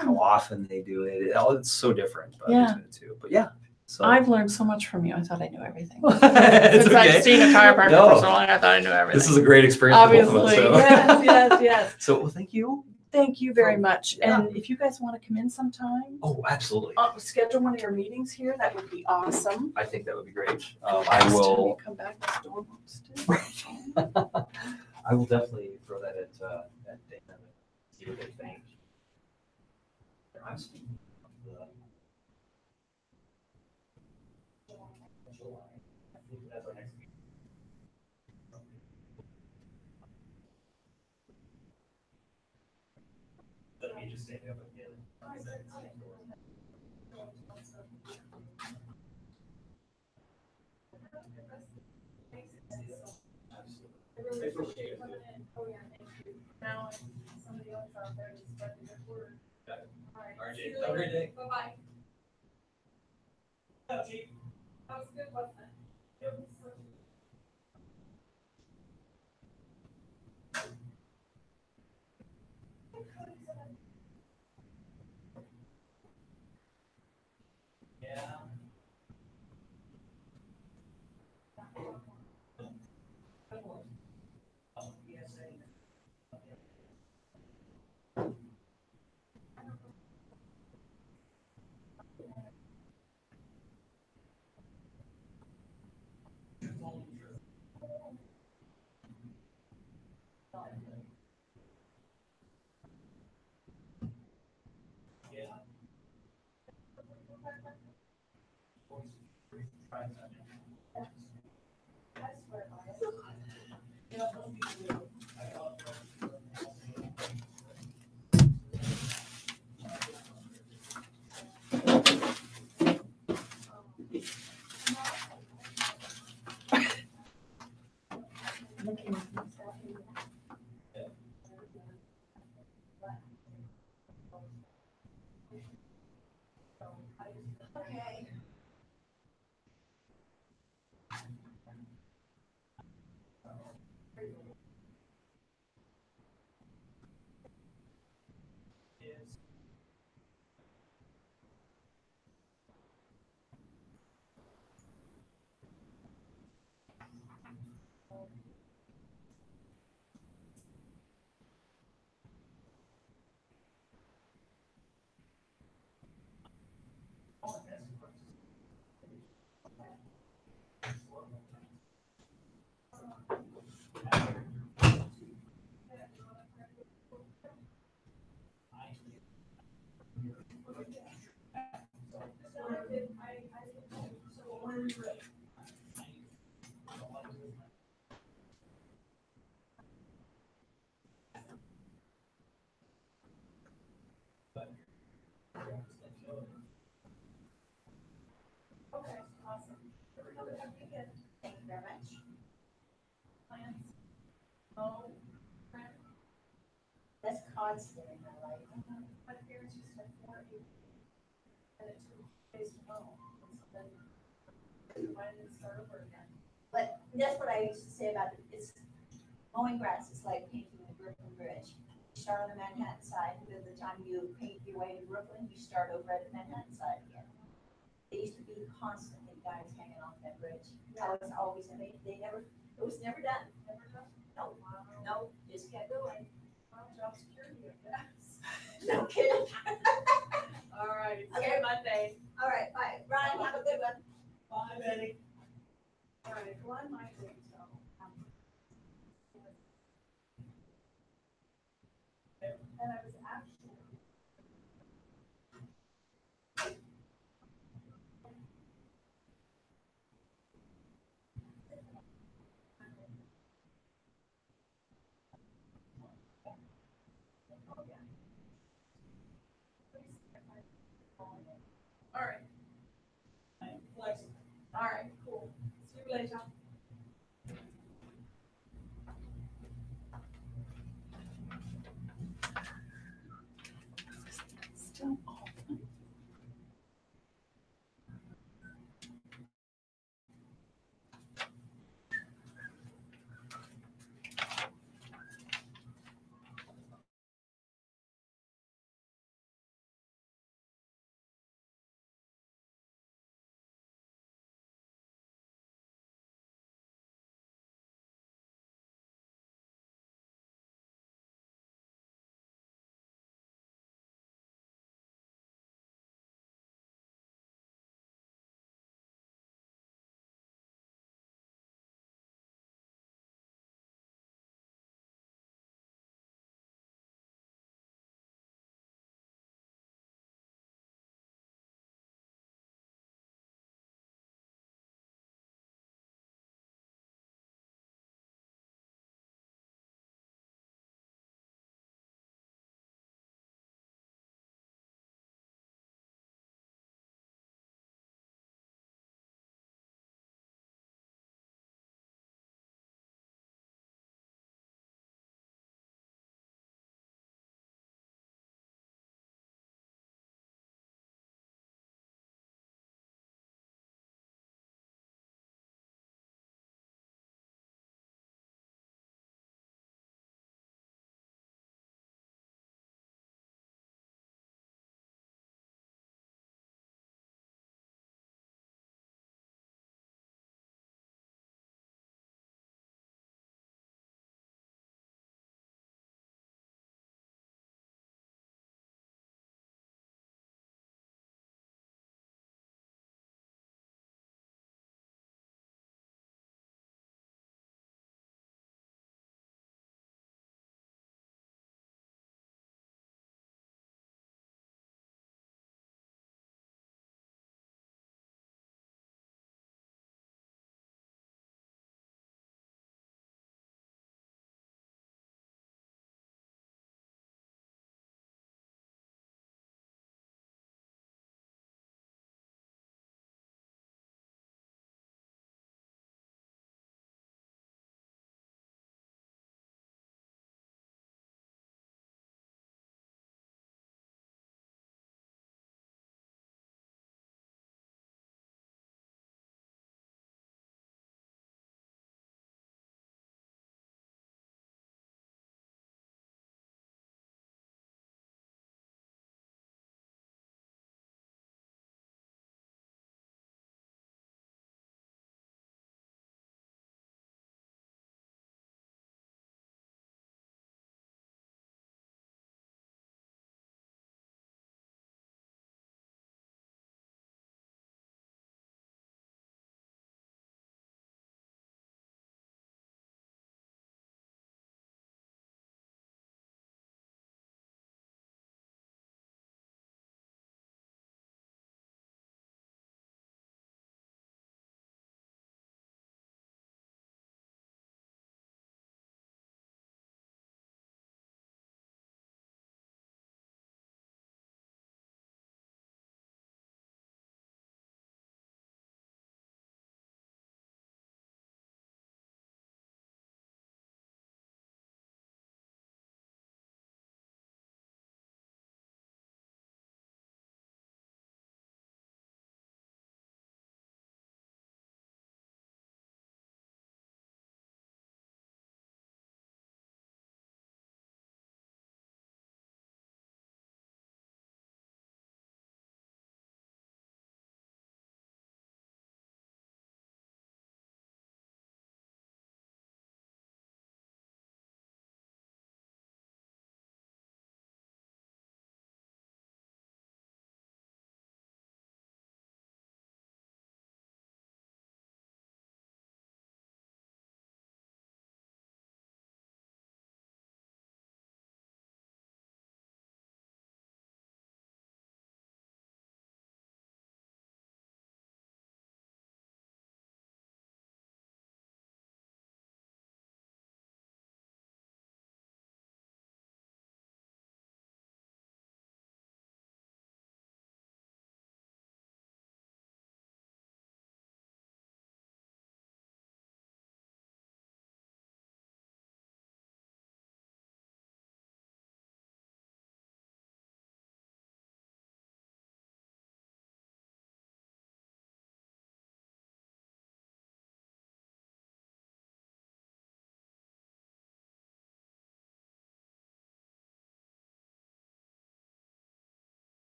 how often they do it, it's so different between the two. But yeah. So I've learned so much from you. I thought I knew everything. Since I've seen a chiropractor for so long, I thought I knew everything. This is a great experience. Obviously, for both of us, yes. So, well, thank you. Thank you very much. And if you guys want to come in sometime, Oh, absolutely. schedule one of your meetings here, that would be awesome. I think that would be great. Next I time you will. come back, the store wants to. I will definitely throw that at Dana and see what they think. I'm speaking of the July. I think that's our next meeting. Let me just say that again. Absolutely. I appreciate it. Oh, yeah, thank you. Now, somebody else out there to spread the good word. Got it. All right. All right, See Jake. you Have a great later. day. Bye-bye. Oh, Chief. That was good, wasn't it? It was so- Yeah. Okay. Okay, awesome. Thank you very much. Plans? Oh, That's constant in my life. my parents used to have 4 acres, and it took days to mow. And so then why did it start over again? But that's what I used to say about it. It's mowing grass is like painting the Brooklyn Bridge. You start on the Manhattan side, and by the time you paint your way to Brooklyn, you start over at the Manhattan side again. There used to be constantly guys hanging off that bridge. I was always amazed. It was never done. Never done? No, Wow. no, just kept going. Wow, job security, I guess. No kidding. All right. Okay. See you Monday. All right, bye. Ryan, have a good one. Bye, Betty. All right, well, I might think so. And I was actually. All right. Flexible. All right, cool. See you later.